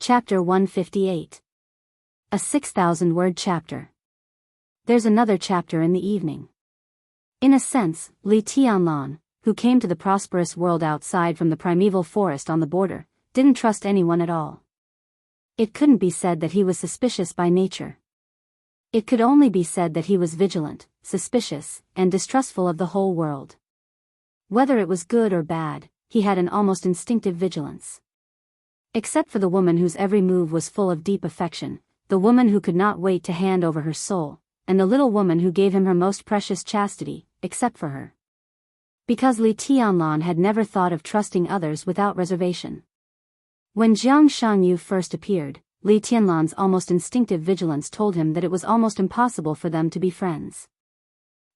Chapter 158. A 6,000-word chapter. There's another chapter in the evening. In a sense, Li Tianlan, who came to the prosperous world outside from the primeval forest on the border, didn't trust anyone at all. It couldn't be said that he was suspicious by nature. It could only be said that he was vigilant, suspicious, and distrustful of the whole world. Whether it was good or bad, he had an almost instinctive vigilance. Except for the woman whose every move was full of deep affection, the woman who could not wait to hand over her soul, and the little woman who gave him her most precious chastity, except for her. Because Li Tianlan had never thought of trusting others without reservation. When Xianxia first appeared, Li Tianlan's almost instinctive vigilance told him that it was almost impossible for them to be friends.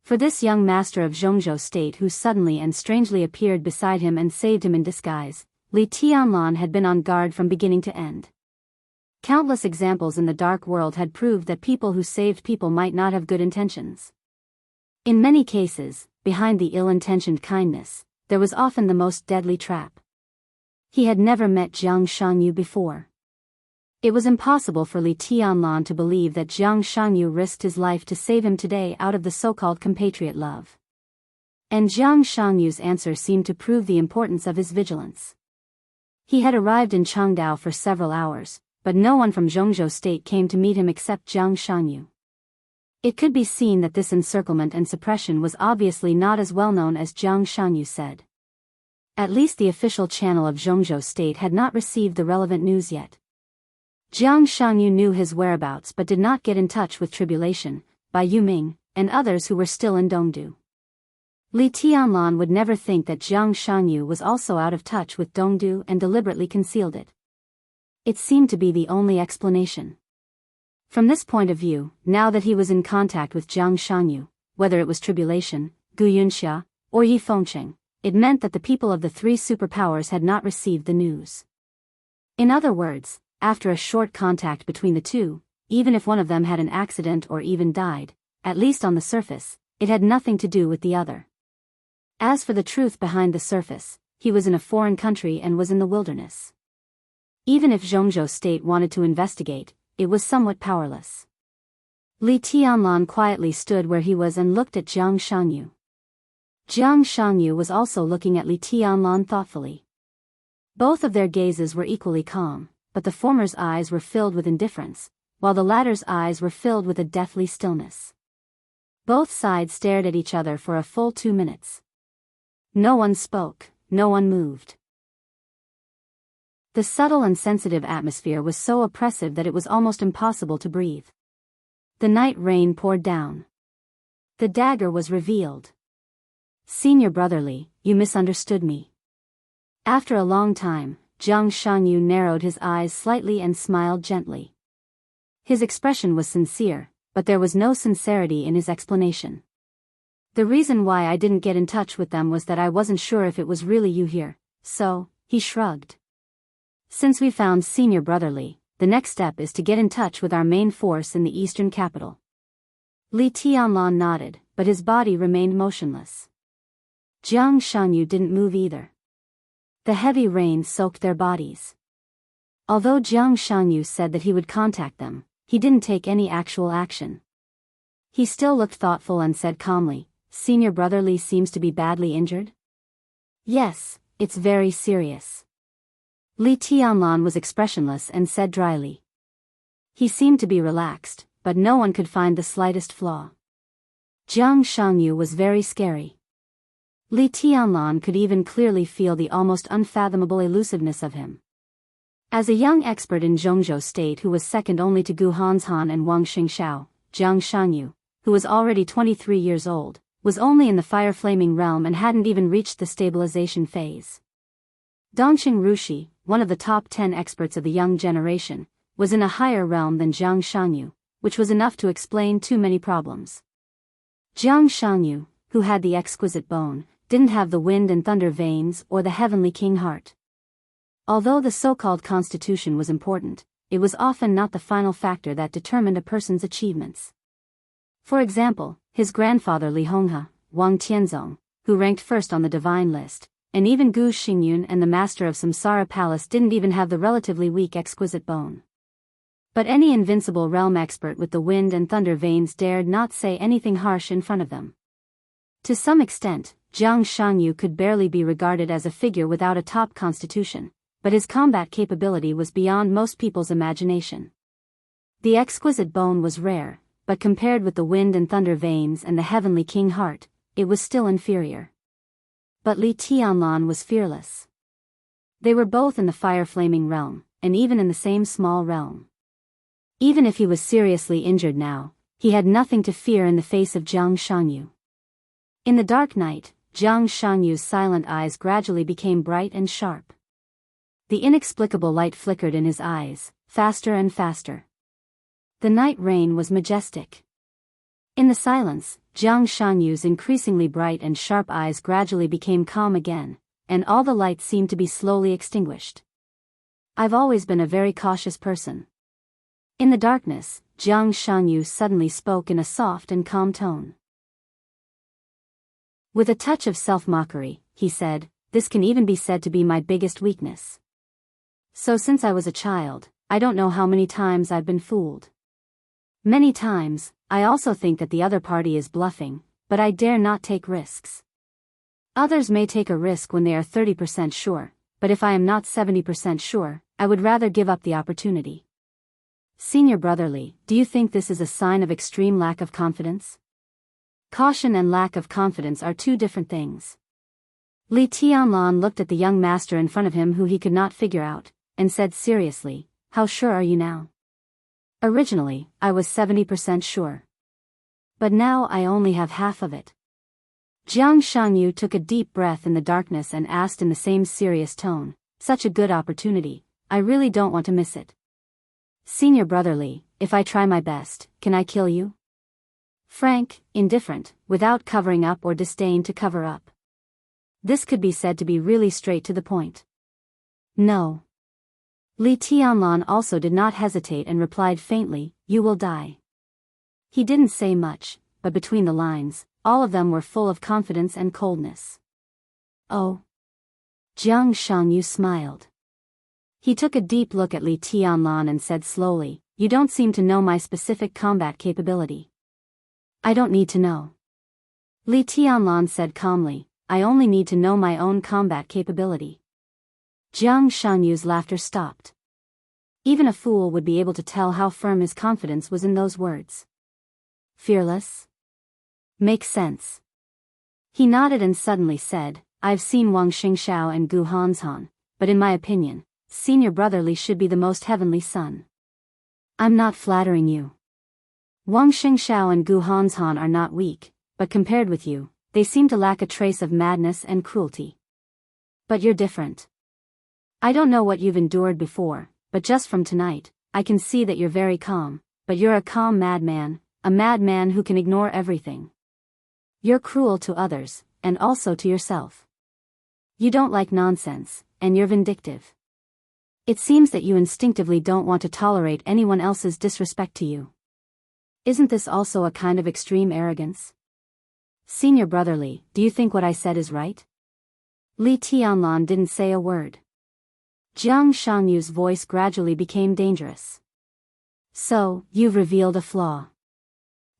For this young master of Jianghu state who suddenly and strangely appeared beside him and saved him in disguise, Li Tianlan had been on guard from beginning to end. Countless examples in the dark world had proved that people who saved people might not have good intentions. In many cases, behind the ill-intentioned kindness, there was often the most deadly trap. He had never met Xianxia before. It was impossible for Li Tianlan to believe that Xianxia risked his life to save him today out of the so-called compatriot love. And Xianxia's answer seemed to prove the importance of his vigilance. He had arrived in Chengdao for several hours, but no one from Jianghu state came to meet him except Xianxia. It could be seen that this encirclement and suppression was obviously not as well known as Xianxia said. At least the official channel of Jianghu state had not received the relevant news yet. Xianxia knew his whereabouts but did not get in touch with Tribulation, Bai Yuming, and others who were still in Dongdu. Li Tianlan would never think that Xianxia was also out of touch with Dongdu and deliberately concealed it. It seemed to be the only explanation. From this point of view, now that he was in contact with Xianxia, whether it was Tribulation, Guyunxia, or Yi Fengcheng, it meant that the people of the three superpowers had not received the news. In other words, after a short contact between the two, even if one of them had an accident or even died, at least on the surface, it had nothing to do with the other. As for the truth behind the surface, he was in a foreign country and was in the wilderness. Even if Jianghu state wanted to investigate, it was somewhat powerless. Li Tianlan quietly stood where he was and looked at Xianxia. Xianxia was also looking at Li Tianlan thoughtfully. Both of their gazes were equally calm, but the former's eyes were filled with indifference, while the latter's eyes were filled with a deathly stillness. Both sides stared at each other for a full 2 minutes. No one spoke, no one moved. The subtle and sensitive atmosphere was so oppressive that it was almost impossible to breathe. The night rain poured down. The dagger was revealed. "Senior Brotherly, you misunderstood me." After a long time, Xianxia narrowed his eyes slightly and smiled gently. His expression was sincere, but there was no sincerity in his explanation. "The reason why I didn't get in touch with them was that I wasn't sure if it was really you here, so," he shrugged. "Since we found Senior Brotherly, the next step is to get in touch with our main force in the eastern capital." Li Tianlan nodded, but his body remained motionless. Xianxia didn't move either. The heavy rain soaked their bodies. Although Xianxia said that he would contact them, he didn't take any actual action. He still looked thoughtful and said calmly, "Senior Brotherly seems to be badly injured?" "Yes, it's very serious." Li Tianlan was expressionless and said dryly. He seemed to be relaxed, but no one could find the slightest flaw. Xianxia was very scary. Li Tianlan could even clearly feel the almost unfathomable elusiveness of him. As a young expert in Jianghu state who was second only to Gu Hanshan and Wang Xingxiao, Xianxia, who was already 23 years old, was only in the fire-flaming realm and hadn't even reached the stabilization phase. Dongqing Rushi, one of the top 10 experts of the young generation, was in a higher realm than Xianxia, which was enough to explain too many problems. Xianxia, who had the exquisite bone, didn't have the wind and thunder veins or the heavenly king heart. Although the so-called constitution was important, it was often not the final factor that determined a person's achievements. For example, his grandfather Li Honghe, Wang Tianzong, who ranked first on the divine list, and even Gu Xingyun and the master of Samsara Palace didn't even have the relatively weak exquisite bone. But any invincible realm expert with the wind and thunder veins dared not say anything harsh in front of them. To some extent, Jiang Shangyu could barely be regarded as a figure without a top constitution, but his combat capability was beyond most people's imagination. The exquisite bone was rare, but compared with the wind and thunder veins and the heavenly king heart, it was still inferior. But Li Tianlan was fearless. They were both in the fire-flaming realm, and even in the same small realm. Even if he was seriously injured now, he had nothing to fear in the face of Jiang Shangyu. In the dark night, Jiang Shangyu's silent eyes gradually became bright and sharp. The inexplicable light flickered in his eyes, faster and faster. The night rain was majestic. In the silence, Jiang Shangyu's increasingly bright and sharp eyes gradually became calm again, and all the light seemed to be slowly extinguished. I've always been a very cautious person. In the darkness, Jiang Shangyu suddenly spoke in a soft and calm tone. With a touch of self-mockery, he said, "This can even be said to be my biggest weakness. So since I was a child, I don't know how many times I've been fooled. Many times, I also think that the other party is bluffing, but I dare not take risks. Others may take a risk when they are 30% sure, but if I am not 70% sure, I would rather give up the opportunity. Senior brotherly, do you think this is a sign of extreme lack of confidence? Caution and lack of confidence are two different things." Li Tianlan looked at the young master in front of him who he could not figure out, and said seriously, "How sure are you now?" "Originally, I was 70% sure. But now I only have half of it." Jiang Shangyu took a deep breath in the darkness and asked in the same serious tone, "Such a good opportunity, I really don't want to miss it. Senior brotherly, if I try my best, can I kill you?" Frank, indifferent, without covering up or disdain to cover up. This could be said to be really straight to the point. "No." Li Tianlan also did not hesitate and replied faintly, "You will die." He didn't say much, but between the lines, all of them were full of confidence and coldness. "Oh." Jiang Shangyu smiled. He took a deep look at Li Tianlan and said slowly, "You don't seem to know my specific combat capability." "I don't need to know." Li Tianlan said calmly, "I only need to know my own combat capability." Jiang Shangyu's laughter stopped. Even a fool would be able to tell how firm his confidence was in those words. Fearless? Makes sense. He nodded and suddenly said, "I've seen Wang Xingxiao and Gu Hanshan, but in my opinion, Senior brotherly should be the most heavenly son. I'm not flattering you. Wang Xingxiao and Gu Hanshan are not weak, but compared with you, they seem to lack a trace of madness and cruelty. But you're different. I don't know what you've endured before, but just from tonight, I can see that you're very calm, but you're a calm madman, a madman who can ignore everything. You're cruel to others, and also to yourself. You don't like nonsense, and you're vindictive. It seems that you instinctively don't want to tolerate anyone else's disrespect to you. Isn't this also a kind of extreme arrogance? Senior brotherly, do you think what I said is right?" Li Tianlan didn't say a word. Jiang Shangyu's voice gradually became dangerous. "So, you've revealed a flaw.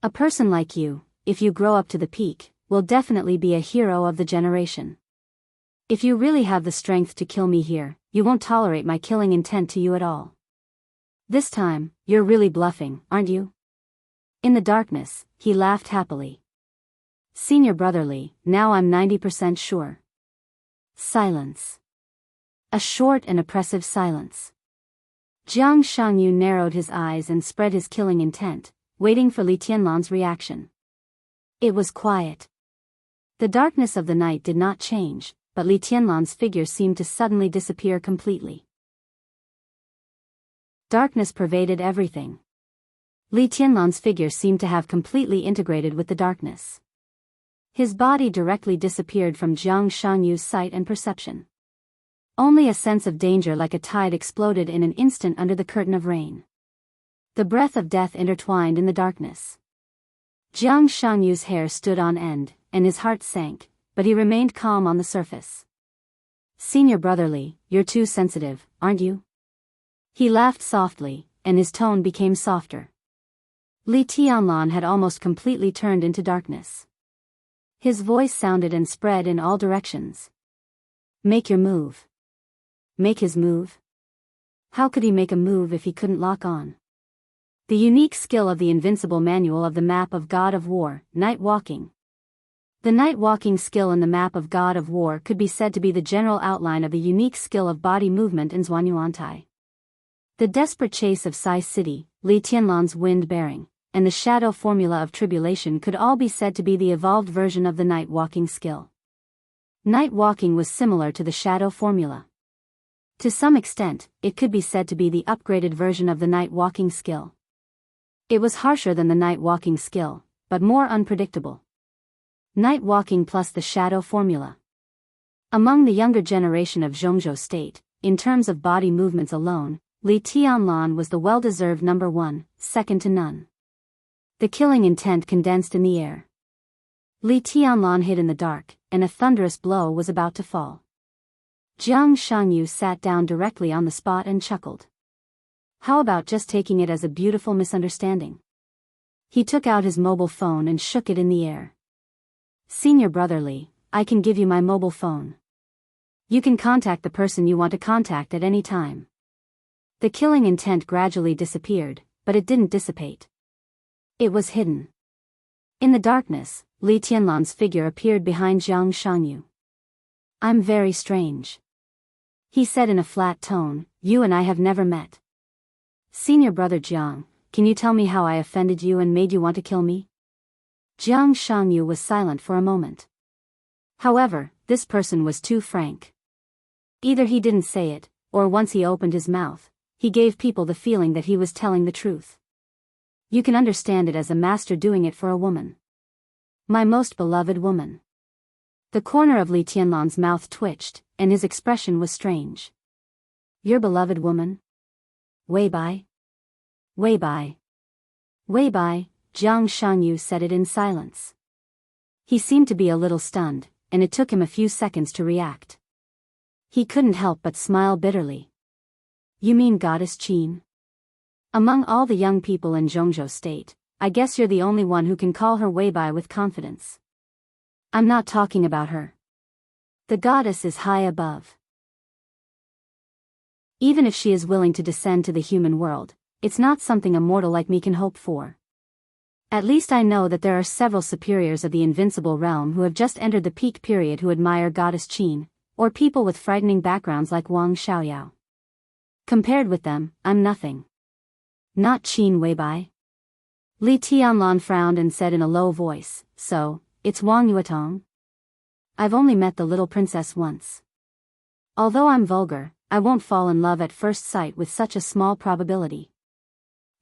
A person like you, if you grow up to the peak, will definitely be a hero of the generation. If you really have the strength to kill me here, you won't tolerate my killing intent to you at all. This time, you're really bluffing, aren't you?" In the darkness, he laughed happily. "Senior brotherly, now I'm 90% sure." Silence. A short and oppressive silence. Jiang Shangyu narrowed his eyes and spread his killing intent, waiting for Li Tianlan's reaction. It was quiet. The darkness of the night did not change, but Li Tianlan's figure seemed to suddenly disappear completely. Darkness pervaded everything. Li Tianlan's figure seemed to have completely integrated with the darkness. His body directly disappeared from Jiang Shangyu's sight and perception. Only a sense of danger like a tide exploded in an instant under the curtain of rain. The breath of death intertwined in the darkness. Jiang Shangyu's hair stood on end, and his heart sank, but he remained calm on the surface. Senior brother Li, you're too sensitive, aren't you? He laughed softly, and his tone became softer. Li Tianlan had almost completely turned into darkness. His voice sounded and spread in all directions. Make your move. Make his move? How could he make a move if he couldn't lock on? The unique skill of the invincible manual of the map of God of War, Night Walking. The night walking skill in the map of God of War could be said to be the general outline of the unique skill of body movement in Zhuanyuantai. The desperate chase of Sai City, Li Tianlan's wind bearing, and the shadow formula of tribulation could all be said to be the evolved version of the night walking skill. Night walking was similar to the shadow formula. To some extent, it could be said to be the upgraded version of the night walking skill. It was harsher than the night walking skill, but more unpredictable. Night walking plus the shadow formula. Among the younger generation of Zhongzhou State, in terms of body movements alone, Li Tianlan was the well-deserved number one, second to none. The killing intent condensed in the air. Li Tianlan hid in the dark, and a thunderous blow was about to fall. Xianxia sat down directly on the spot and chuckled. How about just taking it as a beautiful misunderstanding? He took out his mobile phone and shook it in the air. Senior brother Li, I can give you my mobile phone. You can contact the person you want to contact at any time. The killing intent gradually disappeared, but it didn't dissipate. It was hidden. In the darkness, Li Tianlan's figure appeared behind Xianxia. I'm very strange. He said in a flat tone, you and I have never met. Senior brother Jiang, can you tell me how I offended you and made you want to kill me? Jianghu was silent for a moment. However, this person was too frank. Either he didn't say it, or once he opened his mouth, he gave people the feeling that he was telling the truth. You can understand it as a master doing it for a woman. My most beloved woman. The corner of Li Tianlan's mouth twitched, and his expression was strange. Your beloved woman? Wei Bai? Wei Bai. Wei Bai, Jiangxia said it in silence. He seemed to be a little stunned, and it took him a few seconds to react. He couldn't help but smile bitterly. You mean Goddess Qin? Among all the young people in Zhongzhou State, I guess you're the only one who can call her Wei Bai with confidence. I'm not talking about her. The goddess is high above. Even if she is willing to descend to the human world, it's not something a mortal like me can hope for. At least I know that there are several superiors of the invincible realm who have just entered the peak period who admire Goddess Qin, or people with frightening backgrounds like Wang Xiaoyao. Compared with them, I'm nothing. Not Qin Weibai. Li Tianlan frowned and said in a low voice, so, it's Wang Yuetong? I've only met the little princess once. Although I'm vulgar, I won't fall in love at first sight with such a small probability.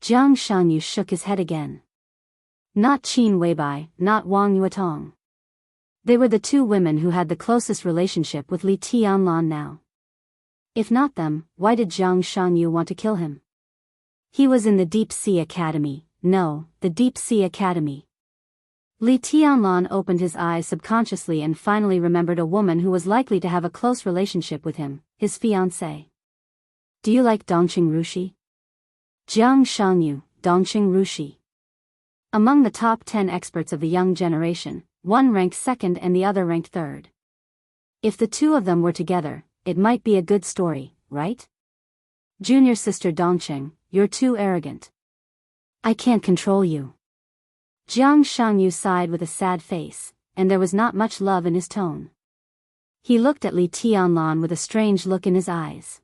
Jiang Shanyu shook his head again. Not Qin Weibai, not Wang Yuetong. They were the two women who had the closest relationship with Li Tianlan now. If not them, why did Jiang Shanyu want to kill him? He was in the Deep Sea Academy, no, the Deep Sea Academy. Li Tianlan opened his eyes subconsciously and finally remembered a woman who was likely to have a close relationship with him, his fiancée. Do you like Dongqing Rushi? Jiang Shanyu, Dongqing Rushi. Among the top 10 experts of the young generation, one ranked second and the other ranked third. If the two of them were together, it might be a good story, right? Junior sister Dongqing, you're too arrogant. I can't control you. Jiang Shanyu sighed with a sad face, and there was not much love in his tone. He looked at Li Tianlan with a strange look in his eyes.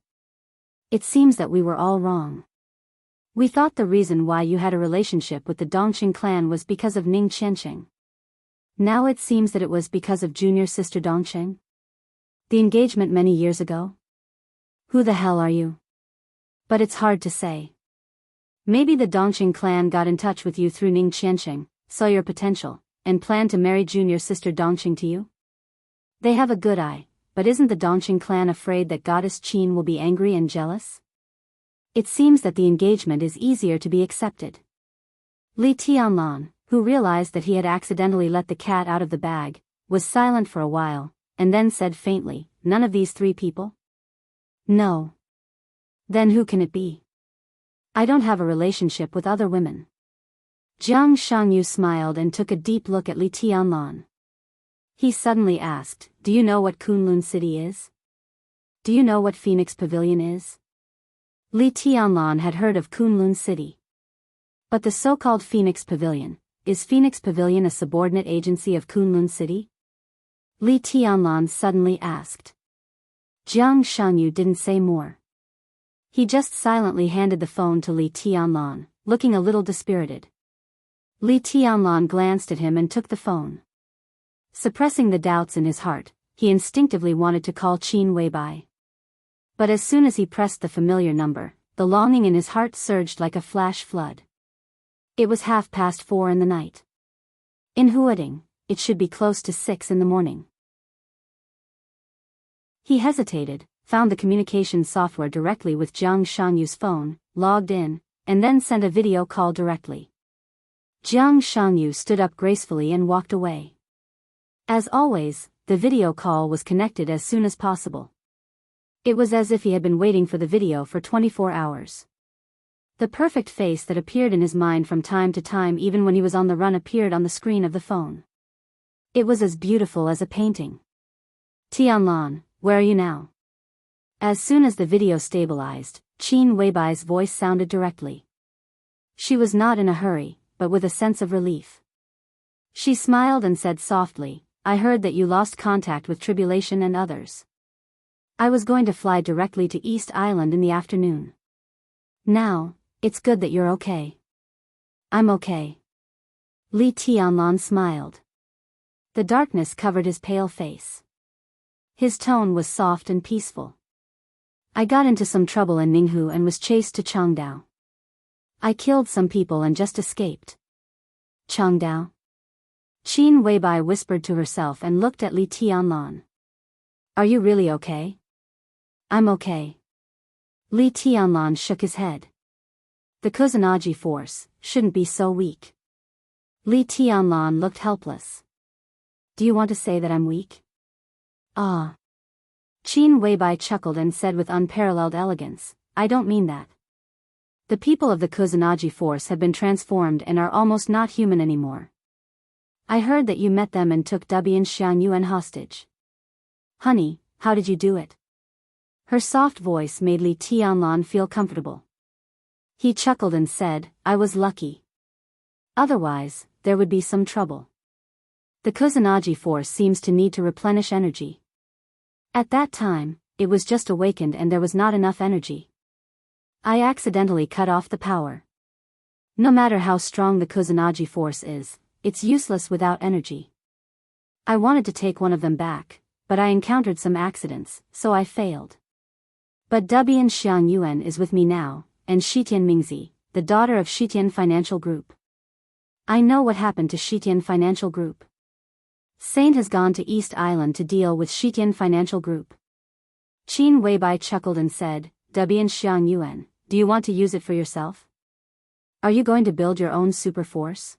It seems that we were all wrong. We thought the reason why you had a relationship with the Dongqing clan was because of Ning Qianqing. Now it seems that it was because of junior sister Dongqing? The engagement many years ago? Who the hell are you? But it's hard to say. Maybe the Dongqing clan got in touch with you through Ning Qianqing, saw your potential, and planned to marry junior sister Dongqing to you? They have a good eye, but isn't the Dongqing clan afraid that Goddess Qin will be angry and jealous? It seems that the engagement is easier to be accepted. Li Tianlan, who realized that he had accidentally let the cat out of the bag, was silent for a while, and then said faintly, None of these three people? No. Then who can it be? I don't have a relationship with other women. Jiang Shangyu smiled and took a deep look at Li Tianlan. He suddenly asked, do you know what Kunlun City is? Do you know what Phoenix Pavilion is? Li Tianlan had heard of Kunlun City. But the so-called Phoenix Pavilion, is Phoenix Pavilion a subordinate agency of Kunlun City? Li Tianlan suddenly asked. Jiang Shangyu didn't say more. He just silently handed the phone to Li Tianlan, looking a little dispirited. Li Tianlan glanced at him and took the phone. Suppressing the doubts in his heart, he instinctively wanted to call Qin Weibai. But as soon as he pressed the familiar number, the longing in his heart surged like a flash flood. It was 4:30 in the night. In Huading, it should be close to 6 in the morning. He hesitated, found the communication software directly with Jiang Shangyu's phone, logged in, and then sent a video call directly. Jiang Shangyu stood up gracefully and walked away. As always, the video call was connected as soon as possible. It was as if he had been waiting for the video for 24 hours. The perfect face that appeared in his mind from time to time even when he was on the run appeared on the screen of the phone. It was as beautiful as a painting. Tianlan, where are you now? As soon as the video stabilized, Qin Weibai's voice sounded directly. She was not in a hurry, but with a sense of relief. She smiled and said softly, I heard that you lost contact with Tribulation and others. I was going to fly directly to East Island in the afternoon. Now, it's good that you're okay. I'm okay. Li Tianlan smiled. The darkness covered his pale face. His tone was soft and peaceful. I got into some trouble in Ninghu and was chased to Changdao. I killed some people and just escaped. Changdao? Qin Weibai whispered to herself and looked at Li Tianlan. Are you really okay? I'm okay. Li Tianlan shook his head. The Kusanagi force shouldn't be so weak. Li Tianlan looked helpless. Do you want to say that I'm weak? Ah. Qin Weibai chuckled and said with unparalleled elegance, I don't mean that. The people of the Kusanagi force have been transformed and are almost not human anymore. I heard that you met them and took Daoist Xiangyuan hostage. Honey, how did you do it? Her soft voice made Li Tianlan feel comfortable. He chuckled and said, I was lucky. Otherwise, there would be some trouble. The Kusanagi force seems to need to replenish energy. At that time, it was just awakened and there was not enough energy. I accidentally cut off the power. No matter how strong the Kusanagi force is, it's useless without energy. I wanted to take one of them back, but I encountered some accidents, so I failed. But Daoist Xiangyuan is with me now, and Shitian Mingzi, the daughter of Shitian Financial Group. I know what happened to Shitian Financial Group. Saint has gone to East Island to deal with Shitian Financial Group. Qin Weibai chuckled and said, Daoist Xiangyuan, do you want to use it for yourself? Are you going to build your own super force?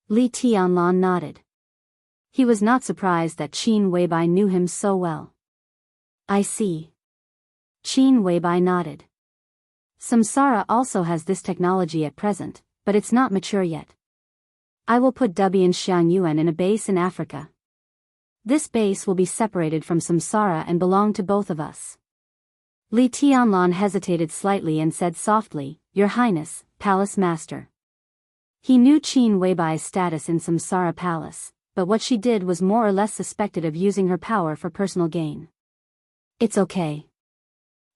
Li Tianlan nodded. He was not surprised that Qin Weibai knew him so well. I see. Qin Weibai nodded. Samsara also has this technology at present, but it's not mature yet. I will put Daoist Xiangyuan in a base in Africa. This base will be separated from Samsara and belong to both of us. Li Tianlan hesitated slightly and said softly, Your Highness, Palace Master. He knew Qin Weibai's status in Samsara Palace, but what she did was more or less suspected of using her power for personal gain. It's okay.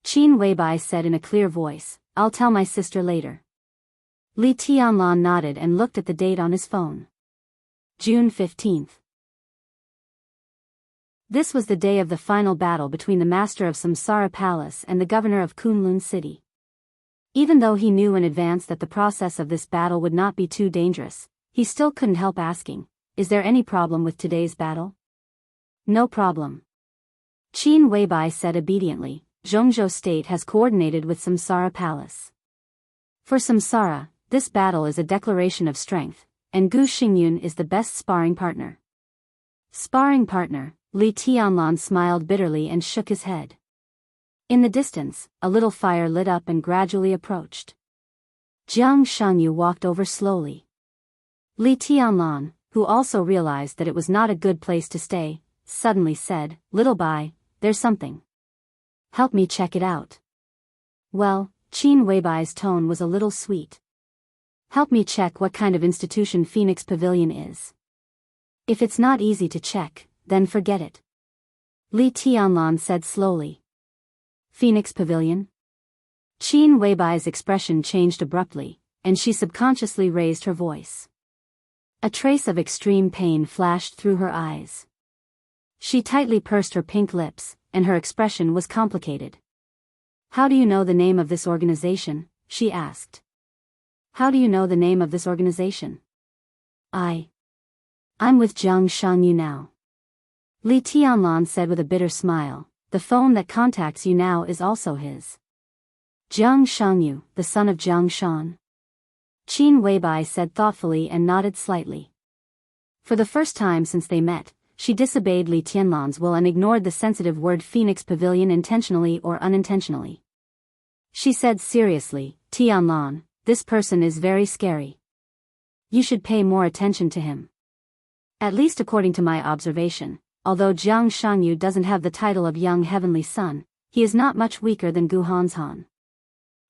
Qin Weibai said in a clear voice, I'll tell my sister later. Li Tianlan nodded and looked at the date on his phone. June 15th. This was the day of the final battle between the master of Samsara Palace and the governor of Kunlun City. Even though he knew in advance that the process of this battle would not be too dangerous, he still couldn't help asking, Is there any problem with today's battle? No problem. Qin Weibai said obediently, Zhongzhou State has coordinated with Samsara Palace. For Samsara, this battle is a declaration of strength, and Gu Xingyun is the best sparring partner. Sparring partner, Li Tianlan smiled bitterly and shook his head. In the distance, a little fire lit up and gradually approached. Jiang Shangyu walked over slowly. Li Tianlan, who also realized that it was not a good place to stay, suddenly said, "Little Bai, there's something. Help me check it out." Well, Qin Weibai's tone was a little sweet. "Help me check what kind of institution Phoenix Pavilion is. If it's not easy to check, then forget it." Li Tianlan said slowly. "Phoenix Pavilion?" Qin Weibai's expression changed abruptly, and she subconsciously raised her voice. A trace of extreme pain flashed through her eyes. She tightly pursed her pink lips, and her expression was complicated. "How do you know the name of this organization?" she asked. "How do you know the name of this organization?" I'm with Jiang Shangyu now." Li Tianlan said with a bitter smile, "The phone that contacts you now is also his." "Jiang Shangyu, the son of Jiang Shan?" Qin Weibai said thoughtfully and nodded slightly. For the first time since they met, she disobeyed Li Tianlan's will and ignored the sensitive word Phoenix Pavilion intentionally or unintentionally. She said seriously, "Tianlan, this person is very scary. You should pay more attention to him. At least according to my observation, although Jiang Shangyu doesn't have the title of Young Heavenly Son, he is not much weaker than Gu Hanshan.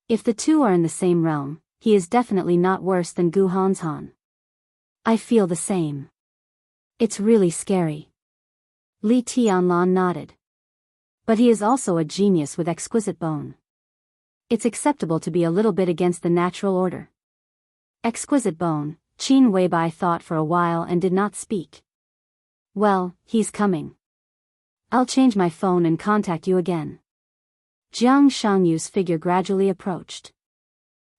If the two are in the same realm, he is definitely not worse than Gu Hanshan. I feel the same. It's really scary." Li Tianlan nodded. "But he is also a genius with exquisite bone. It's acceptable to be a little bit against the natural order." Exquisite bone, Qin Weibai thought for a while and did not speak. "Well, he's coming. I'll change my phone and contact you again." Jiang Shangyu's figure gradually approached.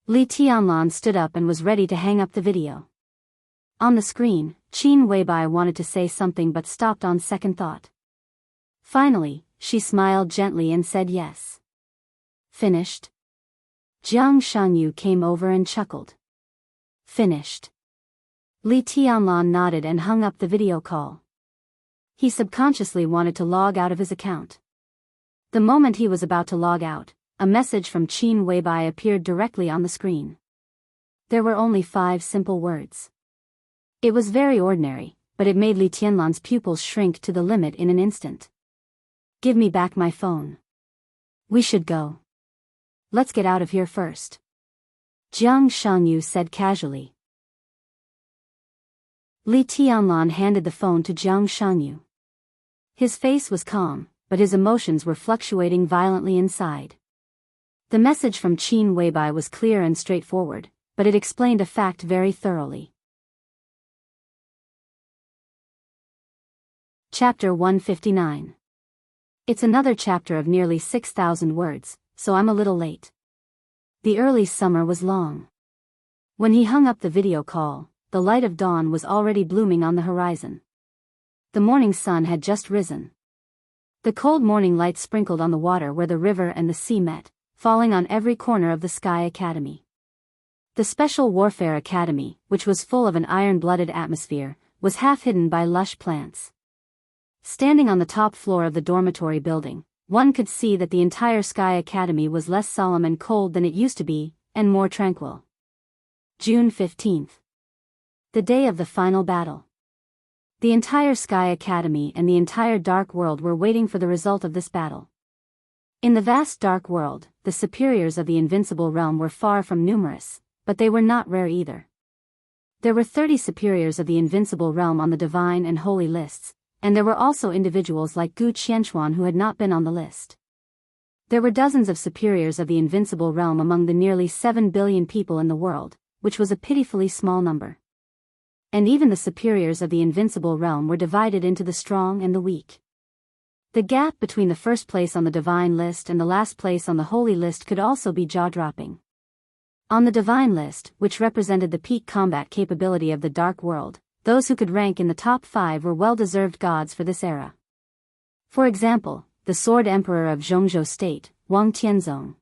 Li Tianlan stood up and was ready to hang up the video. On the screen, Qin Weibai wanted to say something but stopped on second thought. Finally, she smiled gently and said yes. "Finished?" Jiang Shangyu came over and chuckled. "Finished." Li Tianlan nodded and hung up the video call. He subconsciously wanted to log out of his account. The moment he was about to log out, a message from Qin Weibai appeared directly on the screen. There were only 5 simple words. It was very ordinary, but it made Li Tianlan's pupils shrink to the limit in an instant. "Give me back my phone. We should go. Let's get out of here first," Jiang Shangyu said casually. Li Tianlan handed the phone to Jiang Shangyu. His face was calm, but his emotions were fluctuating violently inside. The message from Qin Weibai was clear and straightforward, but it explained a fact very thoroughly. Chapter 159. It's another chapter of nearly 6,000 words, so I'm a little late. The early summer was long. When he hung up the video call, the light of dawn was already blooming on the horizon. The morning sun had just risen. The cold morning light sprinkled on the water where the river and the sea met, falling on every corner of the Sky Academy. The Special Warfare Academy, which was full of an iron-blooded atmosphere, was half hidden by lush plants. Standing on the top floor of the dormitory building, one could see that the entire Sky Academy was less solemn and cold than it used to be, and more tranquil. June 15th. The day of the final battle. The entire Sky Academy and the entire Dark World were waiting for the result of this battle. In the vast Dark World, the superiors of the Invincible Realm were far from numerous, but they were not rare either. There were 30 superiors of the Invincible Realm on the Divine and Holy lists, and there were also individuals like Gu Qianxuan who had not been on the list. There were dozens of superiors of the Invincible Realm among the nearly 7 billion people in the world, which was a pitifully small number. And even the superiors of the Invincible Realm were divided into the strong and the weak. The gap between the first place on the Divine list and the last place on the Holy list could also be jaw-dropping. On the Divine list, which represented the peak combat capability of the Dark World, those who could rank in the top 5 were well-deserved gods for this era. For example, the Sword Emperor of Zhongzhou State, Wang Tianzong.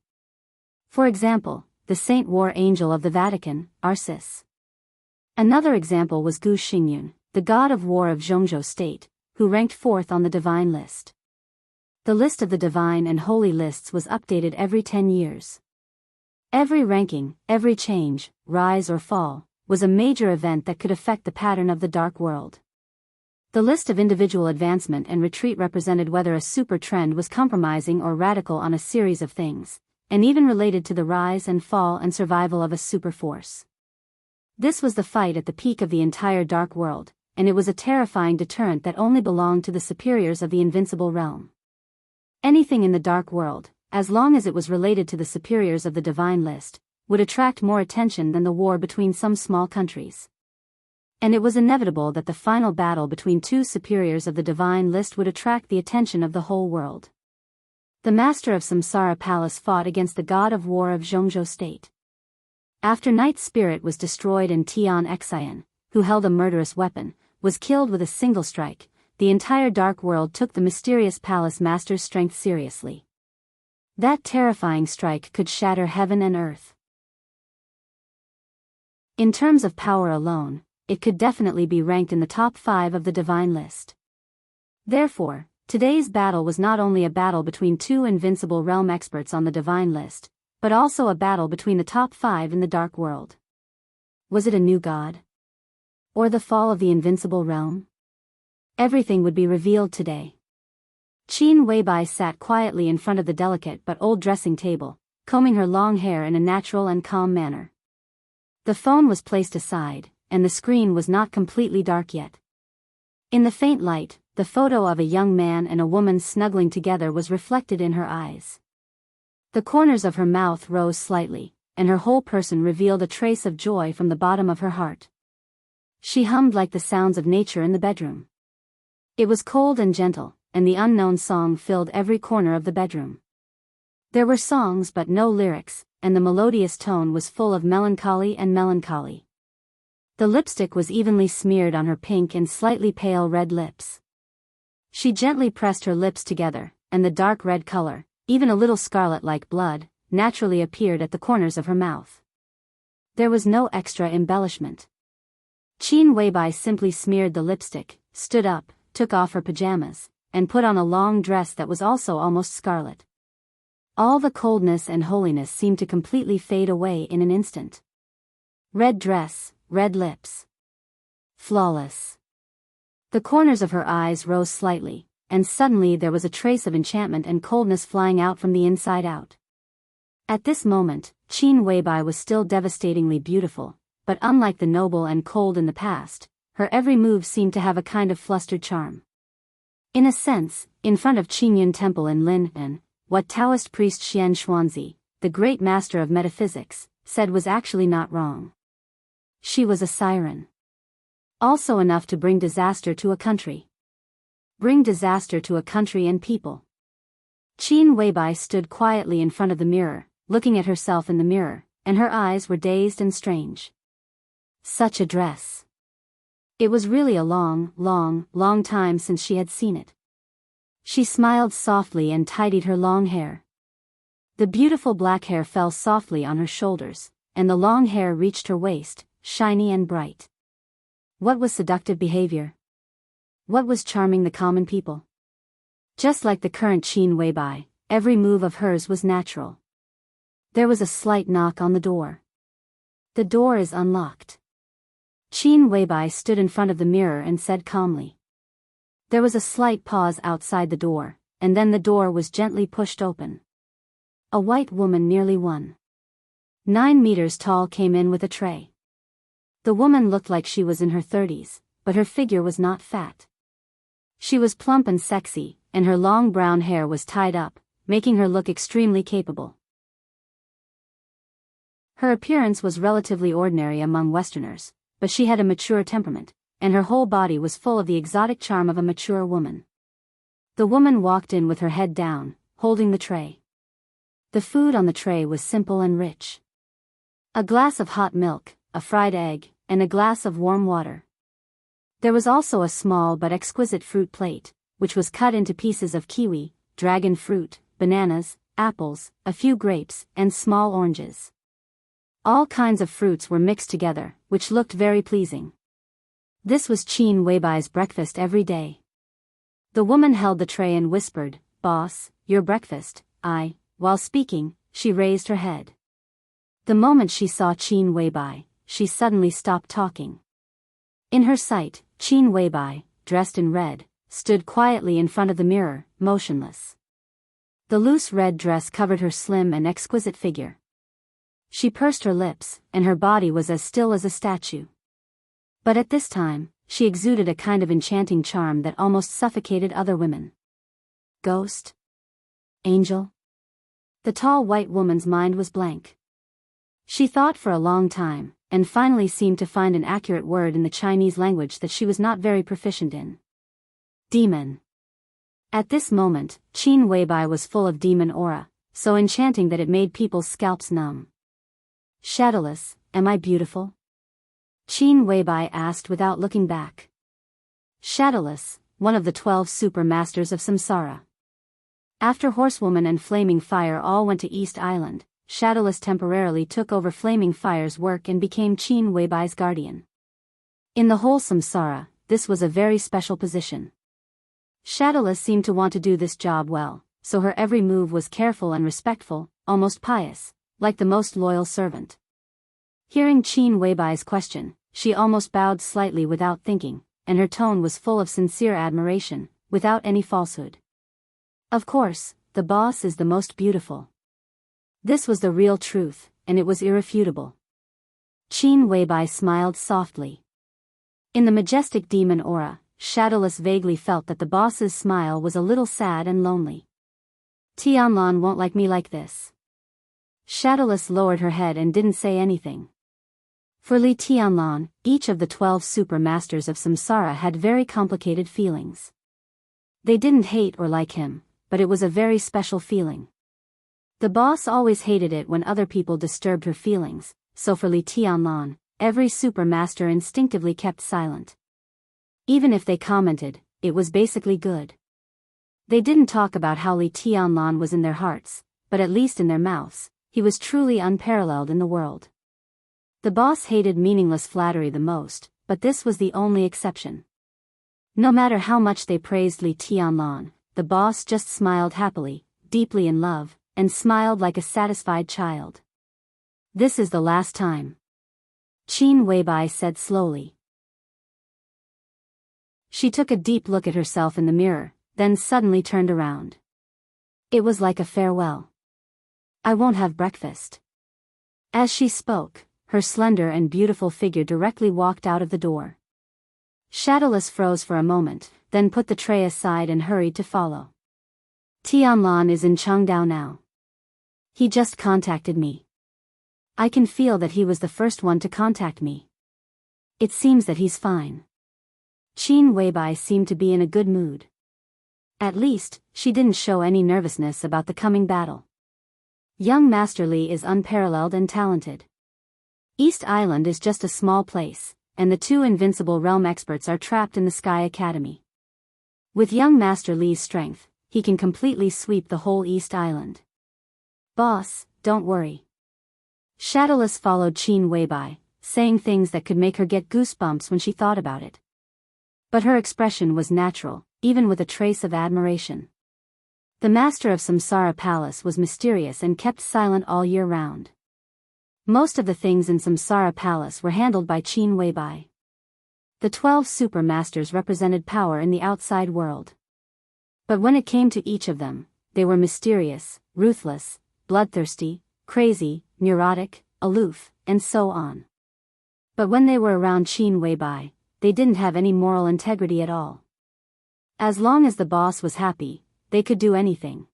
For example, the Saint War Angel of the Vatican, Arcis. Another example was Gu Xingyun, the god of war of Zhongzhou State, who ranked 4th on the divine list. The list of the divine and holy lists was updated every 10 years. Every ranking, every change, rise or fall, was a major event that could affect the pattern of the dark world. The list of individual advancement and retreat represented whether a super trend was compromising or radical on a series of things, and even related to the rise and fall and survival of a super force. This was the fight at the peak of the entire dark world, and it was a terrifying deterrent that only belonged to the superiors of the invincible realm. Anything in the dark world, as long as it was related to the superiors of the divine list, would attract more attention than the war between some small countries. And it was inevitable that the final battle between two superiors of the divine list would attract the attention of the whole world. The master of Samsara Palace fought against the god of war of Jianghu state. After Night Spirit was destroyed and Tian Xian, who held a murderous weapon, was killed with a single strike, the entire dark world took the mysterious palace master's strength seriously. That terrifying strike could shatter heaven and earth. In terms of power alone, it could definitely be ranked in the top 5 of the divine list. Therefore, today's battle was not only a battle between two invincible realm experts on the divine list, but also a battle between the top 5 in the dark world. Was it a new god? Or the fall of the invincible realm? Everything would be revealed today. Qin Weibai sat quietly in front of the delicate but old dressing table, combing her long hair in a natural and calm manner. The phone was placed aside, and the screen was not completely dark yet. In the faint light, the photo of a young man and a woman snuggling together was reflected in her eyes. The corners of her mouth rose slightly, and her whole person revealed a trace of joy from the bottom of her heart. She hummed like the sounds of nature in the bedroom. It was cold and gentle, and the unknown song filled every corner of the bedroom. There were songs but no lyrics, and the melodious tone was full of melancholy and melancholy. The lipstick was evenly smeared on her pink and slightly pale red lips. She gently pressed her lips together, and the dark red color, even a little scarlet like blood, naturally appeared at the corners of her mouth. There was no extra embellishment. Qin Weibai simply smeared the lipstick, stood up, took off her pajamas, and put on a long dress that was also almost scarlet. All the coldness and holiness seemed to completely fade away in an instant. Red dress, red lips. Flawless. The corners of her eyes rose slightly, and suddenly there was a trace of enchantment and coldness flying out from the inside out. At this moment, Qin Weibai was still devastatingly beautiful, but unlike the noble and cold in the past, her every move seemed to have a kind of flustered charm. In a sense, in front of Qingyun Temple in Lin'an, what Taoist priest Xian Xuanzi, the great master of metaphysics, said was actually not wrong. She was a siren. Also enough to bring disaster to a country. Bring disaster to a country and people. Qin Weibai stood quietly in front of the mirror, looking at herself in the mirror, and her eyes were dazed and strange. Such a dress. It was really a long time since she had seen it. She smiled softly and tidied her long hair. The beautiful black hair fell softly on her shoulders, and the long hair reached her waist, shiny and bright. What was seductive behavior? What was charming the common people? Just like the current Qin Weibai, every move of hers was natural. There was a slight knock on the door. The door is unlocked. Qin Weibai stood in front of the mirror and said calmly. There was a slight pause outside the door, and then the door was gently pushed open. A white woman nearly 1.9 meters tall came in with a tray. The woman looked like she was in her 30s, but her figure was not fat. She was plump and sexy, and her long brown hair was tied up, making her look extremely capable. Her appearance was relatively ordinary among Westerners, but she had a mature temperament, and her whole body was full of the exotic charm of a mature woman. The woman walked in with her head down, holding the tray. The food on the tray was simple and rich. A glass of hot milk, a fried egg, and a glass of warm water. There was also a small but exquisite fruit plate, which was cut into pieces of kiwi, dragon fruit, bananas, apples, a few grapes, and small oranges. All kinds of fruits were mixed together, which looked very pleasing. This was Qin Weibai's breakfast every day. The woman held the tray and whispered, "Boss, your breakfast." While speaking, she raised her head. The moment she saw Qin Weibai, she suddenly stopped talking. In her sight, Qin Weibai, dressed in red, stood quietly in front of the mirror, motionless. The loose red dress covered her slim and exquisite figure. She pursed her lips, and her body was as still as a statue. But at this time, she exuded a kind of enchanting charm that almost suffocated other women. Ghost? Angel? The tall white woman's mind was blank. She thought for a long time, and finally seemed to find an accurate word in the Chinese language that she was not very proficient in. Demon. At this moment, Qin Weibai was full of demon aura, so enchanting that it made people's scalps numb. Shadowless, am I beautiful? Qin Weibai asked without looking back. Shadowless, one of the 12 super masters of samsara. After Horsewoman and Flaming Fire all went to East Island, Shadowless temporarily took over Flaming Fire's work and became Qin Weibai's guardian. In the whole samsara, this was a very special position. Shadowless seemed to want to do this job well, so her every move was careful and respectful, almost pious, like the most loyal servant. Hearing Qin Weibai's question, she almost bowed slightly without thinking, and her tone was full of sincere admiration, without any falsehood. Of course, the boss is the most beautiful. This was the real truth, and it was irrefutable. Qin Weibai smiled softly. In the majestic demon aura, Shadowless vaguely felt that the boss's smile was a little sad and lonely. Tianlan won't like me like this. Shadowless lowered her head and didn't say anything. For Li Tianlan, each of the 12 super masters of samsara had very complicated feelings. They didn't hate or like him, but it was a very special feeling. The boss always hated it when other people disturbed her feelings, so for Li Tianlan, every super master instinctively kept silent. Even if they commented, it was basically good. They didn't talk about how Li Tianlan was in their hearts, but at least in their mouths, he was truly unparalleled in the world. The boss hated meaningless flattery the most, but this was the only exception. No matter how much they praised Li Tianlan, the boss just smiled happily, deeply in love, and smiled like a satisfied child. This is the last time. Qin Weibai said slowly. She took a deep look at herself in the mirror, then suddenly turned around. It was like a farewell. I won't have breakfast. As she spoke, her slender and beautiful figure directly walked out of the door. Shadowless froze for a moment, then put the tray aside and hurried to follow. Tianlan is in Chengdao now. He just contacted me. I can feel that he was the first one to contact me. It seems that he's fine. Qin Weibai seemed to be in a good mood. At least, she didn't show any nervousness about the coming battle. Young Master Li is unparalleled and talented. East Island is just a small place, and the 2 invincible realm experts are trapped in the Sky Academy. With young Master Li's strength, he can completely sweep the whole East Island. Boss, don't worry. Shadowless followed Qin Weibai, saying things that could make her get goosebumps when she thought about it. But her expression was natural, even with a trace of admiration. The master of Samsara Palace was mysterious and kept silent all year round. Most of the things in Samsara Palace were handled by Qin Weibai. The 12 super masters represented power in the outside world. But when it came to each of them, they were mysterious, ruthless, bloodthirsty, crazy, neurotic, aloof, and so on. But when they were around Qin Weibai, they didn't have any moral integrity at all. As long as the boss was happy, they could do anything.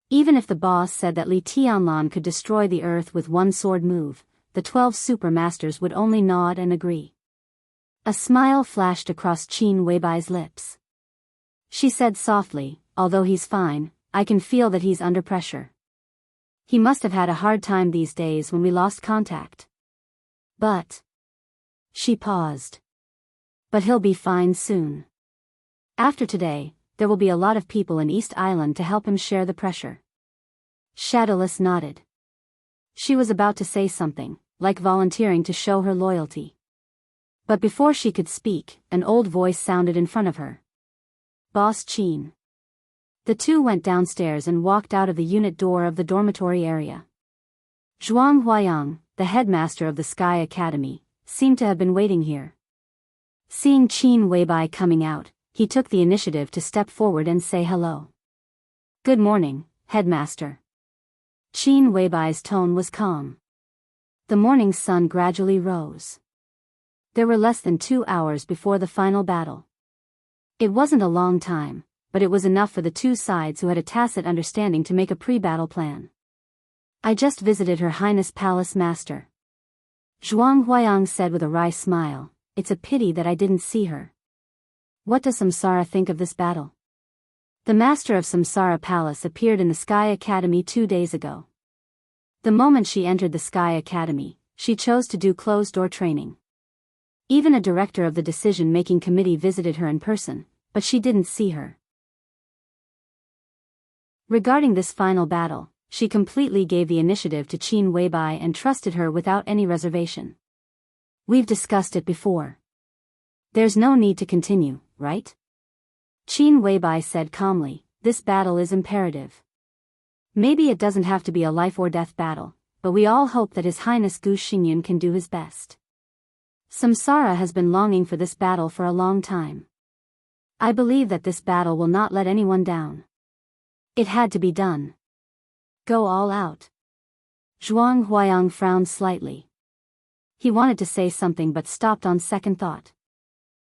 Even if the boss said that Li Tianlan could destroy the earth with one sword move, the 12 super masters would only nod and agree. A smile flashed across Qin Weibai's lips. She said softly, although he's fine, I can feel that he's under pressure. He must have had a hard time these days when we lost contact. But... She paused. But he'll be fine soon. After today, there will be a lot of people in East Island to help him share the pressure. Shadowless nodded. She was about to say something, like volunteering to show her loyalty. But before she could speak, an old voice sounded in front of her. Boss Qin. The two went downstairs and walked out of the unit door of the dormitory area. Zhuang Huayang, the headmaster of the Sky Academy, seemed to have been waiting here. Seeing Qin Weibai coming out, he took the initiative to step forward and say hello. Good morning, headmaster. Qin Weibai's tone was calm. The morning sun gradually rose. There were less than 2 hours before the final battle. It wasn't a long time, but it was enough for the two sides who had a tacit understanding to make a pre-battle plan. I just visited Her Highness Palace Master. Zhuang Huayang said with a wry smile, it's a pity that I didn't see her. What does Samsara think of this battle? The master of Samsara Palace appeared in the Sky Academy 2 days ago. The moment she entered the Sky Academy, she chose to do closed-door training. Even a director of the decision-making committee visited her in person, but she didn't see her. Regarding this final battle, she completely gave the initiative to Qin Weibai and trusted her without any reservation. We've discussed it before. There's no need to continue, right? Qin Weibai said calmly, this battle is imperative. Maybe it doesn't have to be a life-or-death battle, but we all hope that His Highness Gu Xingyun can do his best. Samsara has been longing for this battle for a long time. I believe that this battle will not let anyone down. It had to be done. Go all out. Zhuang Huayang frowned slightly. He wanted to say something but stopped on second thought.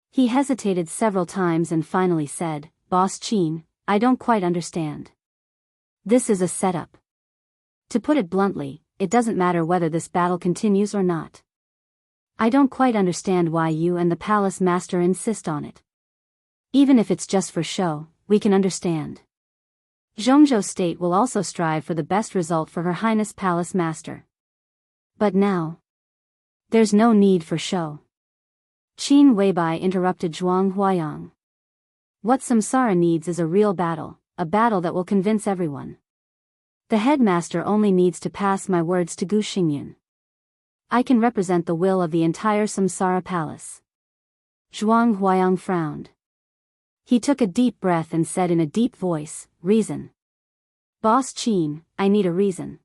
He hesitated several times and finally said, Boss Qin, I don't quite understand. This is a setup. To put it bluntly, it doesn't matter whether this battle continues or not. I don't quite understand why you and the palace master insist on it. Even if it's just for show, we can understand. Jianghu State will also strive for the best result for Her Highness Palace Master. But now, there's no need for show. Qin Weibai interrupted Zhuang Huayang. What Samsara needs is a real battle, a battle that will convince everyone. The headmaster only needs to pass my words to Gu Xingyun. I can represent the will of the entire Samsara Palace. Zhuang Huayang frowned. He took a deep breath and said in a deep voice, reason. Boss Qin, I need a reason.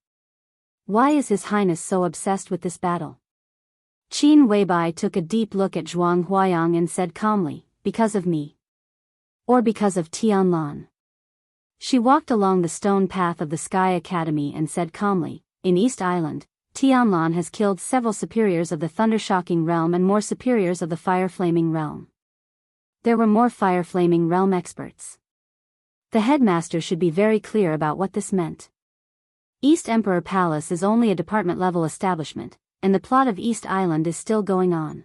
Why is His Highness so obsessed with this battle? Qin Weibai took a deep look at Zhuang Huayang and said calmly, because of me. Or because of Tianlan. She walked along the stone path of the Sky Academy and said calmly, in East Island, Tianlan has killed several superiors of the Thundershocking Realm and more superiors of the Fire-Flaming Realm. There were more Fire-Flaming Realm experts. The headmaster should be very clear about what this meant. East Emperor Palace is only a department-level establishment, and the plot of East Island is still going on.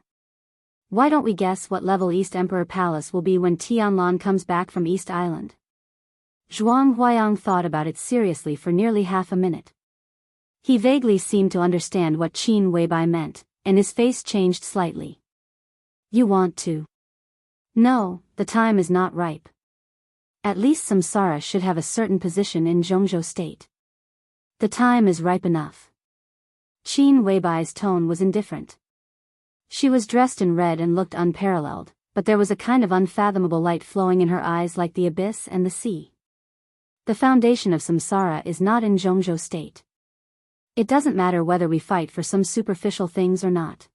Why don't we guess what level East Emperor Palace will be when Tianlan comes back from East Island? Zhuang Huayang thought about it seriously for nearly half a minute. He vaguely seemed to understand what Qin Weibai meant, and his face changed slightly. You want to? No, the time is not ripe. At least Samsara should have a certain position in Jianghu State. The time is ripe enough. Qin Weibai's tone was indifferent. She was dressed in red and looked unparalleled, but there was a kind of unfathomable light flowing in her eyes like the abyss and the sea. The foundation of Samsara is not in Jianghu State. It doesn't matter whether we fight for some superficial things or not.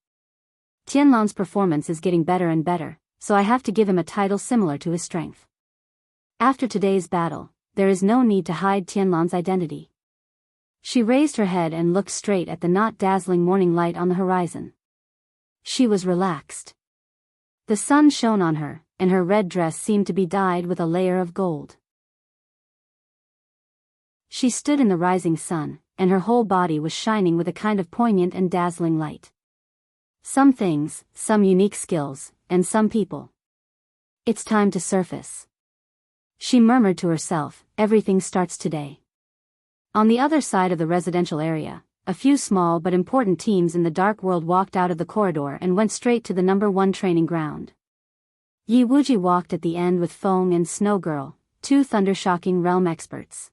Tianlan's performance is getting better and better, so I have to give him a title similar to his strength. After today's battle, there is no need to hide Tianlan's identity. She raised her head and looked straight at the not dazzling morning light on the horizon. She was relaxed. The sun shone on her, and her red dress seemed to be dyed with a layer of gold. She stood in the rising sun, and her whole body was shining with a kind of poignant and dazzling light. Some things, some unique skills, and some people. It's time to surface. She murmured to herself, everything starts today. On the other side of the residential area, a few small but important teams in the Dark World walked out of the corridor and went straight to the #1 training ground. Yi Wuji walked at the end with Feng and Snow Girl, 2 Thundershocking Realm experts.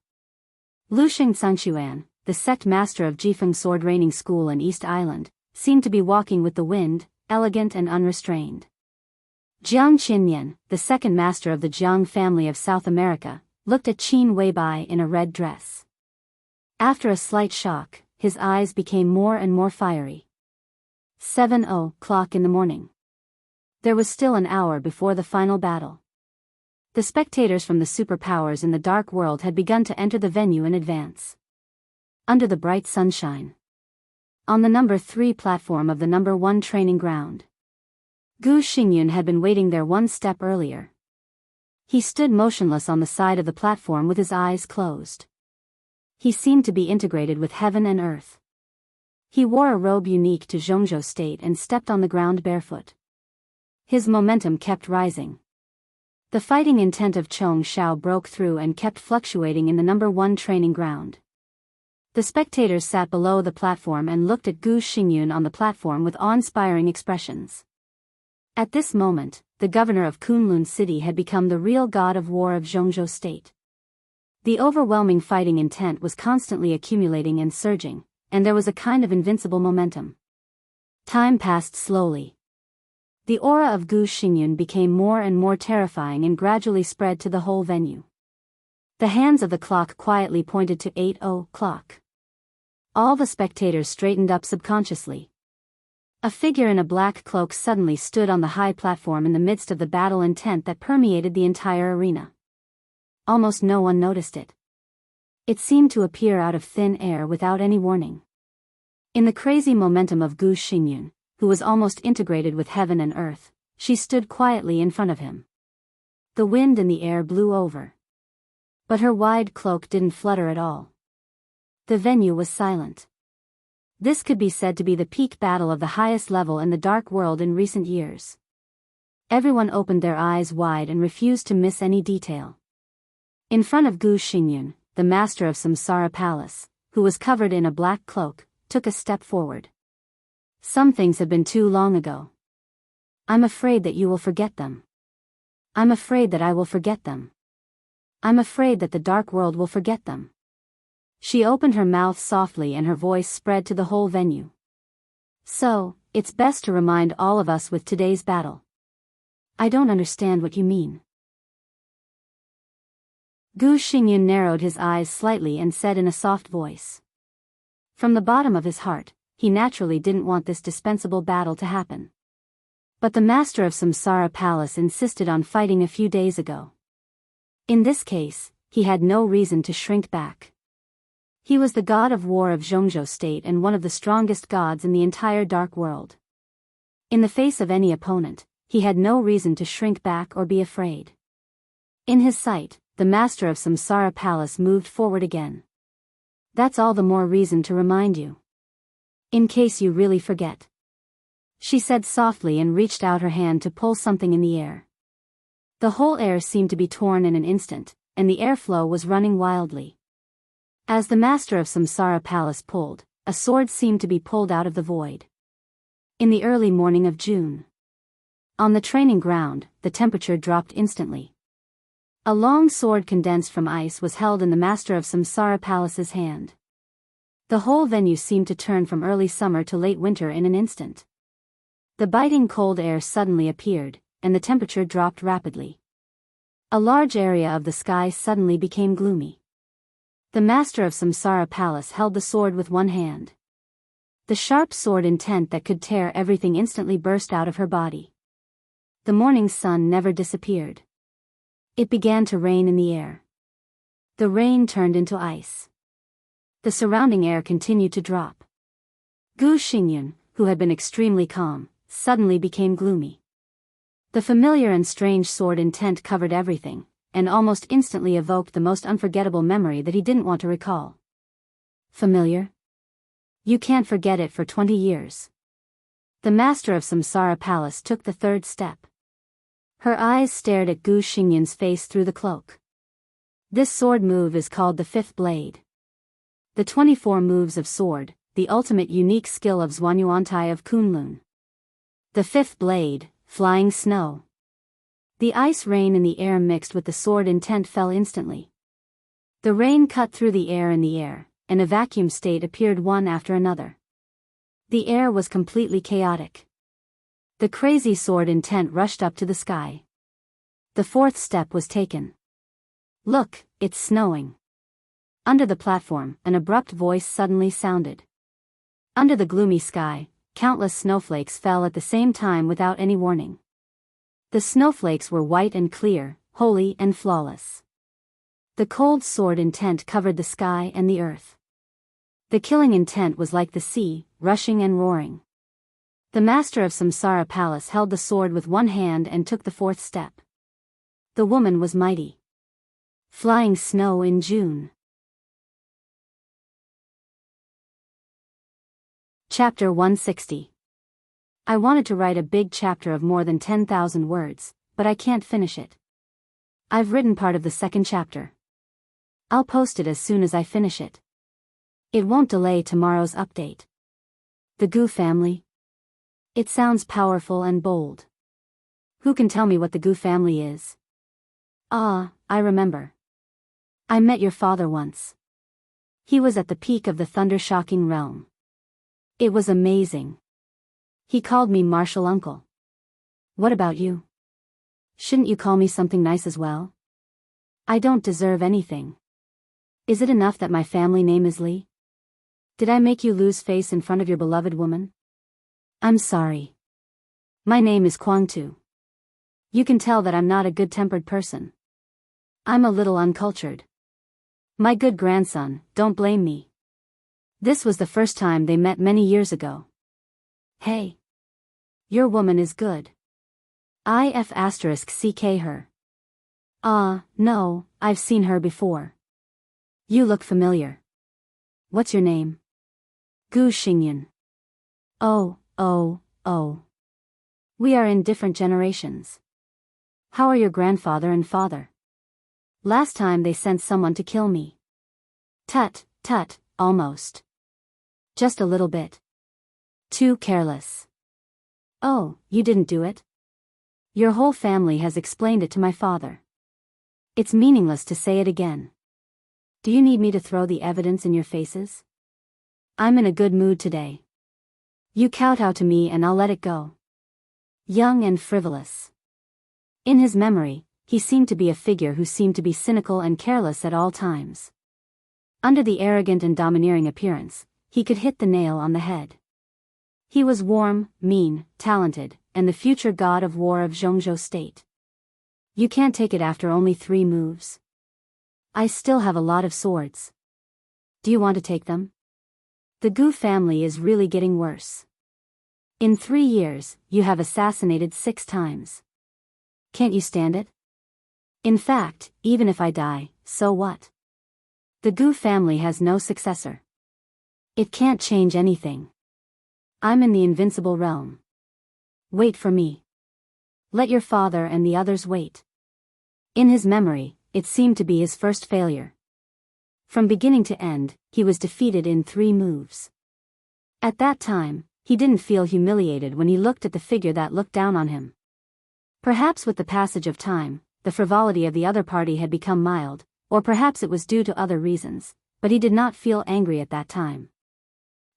Lu Xianxuan, the sect master of Jifeng Sword Raining School in East Island, seemed to be walking with the wind, elegant and unrestrained. Jianghu, the second master of the Jiang family of South America, looked at Qin Weibai in a red dress. After a slight shock, his eyes became more and more fiery. 7:00 in the morning. There was still an hour before the final battle. The spectators from the superpowers in the dark world had begun to enter the venue in advance. Under the bright sunshine. On the number 3 platform of the number 1 training ground. Gu Xingyun had been waiting there one step earlier. He stood motionless on the side of the platform with his eyes closed. He seemed to be integrated with heaven and earth. He wore a robe unique to Jianghu state and stepped on the ground barefoot. His momentum kept rising. The fighting intent of Chong Shao broke through and kept fluctuating in the number 1 training ground. The spectators sat below the platform and looked at Gu Xingyun on the platform with awe-inspiring expressions. At this moment, the governor of Kunlun City had become the real god of war of Jianghu state. The overwhelming fighting intent was constantly accumulating and surging, and there was a kind of invincible momentum. Time passed slowly. The aura of Gu Xingyun became more and more terrifying and gradually spread to the whole venue. The hands of the clock quietly pointed to 8:00. All the spectators straightened up subconsciously. A figure in a black cloak suddenly stood on the high platform in the midst of the battle intent that permeated the entire arena. Almost no one noticed it. It seemed to appear out of thin air without any warning. In the crazy momentum of Gu Xingyun, who was almost integrated with heaven and earth, she stood quietly in front of him. The wind in the air blew over. But her wide cloak didn't flutter at all. The venue was silent. This could be said to be the peak battle of the highest level in the dark world in recent years. Everyone opened their eyes wide and refused to miss any detail. In front of Gu Xingyun, the master of Samsara Palace, who was covered in a black cloak, took a step forward. Some things have been too long ago. I'm afraid that you will forget them. I'm afraid that I will forget them. I'm afraid that the dark world will forget them. She opened her mouth softly and her voice spread to the whole venue. So, it's best to remind all of us with today's battle. I don't understand what you mean. Gu Xingyun narrowed his eyes slightly and said in a soft voice. From the bottom of his heart, he naturally didn't want this dispensable battle to happen. But the master of Samsara Palace insisted on fighting a few days ago. In this case, he had no reason to shrink back. He was the god of war of Jianghu state and one of the strongest gods in the entire dark world. In the face of any opponent, he had no reason to shrink back or be afraid. In his sight, the master of Samsara Palace moved forward again. That's all the more reason to remind you. In case you really forget. She said softly and reached out her hand to pull something in the air. The whole air seemed to be torn in an instant, and the airflow was running wildly. As the master of Samsara Palace pulled, a sword seemed to be pulled out of the void. In the early morning of June. On the training ground, the temperature dropped instantly. A long sword condensed from ice was held in the master of Samsara Palace's hand. The whole venue seemed to turn from early summer to late winter in an instant. The biting cold air suddenly appeared, and the temperature dropped rapidly. A large area of the sky suddenly became gloomy. The master of Samsara Palace held the sword with one hand. The sharp sword intent that could tear everything instantly burst out of her body. The morning sun never disappeared. It began to rain in the air. The rain turned into ice. The surrounding air continued to drop. Gu Xingyun, who had been extremely calm, suddenly became gloomy. The familiar and strange sword intent covered everything, and almost instantly evoked the most unforgettable memory that he didn't want to recall. Familiar? You can't forget it for 20 years. The master of Samsara Palace took the third step. Her eyes stared at Gu Xingyun's face through the cloak. This sword move is called the fifth blade. The 24 moves of sword, the ultimate unique skill of Zhuanyuantai of Kunlun. The fifth blade, flying snow. The ice rain in the air mixed with the sword intent fell instantly. The rain cut through the air in the air, and a vacuum state appeared one after another. The air was completely chaotic. The crazy sword intent rushed up to the sky. The fourth step was taken. Look, it's snowing. Under the platform, an abrupt voice suddenly sounded. Under the gloomy sky, countless snowflakes fell at the same time without any warning. The snowflakes were white and clear, holy and flawless. The cold sword intent covered the sky and the earth. The killing intent was like the sea, rushing and roaring. The master of Samsara Palace held the sword with one hand and took the fourth step. The woman was mighty. Flying snow in June. Chapter 160. I wanted to write a big chapter of more than 10,000 words, but I can't finish it. I've written part of the second chapter. I'll post it as soon as I finish it. It won't delay tomorrow's update. The Gu family? It sounds powerful and bold. Who can tell me what the Gu family is? Ah, I remember. I met your father once. He was at the peak of the thunder-shocking realm. It was amazing. He called me Martial Uncle. What about you? Shouldn't you call me something nice as well? I don't deserve anything. Is it enough that my family name is Li? Did I make you lose face in front of your beloved woman? I'm sorry. My name is Kwangtu. You can tell that I'm not a good-tempered person. I'm a little uncultured. My good grandson, don't blame me. This was the first time they met many years ago. Hey. Your woman is good. IF*CK her. No, I've seen her before. You look familiar. What's your name? Gu Xingyan. Oh. We are in different generations. How are your grandfather and father? Last time they sent someone to kill me. Tut, almost. Just a little bit. Too careless. Oh, you didn't do it? Your whole family has explained it to my father. It's meaningless to say it again. Do you need me to throw the evidence in your faces? I'm in a good mood today. You kowtow to me and I'll let it go. Young and frivolous. In his memory, he seemed to be a figure who seemed to be cynical and careless at all times. Under the arrogant and domineering appearance, he could hit the nail on the head. He was warm, mean, talented, and the future god of war of Jianghu state. You can't take it after only 3 moves. I still have a lot of swords. Do you want to take them? The Gu family is really getting worse. In 3 years, you have assassinated 6 times. Can't you stand it? In fact, even if I die, so what? The Gu family has no successor. It can't change anything. I'm in the invincible realm. Wait for me. Let your father and the others wait. In his memory, it seemed to be his first failure. From beginning to end, he was defeated in 3 moves. At that time, he didn't feel humiliated when he looked at the figure that looked down on him. Perhaps with the passage of time, the frivolity of the other party had become mild, or perhaps it was due to other reasons, but he did not feel angry at that time.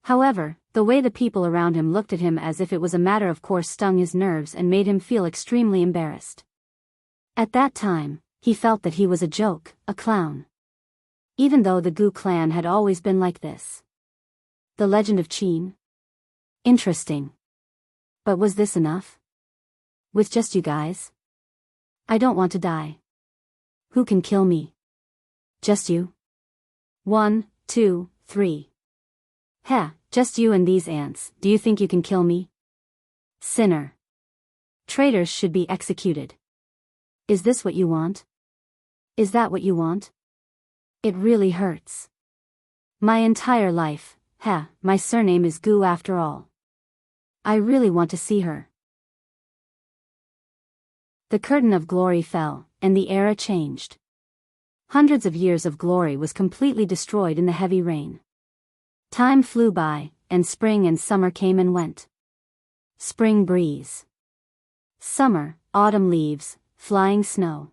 However, the way the people around him looked at him as if it was a matter of course stung his nerves and made him feel extremely embarrassed. At that time, he felt that he was a joke, a clown. Even though the Gu clan had always been like this. The legend of Qin? Interesting. But was this enough? With just you guys? I don't want to die. Who can kill me? Just you? 1, 2, 3. Heh, just you and these ants. Do you think you can kill me? Sinner. Traitors should be executed. Is this what you want? Is that what you want? It really hurts. My entire life, my surname is Gu after all. I really want to see her. The curtain of glory fell, and the era changed. Hundreds of years of glory was completely destroyed in the heavy rain. Time flew by, and spring and summer came and went. Spring breeze. Summer, autumn leaves, flying snow.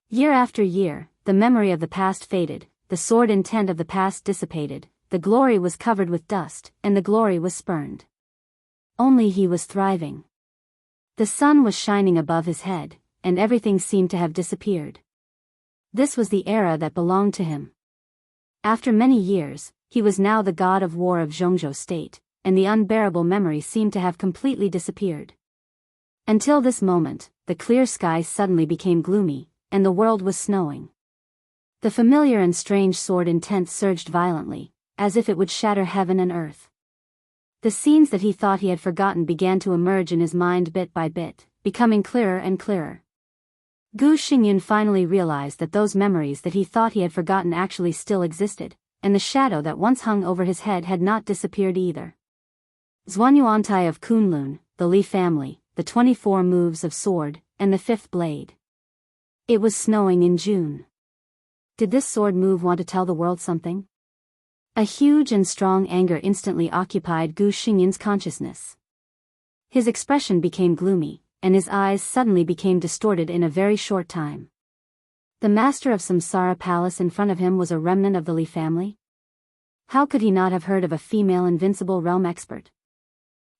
Year after year, the memory of the past faded, the sword intent of the past dissipated, the glory was covered with dust, and the glory was spurned. Only he was thriving. The sun was shining above his head, and everything seemed to have disappeared. This was the era that belonged to him. After many years, he was now the god of war of Jianghu state, and the unbearable memory seemed to have completely disappeared. Until this moment, the clear sky suddenly became gloomy, and the world was snowing. The familiar and strange sword intent surged violently, as if it would shatter heaven and earth. The scenes that he thought he had forgotten began to emerge in his mind bit by bit, becoming clearer and clearer. Gu Xingyun finally realized that those memories that he thought he had forgotten actually still existed, and the shadow that once hung over his head had not disappeared either. Zhuanyuantai of Kunlun, the Li family, the 24 moves of sword, and the 5th blade. It was snowing in June. Did this sword move want to tell the world something? A huge and strong anger instantly occupied Gu Xingyun's consciousness. His expression became gloomy, and his eyes suddenly became distorted in a very short time. The master of Samsara Palace in front of him was a remnant of the Li family? How could he not have heard of a female invincible realm expert?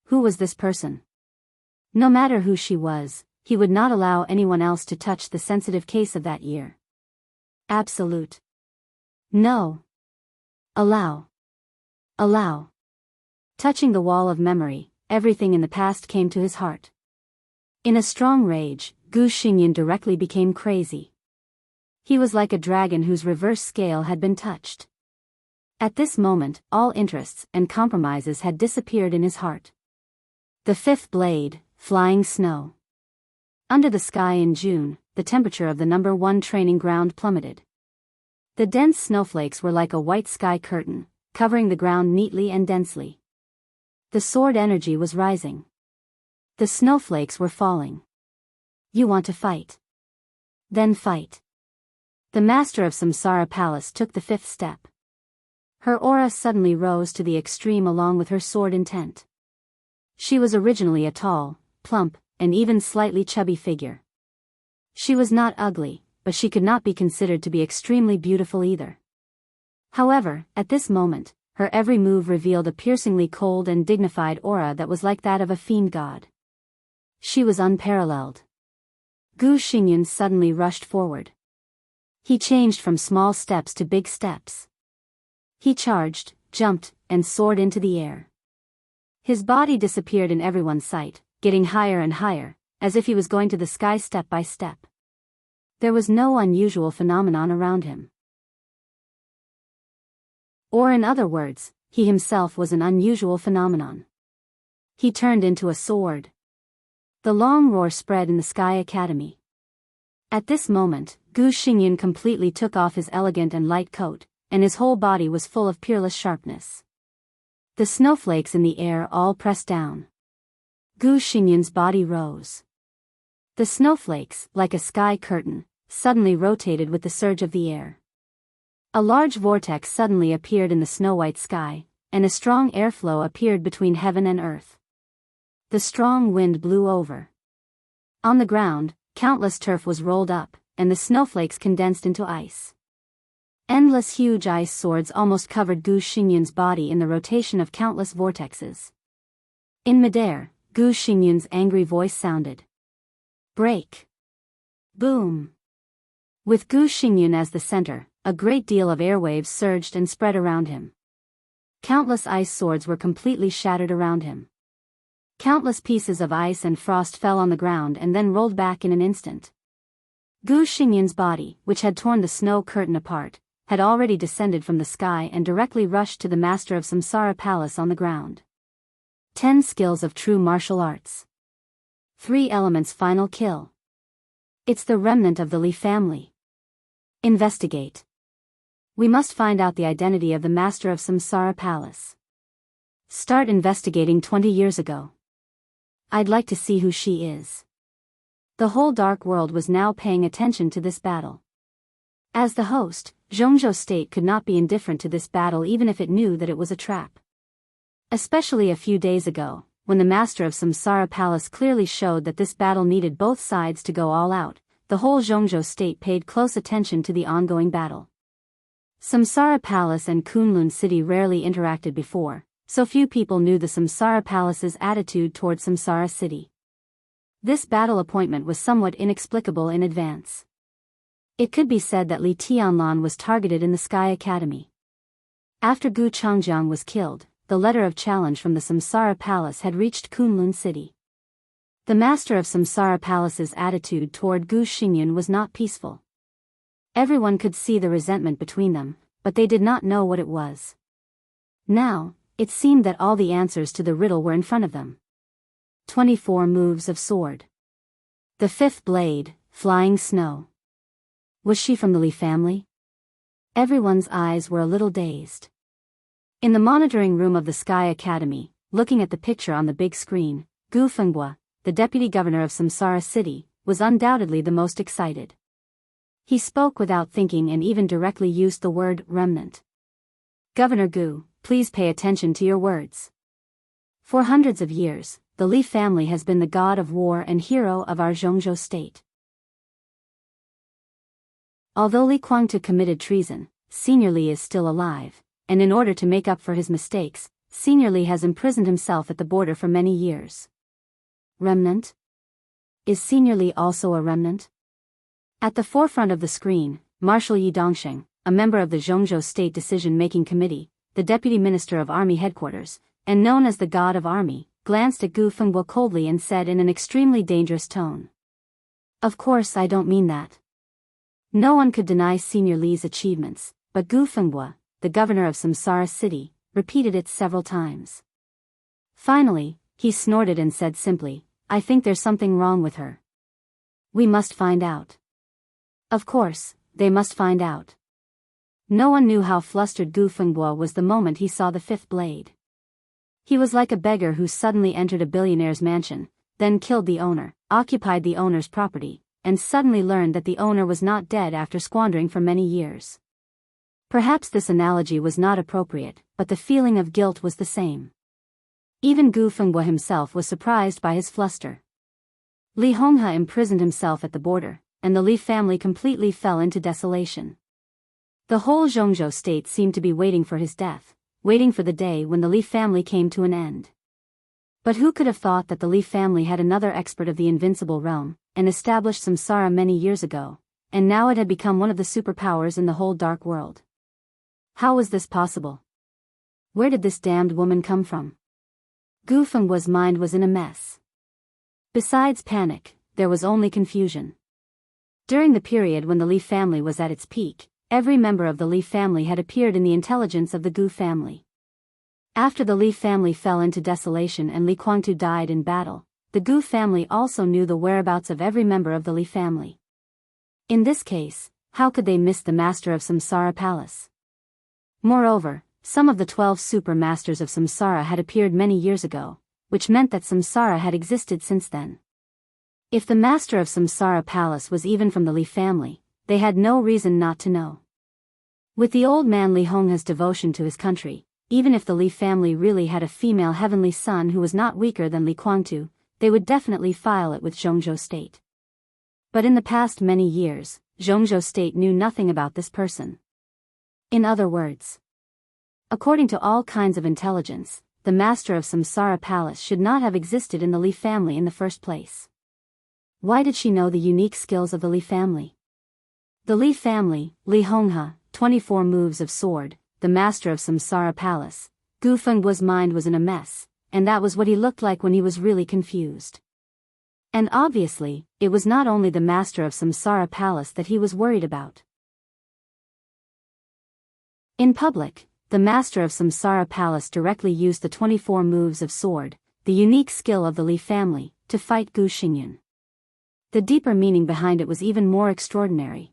Who was this person? No matter who she was, he would not allow anyone else to touch the sensitive case of that year. Absolute. No. Allow. Allow. Touching the wall of memory, everything in the past came to his heart. In a strong rage, Gu Xingyun directly became crazy. He was like a dragon whose reverse scale had been touched. At this moment, all interests and compromises had disappeared in his heart. The 5th blade, flying snow. Under the sky in June, the temperature of the number 1 training ground plummeted. The dense snowflakes were like a white sky curtain, covering the ground neatly and densely. The sword energy was rising. The snowflakes were falling. You want to fight? Then fight. The master of Samsara Palace took the 5th step. Her aura suddenly rose to the extreme along with her sword intent. She was originally a tall, plump, and even slightly chubby figure. She was not ugly, but she could not be considered to be extremely beautiful either. However, at this moment, her every move revealed a piercingly cold and dignified aura that was like that of a fiend god. She was unparalleled. Gu Xingyun suddenly rushed forward. He changed from small steps to big steps. He charged, jumped, and soared into the air. His body disappeared in everyone's sight, getting higher and higher, as if he was going to the sky step by step. There was no unusual phenomenon around him. Or in other words, he himself was an unusual phenomenon. He turned into a sword. The long roar spread in the Sky Academy. At this moment, Gu Xingyun completely took off his elegant and light coat, and his whole body was full of peerless sharpness. The snowflakes in the air all pressed down. Gu Xingyun's body rose. The snowflakes, like a sky curtain, suddenly rotated with the surge of the air. A large vortex suddenly appeared in the snow-white sky, and a strong airflow appeared between heaven and earth. The strong wind blew over. On the ground, countless turf was rolled up, and the snowflakes condensed into ice. Endless huge ice swords almost covered Gu Xingyun's body in the rotation of countless vortexes. In midair, Gu Xingyun's angry voice sounded. Break. Boom. With Gu Xingyun as the center, a great deal of airwaves surged and spread around him. Countless ice swords were completely shattered around him. Countless pieces of ice and frost fell on the ground and then rolled back in an instant. Gu Xingyun's body, which had torn the snow curtain apart, had already descended from the sky and directly rushed to the master of Samsara Palace on the ground. 10 skills of true martial arts. 3 elements final kill. It's the remnant of the Li family. Investigate. We must find out the identity of the master of Samsara Palace. Start investigating 20 years ago. I'd like to see who she is. The whole dark world was now paying attention to this battle. As the host, Jianghu state could not be indifferent to this battle even if it knew that it was a trap. Especially a few days ago, when the master of Samsara Palace clearly showed that this battle needed both sides to go all out, the whole Jianghu state paid close attention to the ongoing battle. Samsara Palace and Kunlun City rarely interacted before, so few people knew the Samsara Palace's attitude towards Samsara City. This battle appointment was somewhat inexplicable in advance. It could be said that Li Tianlan was targeted in the Sky Academy. After Gu Changjiang was killed, the letter of challenge from the Samsara Palace had reached Kunlun City. The master of Samsara Palace's attitude toward Gu Xingyun was not peaceful. Everyone could see the resentment between them, but they did not know what it was. Now, it seemed that all the answers to the riddle were in front of them. 24 moves of sword. The fifth blade, flying snow. Was she from the Li family? Everyone's eyes were a little dazed. In the monitoring room of the Sky Academy, looking at the picture on the big screen, Gu Fenghua, the deputy governor of Samsara City, was undoubtedly the most excited. He spoke without thinking and even directly used the word remnant. Governor Gu, please pay attention to your words. For hundreds of years, the Li family has been the god of war and hero of our Jianghu state. Although Li Kuangtu committed treason, Senior Li is still alive, and in order to make up for his mistakes, Senior Li has imprisoned himself at the border for many years. Remnant? Is Senior Li also a remnant? At the forefront of the screen, Marshal Yi Dongsheng, a member of the Jianghu State Decision-Making Committee, the Deputy Minister of Army Headquarters, and known as the God of Army, glanced at Gu Fenghua coldly and said in an extremely dangerous tone. Of course I don't mean that. No one could deny Senior Li's achievements, but Gu Fenghua, the governor of Samsara City, repeated it several times. Finally, he snorted and said simply, I think there's something wrong with her. We must find out. Of course, they must find out. No one knew how flustered Gu Fenghua was the moment he saw the fifth blade. He was like a beggar who suddenly entered a billionaire's mansion, then killed the owner, occupied the owner's property, and suddenly learned that the owner was not dead after squandering for many years. Perhaps this analogy was not appropriate, but the feeling of guilt was the same. Even Gu Fenghua himself was surprised by his fluster. Li Honghe imprisoned himself at the border, and the Li family completely fell into desolation. The whole Jianghu state seemed to be waiting for his death, waiting for the day when the Li family came to an end. But who could have thought that the Li family had another expert of the invincible realm, and established Samsara many years ago, and now it had become one of the superpowers in the whole dark world? How was this possible? Where did this damned woman come from? Gu Fenghua's mind was in a mess. Besides panic, there was only confusion. During the period when the Li family was at its peak, every member of the Li family had appeared in the intelligence of the Gu family. After the Li family fell into desolation and Li Kuangtu died in battle, the Gu family also knew the whereabouts of every member of the Li family. In this case, how could they miss the master of Samsara Palace? Moreover, some of the 12 super masters of Samsara had appeared many years ago, which meant that Samsara had existed since then. If the master of Samsara Palace was even from the Li family, they had no reason not to know. With the old man Li Honghe's devotion to his country, even if the Li family really had a female heavenly son who was not weaker than Li Kuangtu, they would definitely file it with Jianghu State. But in the past many years, Jianghu State knew nothing about this person. In other words, according to all kinds of intelligence, the master of Samsara Palace should not have existed in the Li family in the first place. Why did she know the unique skills of the Li family? The Li family, Li Honghe, 24 moves of sword, the master of Samsara Palace. Gu Fenghua's mind was in a mess, and that was what he looked like when he was really confused. And obviously, it was not only the master of Samsara Palace that he was worried about. In public, the master of Samsara Palace directly used the 24 moves of sword, the unique skill of the Li family, to fight Gu Xingyun. The deeper meaning behind it was even more extraordinary.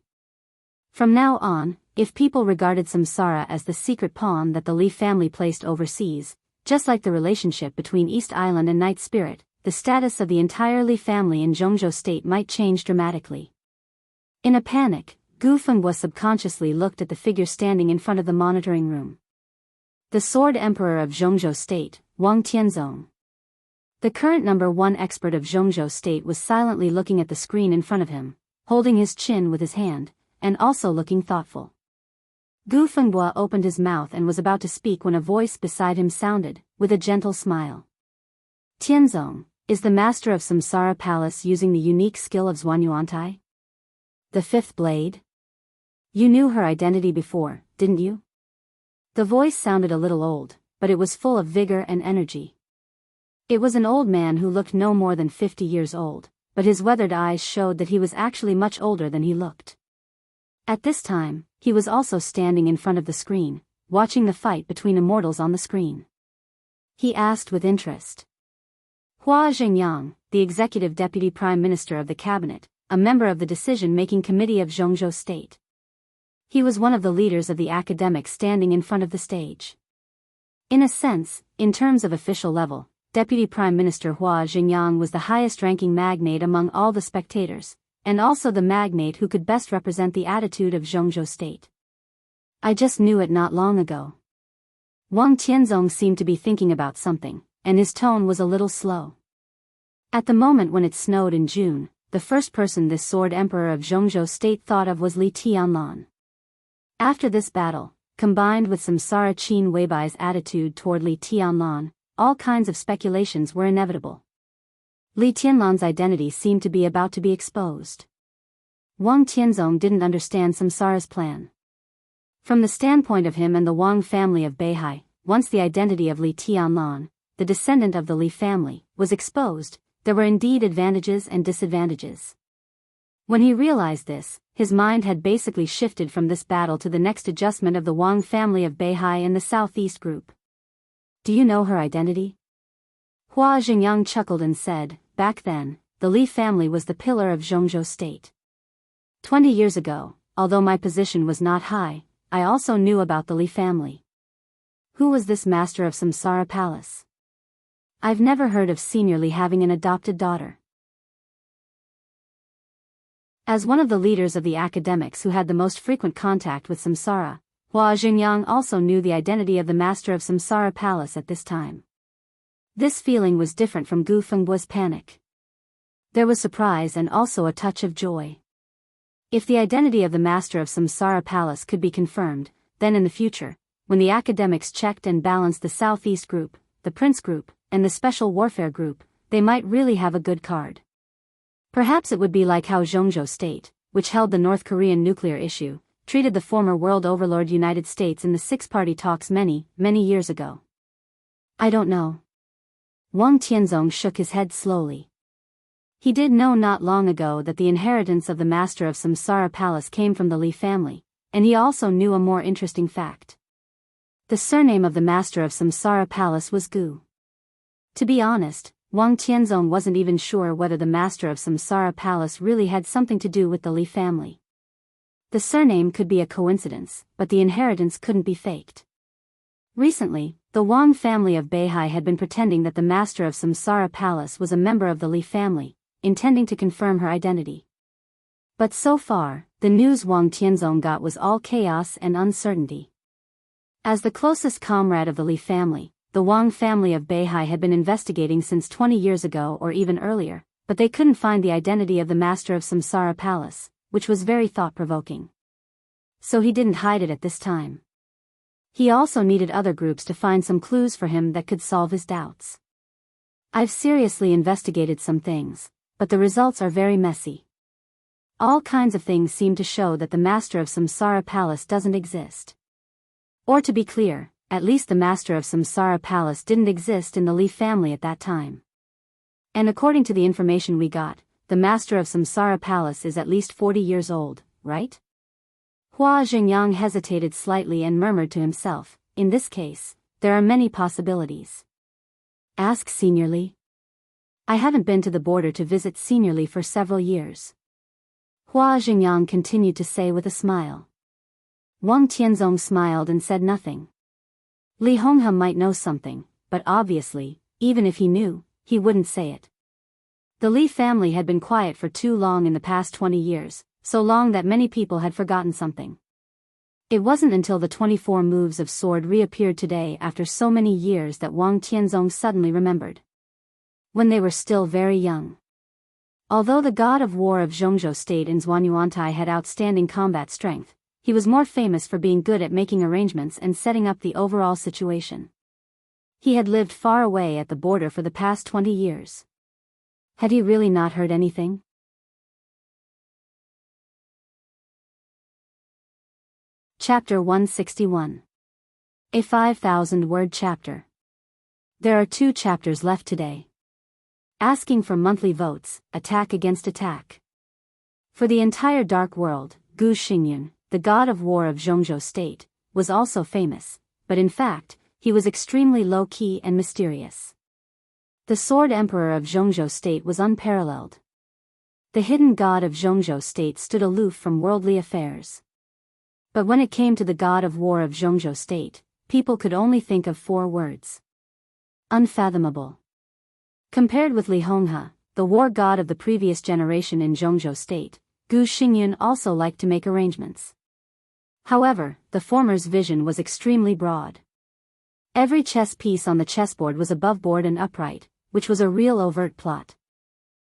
From now on, if people regarded Samsara as the secret pawn that the Li family placed overseas, just like the relationship between East Island and Night Spirit, the status of the entire Li family in Jianghu State might change dramatically. In a panic, Gu Fenghua subconsciously looked at the figure standing in front of the monitoring room. The Sword Emperor of Jianghu State, Wang Tianzong. The current number 1 expert of Jianghu State was silently looking at the screen in front of him, holding his chin with his hand, and also looking thoughtful. Gu Fenghua opened his mouth and was about to speak when a voice beside him sounded, with a gentle smile. Tianzong, Is the master of Samsara Palace using the unique skill of Xuanyuantai? The fifth blade? You knew her identity before, didn't you? The voice sounded a little old, but it was full of vigor and energy. It was an old man who looked no more than 50 years old, but his weathered eyes showed that he was actually much older than he looked. At this time, he was also standing in front of the screen, watching the fight between immortals on the screen. He asked with interest. Hua Xingyang, the executive deputy prime minister of the cabinet, a member of the decision-making committee of Jianghu state. He was one of the leaders of the academics standing in front of the stage. In a sense, in terms of official level, Deputy Prime Minister Hua Xingyang was the highest-ranking magnate among all the spectators, and also the magnate who could best represent the attitude of Jianghu state. I just knew it not long ago. Wang Tianzong seemed to be thinking about something, and his tone was a little slow. At the moment when it snowed in June, the first person this sword emperor of Jianghu state thought of was Li Tianlan. After this battle, combined with Samsara Qin Weibai's attitude toward Li Tianlan, all kinds of speculations were inevitable. Li Tianlan's identity seemed to be about to be exposed. Wang Tianzong didn't understand Samsara's plan. From the standpoint of him and the Wang family of Beihai, once the identity of Li Tianlan, the descendant of the Li family, was exposed, there were indeed advantages and disadvantages. When he realized this, his mind had basically shifted from this battle to the next adjustment of the Wang family of Beihai and the Southeast group. Do you know her identity? Hua Xingyang chuckled and said, back then, the Li family was the pillar of Jianghu state. 20 years ago, although my position was not high, I also knew about the Li family. Who was this master of Samsara Palace? I've never heard of Senior Li having an adopted daughter. As one of the leaders of the academics who had the most frequent contact with Samsara, Hua Xingyang also knew the identity of the master of Samsara Palace at this time. This feeling was different from Gu Fengbu's panic. There was surprise and also a touch of joy. If the identity of the master of Samsara Palace could be confirmed, then in the future, when the academics checked and balanced the Southeast group, the Prince group, and the Special Warfare group, they might really have a good card. Perhaps it would be like how Jianghu state, which held the North Korean nuclear issue, treated the former world overlord United States in the six-party talks many years ago. I don't know. Wang Tianzong shook his head slowly. He did know not long ago that the inheritance of the master of Samsara Palace came from the Li family, and he also knew a more interesting fact. The surname of the master of Samsara Palace was Gu. To be honest, Wang Tianzong wasn't even sure whether the master of Samsara Palace really had something to do with the Li family. The surname could be a coincidence, but the inheritance couldn't be faked. Recently, the Wang family of Beihai had been pretending that the master of Samsara Palace was a member of the Li family, intending to confirm her identity. But so far, the news Wang Tianzong got was all chaos and uncertainty. As the closest comrade of the Li family, the Wang family of Beihai had been investigating since 20 years ago or even earlier, but they couldn't find the identity of the master of Samsara Palace, which was very thought-provoking. So he didn't hide it at this time. He also needed other groups to find some clues for him that could solve his doubts. I've seriously investigated some things, but the results are very messy. All kinds of things seem to show that the master of Samsara Palace doesn't exist. Or to be clear, at least the master of Samsara Palace didn't exist in the Li family at that time. And according to the information we got, the master of Samsara Palace is at least 40 years old, right? Hua Xingyang hesitated slightly and murmured to himself, in this case, there are many possibilities. Ask Senior Li. I haven't been to the border to visit Senior Li for several years. Hua Xingyang continued to say with a smile. Wang Tianzong smiled and said nothing. Li Honghe might know something, but obviously, even if he knew, he wouldn't say it. The Li family had been quiet for too long in the past 20 years, so long that many people had forgotten something. It wasn't until the 24 moves of sword reappeared today after so many years that Wang Tianzong suddenly remembered. When they were still very young. Although the god of war of Jianghu state in Xuanyuantai had outstanding combat strength, he was more famous for being good at making arrangements and setting up the overall situation. He had lived far away at the border for the past 20 years. Had he really not heard anything? Chapter 161. A 5,000-word chapter. There are 2 chapters left today. Asking for monthly votes, attack against attack. For the entire dark world, Gu Xingyun, the god of war of Jianghu state, was also famous, but in fact, he was extremely low-key and mysterious. The sword emperor of Jianghu state was unparalleled. The hidden god of Jianghu state stood aloof from worldly affairs. But when it came to the god of war of Jianghu state, people could only think of 4 words. Unfathomable. Compared with Li Honghe, the war god of the previous generation in Jianghu state, Gu Xingyun also liked to make arrangements. However, the former's vision was extremely broad. Every chess piece on the chessboard was above board and upright, which was a real overt plot.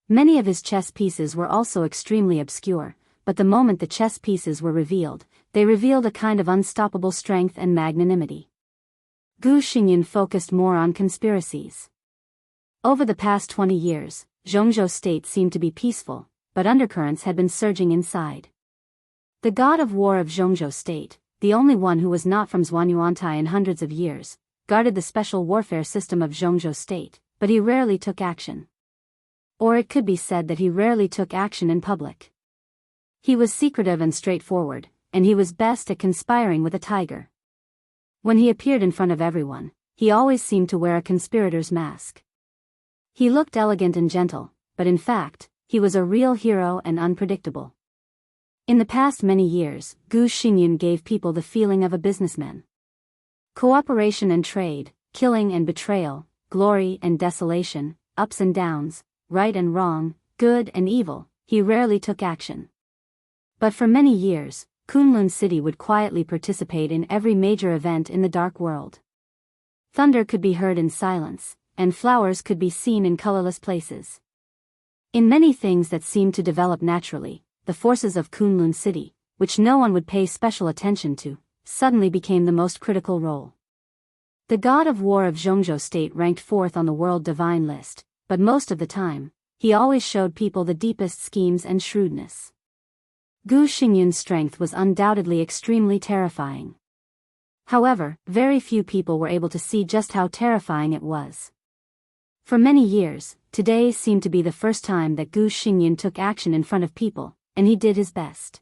Many of his chess pieces were also extremely obscure, but the moment the chess pieces were revealed, they revealed a kind of unstoppable strength and magnanimity. Gu Xingyun focused more on conspiracies. Over the past 20 years, Jianghu state seemed to be peaceful, but undercurrents had been surging inside. The god of war of Jianghu state, the only one who was not from Zhuanyuantai in hundreds of years, guarded the special warfare system of Jianghu state, but he rarely took action. Or it could be said that he rarely took action in public. He was secretive and straightforward, and he was best at conspiring with a tiger. When he appeared in front of everyone, he always seemed to wear a conspirator's mask. He looked elegant and gentle, but in fact, he was a real hero and unpredictable. In the past many years, Gu Xingyun gave people the feeling of a businessman. Cooperation and trade, killing and betrayal, glory and desolation, ups and downs, right and wrong, good and evil, he rarely took action. But for many years, Kunlun City would quietly participate in every major event in the dark world. Thunder could be heard in silence, and flowers could be seen in colorless places. In many things that seemed to develop naturally, the forces of Kunlun City, which no one would pay special attention to, suddenly became the most critical role. The god of war of Jianghu state ranked 4th on the world divine list, but most of the time, he always showed people the deepest schemes and shrewdness. Gu Xingyun's strength was undoubtedly extremely terrifying. However, very few people were able to see just how terrifying it was. For many years, today seemed to be the first time that Gu Xingyun took action in front of people, and he did his best.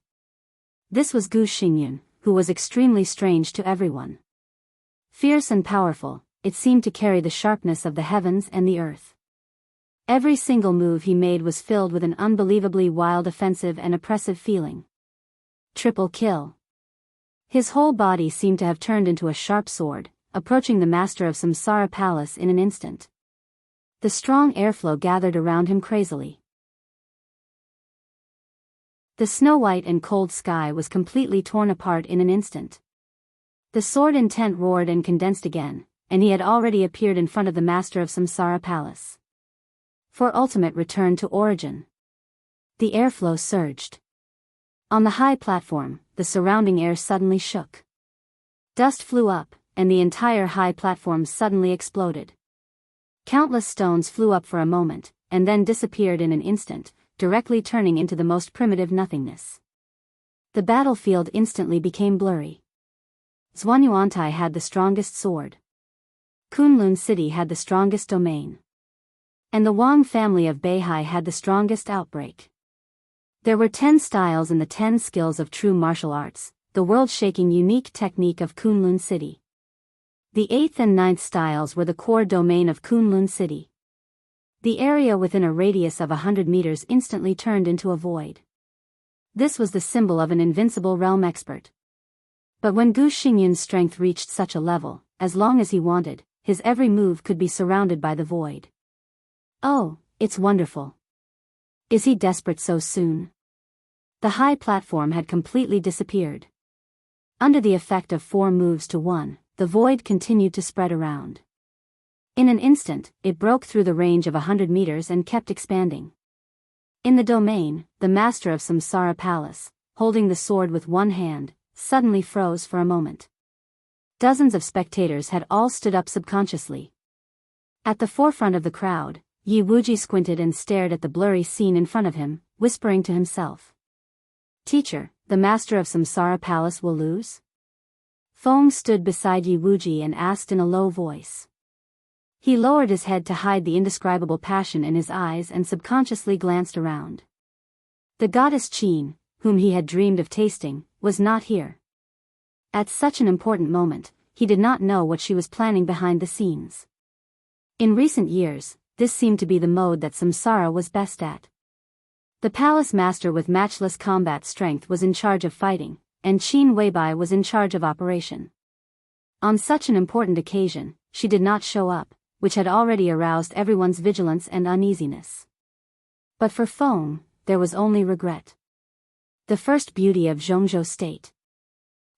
This was Gu Xingyun, who was extremely strange to everyone. Fierce and powerful, it seemed to carry the sharpness of the heavens and the earth. Every single move he made was filled with an unbelievably wild offensive and oppressive feeling. Triple kill. His whole body seemed to have turned into a sharp sword, approaching the master of Samsara Palace in an instant. The strong airflow gathered around him crazily. The snow-white and cold sky was completely torn apart in an instant. The sword intent roared and condensed again, and he had already appeared in front of the master of Samsara Palace. For ultimate return to origin. The airflow surged. On the high platform, the surrounding air suddenly shook. Dust flew up, and the entire high platform suddenly exploded. Countless stones flew up for a moment, and then disappeared in an instant, directly turning into the most primitive nothingness. The battlefield instantly became blurry. Zhuanyuantai had the strongest sword. Kunlun City had the strongest domain. And the Wang family of Beihai had the strongest outbreak. There were 10 styles in the 10 skills of true martial arts, the world-shaking unique technique of Kunlun City. The 8th and 9th styles were the core domain of Kunlun City. The area within a radius of 100 meters instantly turned into a void. This was the symbol of an invincible realm expert. But when Gu Xingyun's strength reached such a level, as long as he wanted, his every move could be surrounded by the void. Oh, it's wonderful. Is he desperate so soon? The high platform had completely disappeared. Under the effect of 4 moves to 1, the void continued to spread around. In an instant, it broke through the range of 100 meters and kept expanding. In the domain, the master of Samsara Palace, holding the sword with one hand, suddenly froze for a moment. Dozens of spectators had all stood up subconsciously. At the forefront of the crowd, Yi Wuji squinted and stared at the blurry scene in front of him, whispering to himself. Teacher, the master of Samsara Palace will lose? Feng stood beside Yi Wuji and asked in a low voice. He lowered his head to hide the indescribable passion in his eyes and subconsciously glanced around. The goddess Qin, whom he had dreamed of tasting, was not here. At such an important moment, he did not know what she was planning behind the scenes. In recent years, this seemed to be the mode that Samsara was best at. The palace master with matchless combat strength was in charge of fighting, and Qin Weibai was in charge of operation. On such an important occasion, she did not show up, which had already aroused everyone's vigilance and uneasiness. But for Feng, there was only regret. The first beauty of Zhongzhou state.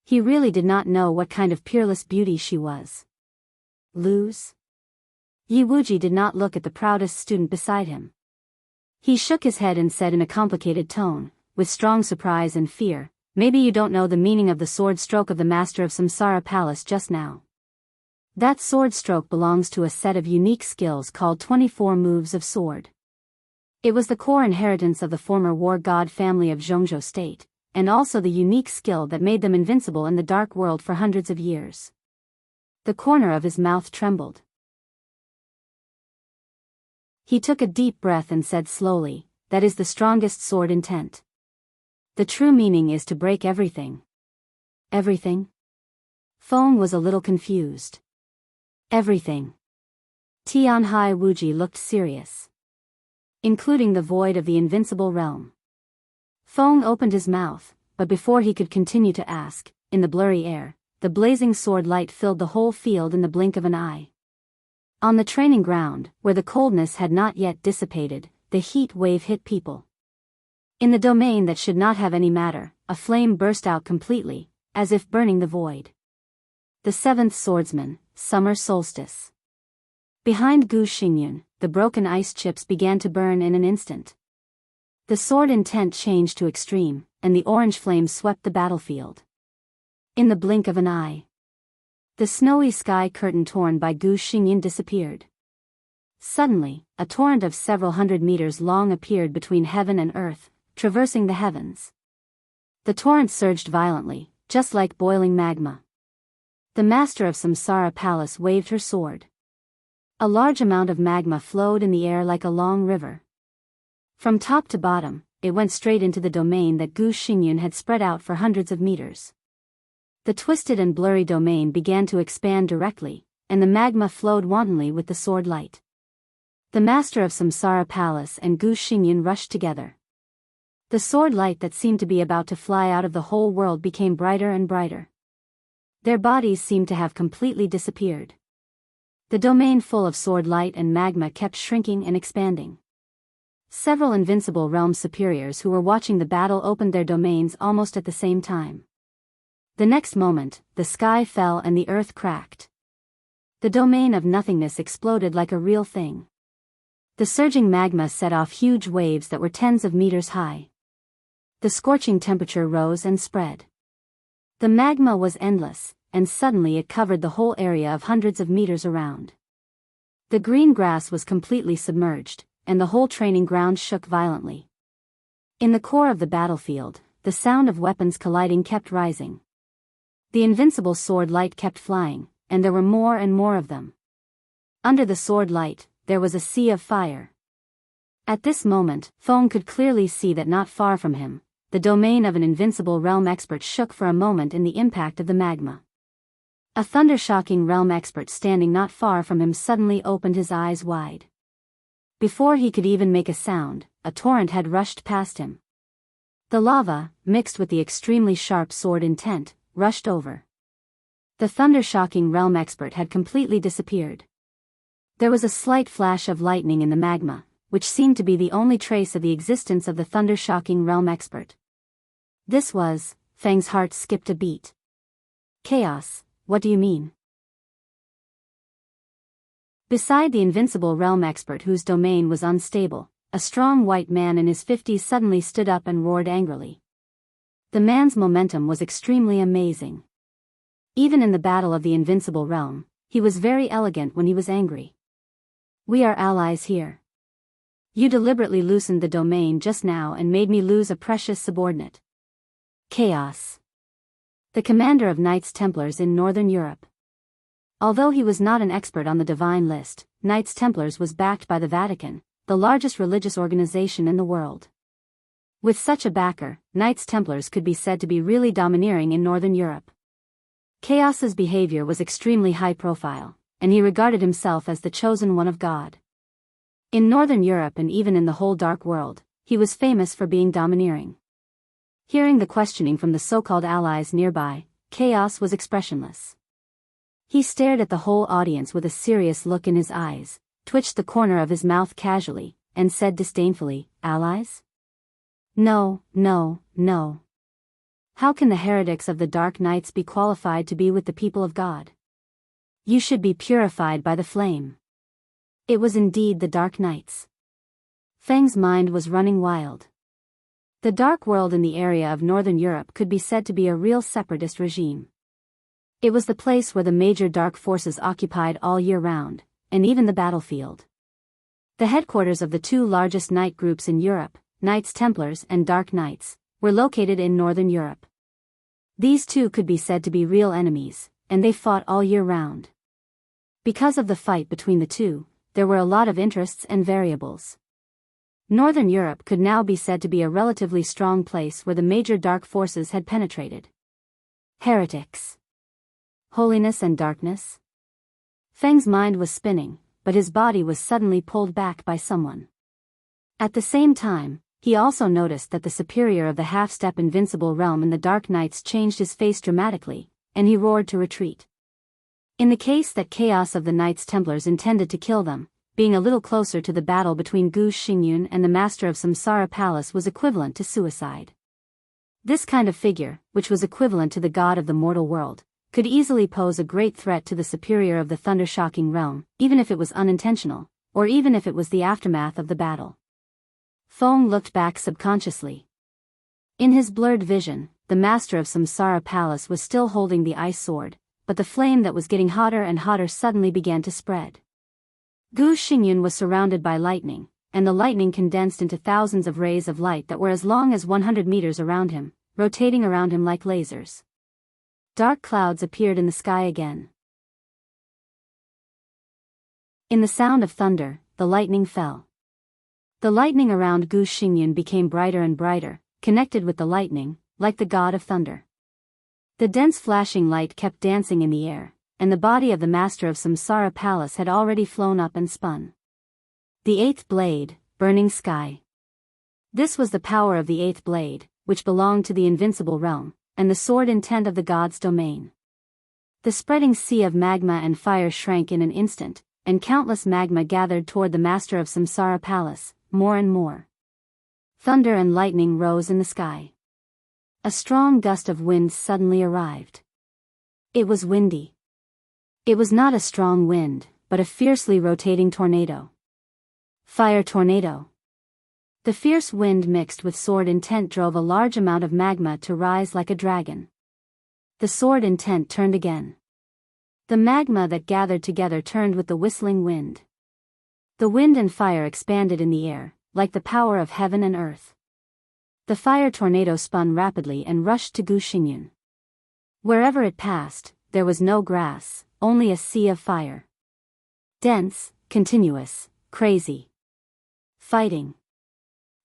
He really did not know what kind of peerless beauty she was. Lose? Yi Wuji did not look at the proudest student beside him. He shook his head and said in a complicated tone, with strong surprise and fear, maybe you don't know the meaning of the sword stroke of the master of Samsara Palace just now. That sword stroke belongs to a set of unique skills called 24 moves of sword. It was the core inheritance of the former war god family of Zhongzhou state, and also the unique skill that made them invincible in the dark world for hundreds of years. The corner of his mouth trembled. He took a deep breath and said slowly, that is the strongest sword intent. The true meaning is to break everything. Everything? Feng was a little confused. Everything. Tianhai Wuji looked serious. Including the void of the invincible realm. Feng opened his mouth, but before he could continue to ask, in the blurry air, the blazing sword light filled the whole field in the blink of an eye. On the training ground, where the coldness had not yet dissipated, the heat wave hit people. In the domain that should not have any matter, a flame burst out completely, as if burning the void. The seventh swordsman, summer solstice. Behind Gu Xingyun, the broken ice chips began to burn in an instant. The sword intent changed to extreme, and the orange flame swept the battlefield. In the blink of an eye, the snowy sky curtain torn by Gu Xingyun disappeared. Suddenly, a torrent of several hundred meters long appeared between heaven and earth, traversing the heavens. The torrent surged violently, just like boiling magma. The master of Samsara Palace waved her sword. A large amount of magma flowed in the air like a long river. From top to bottom, it went straight into the domain that Gu Xingyun had spread out for hundreds of meters. The twisted and blurry domain began to expand directly, and the magma flowed wantonly with the sword light. The master of Samsara Palace and Gu Xingyun rushed together. The sword light that seemed to be about to fly out of the whole world became brighter and brighter. Their bodies seemed to have completely disappeared. The domain full of sword light and magma kept shrinking and expanding. Several invincible realm superiors who were watching the battle opened their domains almost at the same time. The next moment, the sky fell and the earth cracked. The domain of nothingness exploded like a real thing. The surging magma set off huge waves that were tens of meters high. The scorching temperature rose and spread. The magma was endless, and suddenly it covered the whole area of hundreds of meters around. The green grass was completely submerged, and the whole training ground shook violently. In the core of the battlefield, the sound of weapons colliding kept rising. The invincible sword light kept flying, and there were more and more of them. Under the sword light, there was a sea of fire. At this moment, Feng could clearly see that not far from him, the domain of an invincible realm expert shook for a moment in the impact of the magma. A thunder-shocking realm expert standing not far from him suddenly opened his eyes wide. Before he could even make a sound, a torrent had rushed past him. The lava, mixed with the extremely sharp sword intent, rushed over. The thunder-shocking realm expert had completely disappeared. There was a slight flash of lightning in the magma, which seemed to be the only trace of the existence of the thunder-shocking realm expert. This was, Feng's heart skipped a beat. Chaos, what do you mean? Beside the invincible realm expert whose domain was unstable, a strong white man in his 50s suddenly stood up and roared angrily. The man's momentum was extremely amazing. Even in the battle of the invincible realm, he was very elegant when he was angry. We are allies here. You deliberately loosened the domain just now and made me lose a precious subordinate. Chaos. The commander of Knights Templars in Northern Europe. Although he was not an expert on the divine list, Knights Templars was backed by the Vatican, the largest religious organization in the world. With such a backer, Knights Templars could be said to be really domineering in Northern Europe. Chaos's behavior was extremely high profile, and he regarded himself as the chosen one of God. In Northern Europe and even in the whole dark world, he was famous for being domineering. Hearing the questioning from the so-called allies nearby, Chaos was expressionless. He stared at the whole audience with a serious look in his eyes, twitched the corner of his mouth casually, and said disdainfully, "Allies? No, no, no. How can the heretics of the Dark Knights be qualified to be with the people of God? You should be purified by the flame." It was indeed the Dark Knights. Feng's mind was running wild. The Dark World in the area of Northern Europe could be said to be a real separatist regime. It was the place where the major dark forces occupied all year round, and even the battlefield. The headquarters of the two largest knight groups in Europe, Knights Templars and Dark Knights, were located in Northern Europe. These two could be said to be real enemies, and they fought all year round. Because of the fight between the two, there were a lot of interests and variables. Northern Europe could now be said to be a relatively strong place where the major dark forces had penetrated. Heretics. Holiness and darkness? Feng's mind was spinning, but his body was suddenly pulled back by someone. At the same time, he also noticed that the superior of the half-step invincible realm in the Dark Knights changed his face dramatically, and he roared to retreat. In the case that Chaos of the Knights Templars intended to kill them, being a little closer to the battle between Gu Xingyun and the Master of Samsara Palace was equivalent to suicide. This kind of figure, which was equivalent to the god of the mortal world, could easily pose a great threat to the superior of the thunder-shocking realm, even if it was unintentional, or even if it was the aftermath of the battle. Feng looked back subconsciously. In his blurred vision, the Master of Samsara Palace was still holding the ice sword, but the flame that was getting hotter and hotter suddenly began to spread. Gu Xingyun was surrounded by lightning, and the lightning condensed into thousands of rays of light that were as long as 100 meters around him, rotating around him like lasers. Dark clouds appeared in the sky again. In the sound of thunder, the lightning fell. The lightning around Gu Xingyun became brighter and brighter, connected with the lightning, like the god of thunder. The dense flashing light kept dancing in the air, and the body of the Master of Samsara Palace had already flown up and spun. The eighth blade, burning sky. This was the power of the eighth blade, which belonged to the invincible realm, and the sword intent of the god's domain. The spreading sea of magma and fire shrank in an instant, and countless magma gathered toward the Master of Samsara Palace, more and more. Thunder and lightning rose in the sky. A strong gust of wind suddenly arrived. It was windy. It was not a strong wind, but a fiercely rotating tornado. Fire tornado. The fierce wind mixed with sword intent drove a large amount of magma to rise like a dragon. The sword intent turned again. The magma that gathered together turned with the whistling wind. The wind and fire expanded in the air, like the power of heaven and earth. The fire tornado spun rapidly and rushed to Gu Xingyun. Wherever it passed, there was no grass, only a sea of fire. Dense, continuous, crazy. Fighting.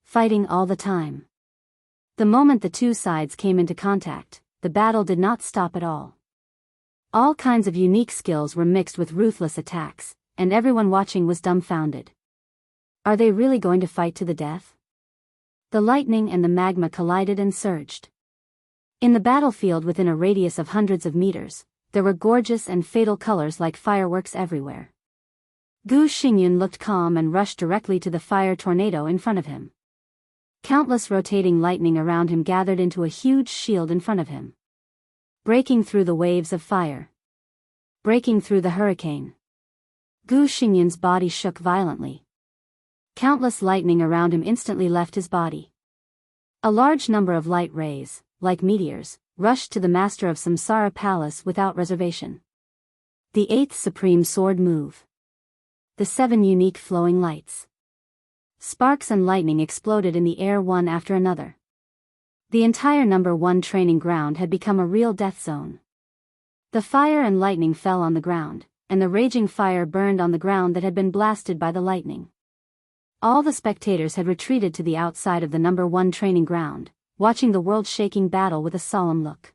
Fighting all the time. The moment the two sides came into contact, the battle did not stop at all. All kinds of unique skills were mixed with ruthless attacks, and everyone watching was dumbfounded. Are they really going to fight to the death? The lightning and the magma collided and surged. In the battlefield within a radius of hundreds of meters, there were gorgeous and fatal colors like fireworks everywhere. Gu Xingyun looked calm and rushed directly to the fire tornado in front of him. Countless rotating lightning around him gathered into a huge shield in front of him. Breaking through the waves of fire. Breaking through the hurricane. Gu Xingyun's body shook violently. Countless lightning around him instantly left his body. A large number of light rays, like meteors, rushed to the Master of Samsara Palace without reservation. The eighth supreme sword move. The 7 unique flowing lights. Sparks and lightning exploded in the air one after another. The entire number 1 training ground had become a real death zone. The fire and lightning fell on the ground, and the raging fire burned on the ground that had been blasted by the lightning. All the spectators had retreated to the outside of the number 1 training ground, watching the world-shaking battle with a solemn look.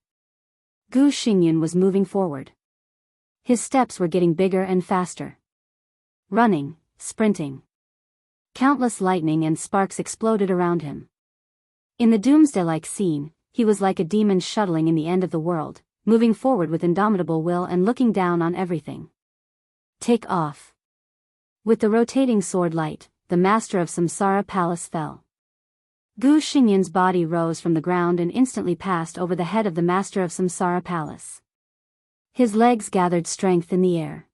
Gu Xingyun was moving forward. His steps were getting bigger and faster. Running, sprinting. Countless lightning and sparks exploded around him. In the doomsday-like scene, he was like a demon shuttling in the end of the world, moving forward with indomitable will and looking down on everything. Take off. With the rotating sword light, the master of Samsara Palace fell. Gu Xingyun's body rose from the ground and instantly passed over the head of the master of Samsara Palace. His legs gathered strength in the air.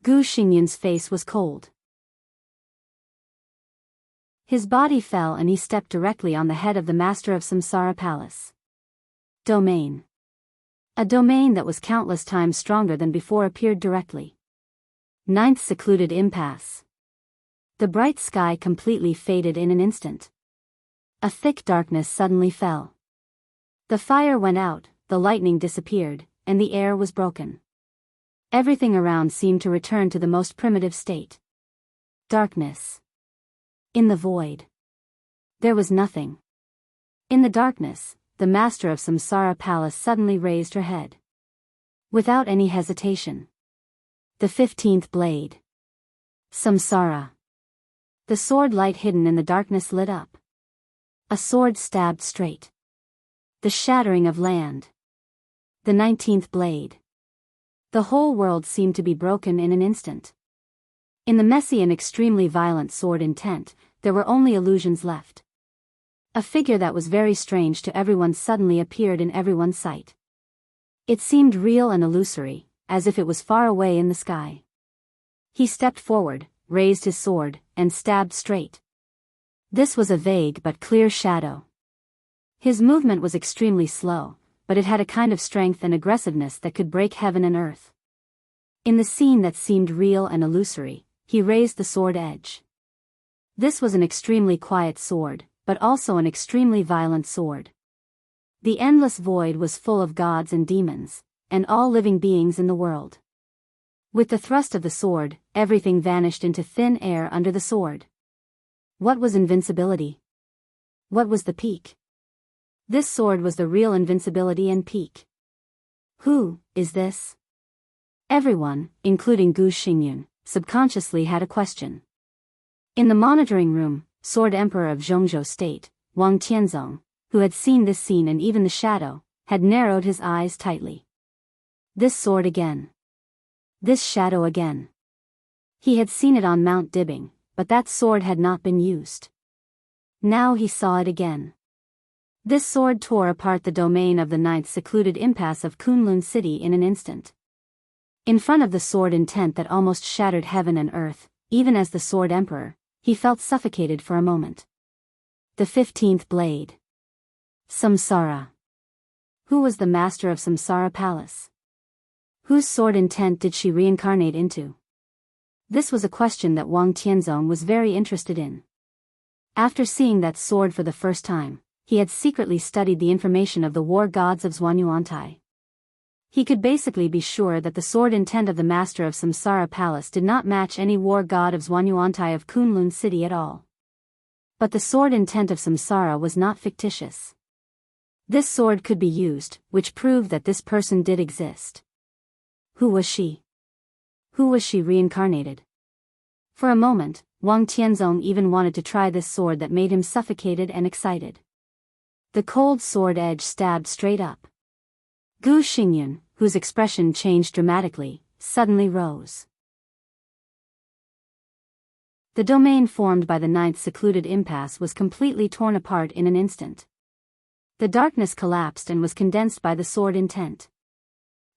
Gu Xingyun's face was cold. His body fell and he stepped directly on the head of the master of Samsara Palace. Domain. A domain that was countless times stronger than before appeared directly. Ninth secluded impasse. The bright sky completely faded in an instant. A thick darkness suddenly fell. The fire went out, the lightning disappeared, and the air was broken. Everything around seemed to return to the most primitive state. Darkness. In the void. There was nothing. In the darkness, the master of Samsara Palace suddenly raised her head. Without any hesitation. The 15th blade. Samsara. The sword light hidden in the darkness lit up. A sword stabbed straight. The shattering of land. The 19th blade. The whole world seemed to be broken in an instant. In the messy and extremely violent sword intent, there were only illusions left. A figure that was very strange to everyone suddenly appeared in everyone's sight. It seemed real and illusory, as if it was far away in the sky. He stepped forward, raised his sword, and stabbed straight. This was a vague but clear shadow. His movement was extremely slow, but it had a kind of strength and aggressiveness that could break heaven and earth. In the scene that seemed real and illusory, he raised the sword edge. This was an extremely quiet sword, but also an extremely violent sword. The endless void was full of gods and demons, and all living beings in the world. With the thrust of the sword, everything vanished into thin air under the sword. What was invincibility? What was the peak? This sword was the real invincibility and peak. Who is this? Everyone, including Gu Xingyun, subconsciously had a question. In the monitoring room, Sword Emperor of Zhongzhou State, Wang Tianzong, who had seen this scene and even the shadow, had narrowed his eyes tightly. This sword again. This shadow again. He had seen it on Mount Dibbing, but that sword had not been used. Now he saw it again. This sword tore apart the domain of the ninth secluded impasse of Kunlun City in an instant. In front of the sword intent that almost shattered heaven and earth, even as the Sword Emperor, he felt suffocated for a moment. The 15th blade. Samsara. Who was the master of Samsara Palace? Whose sword intent did she reincarnate into? This was a question that Wang Tianzong was very interested in. After seeing that sword for the first time, he had secretly studied the information of the war gods of Zhuanyuantai. He could basically be sure that the sword intent of the master of Samsara Palace did not match any war god of Zhuanyuantai of Kunlun City at all. But the sword intent of Samsara was not fictitious. This sword could be used, which proved that this person did exist. Who was she? Who was she reincarnated? For a moment, Wang Tianzong even wanted to try this sword that made him suffocated and excited. The cold sword edge stabbed straight up. Gu Xingyun, whose expression changed dramatically, suddenly rose. The domain formed by the ninth secluded impasse was completely torn apart in an instant. The darkness collapsed and was condensed by the sword intent.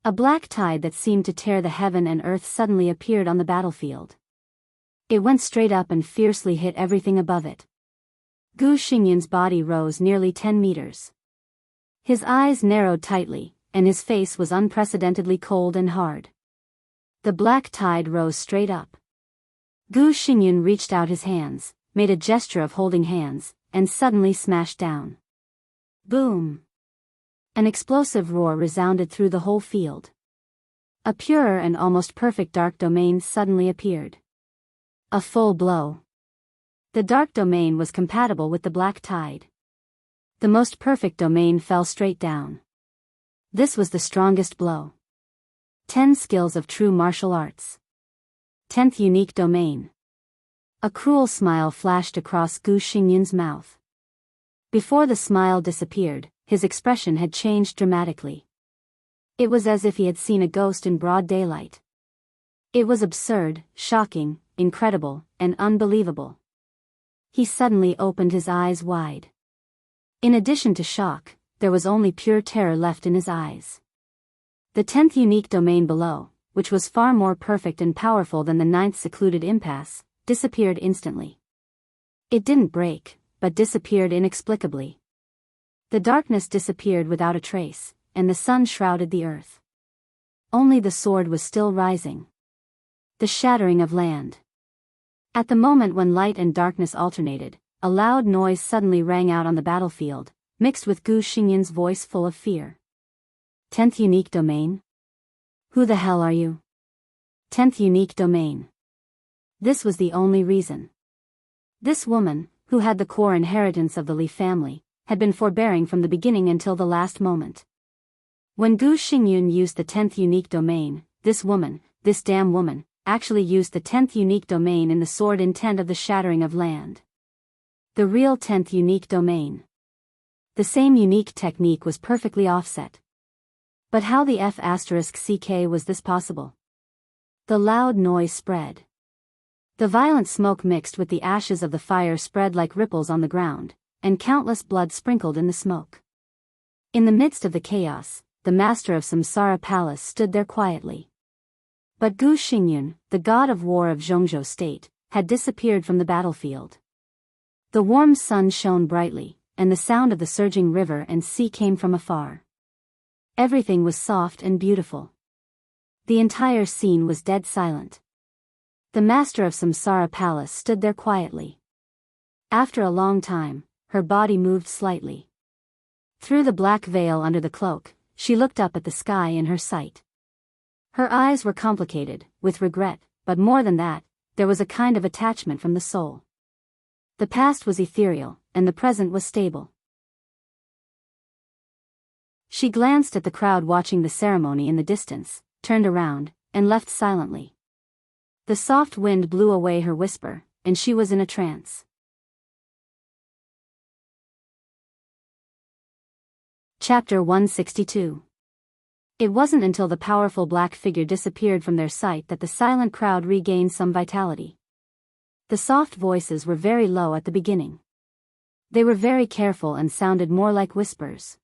A black tide that seemed to tear the heaven and earth suddenly appeared on the battlefield. It went straight up and fiercely hit everything above it. Gu Xingyun's body rose nearly 10 meters. His eyes narrowed tightly, and his face was unprecedentedly cold and hard. The black tide rose straight up. Gu Xingyun reached out his hands, made a gesture of holding hands, and suddenly smashed down. Boom! An explosive roar resounded through the whole field. A purer and almost perfect dark domain suddenly appeared. A full blow. The dark domain was compatible with the black tide. The most perfect domain fell straight down. This was the strongest blow. 10 skills of true martial arts. 10th unique domain. A cruel smile flashed across Gu Xingyun's mouth. Before the smile disappeared, his expression had changed dramatically. It was as if he had seen a ghost in broad daylight. It was absurd, shocking, incredible, and unbelievable. He suddenly opened his eyes wide. In addition to shock, there was only pure terror left in his eyes. The 10th unique domain below, which was far more perfect and powerful than the 9th secluded impasse, disappeared instantly. It didn't break, but disappeared inexplicably. The darkness disappeared without a trace, and the sun shrouded the earth. Only the sword was still rising. The shattering of land. At the moment when light and darkness alternated, a loud noise suddenly rang out on the battlefield, mixed with Gu Xingyun's voice full of fear. 10th unique domain? Who the hell are you? 10th unique domain. This was the only reason. This woman, who had the core inheritance of the Li family, had been forbearing from the beginning until the last moment. When Gu Xingyun used the 10th unique domain, this woman, this damn woman, actually used the 10th unique domain in the sword intent of the shattering of land. The real 10th unique domain. The same unique technique was perfectly offset. But how the F***ck was this possible? The loud noise spread. The violent smoke mixed with the ashes of the fire spread like ripples on the ground, and countless blood sprinkled in the smoke. In the midst of the chaos, the master of Samsara Palace stood there quietly. But Gu Xingyun, the god of war of Zhongzhou state, had disappeared from the battlefield. The warm sun shone brightly, and the sound of the surging river and sea came from afar. Everything was soft and beautiful. The entire scene was dead silent. The master of Samsara Palace stood there quietly. After a long time, her body moved slightly. Through the black veil under the cloak, she looked up at the sky in her sight. Her eyes were complicated, with regret, but more than that, there was a kind of attachment from the soul. The past was ethereal, and the present was stable. She glanced at the crowd watching the ceremony in the distance, turned around, and left silently. The soft wind blew away her whisper, and she was in a trance. Chapter 162. It wasn't until the powerful black figure disappeared from their sight that the silent crowd regained some vitality. The soft voices were very low at the beginning. They were very careful and sounded more like whispers.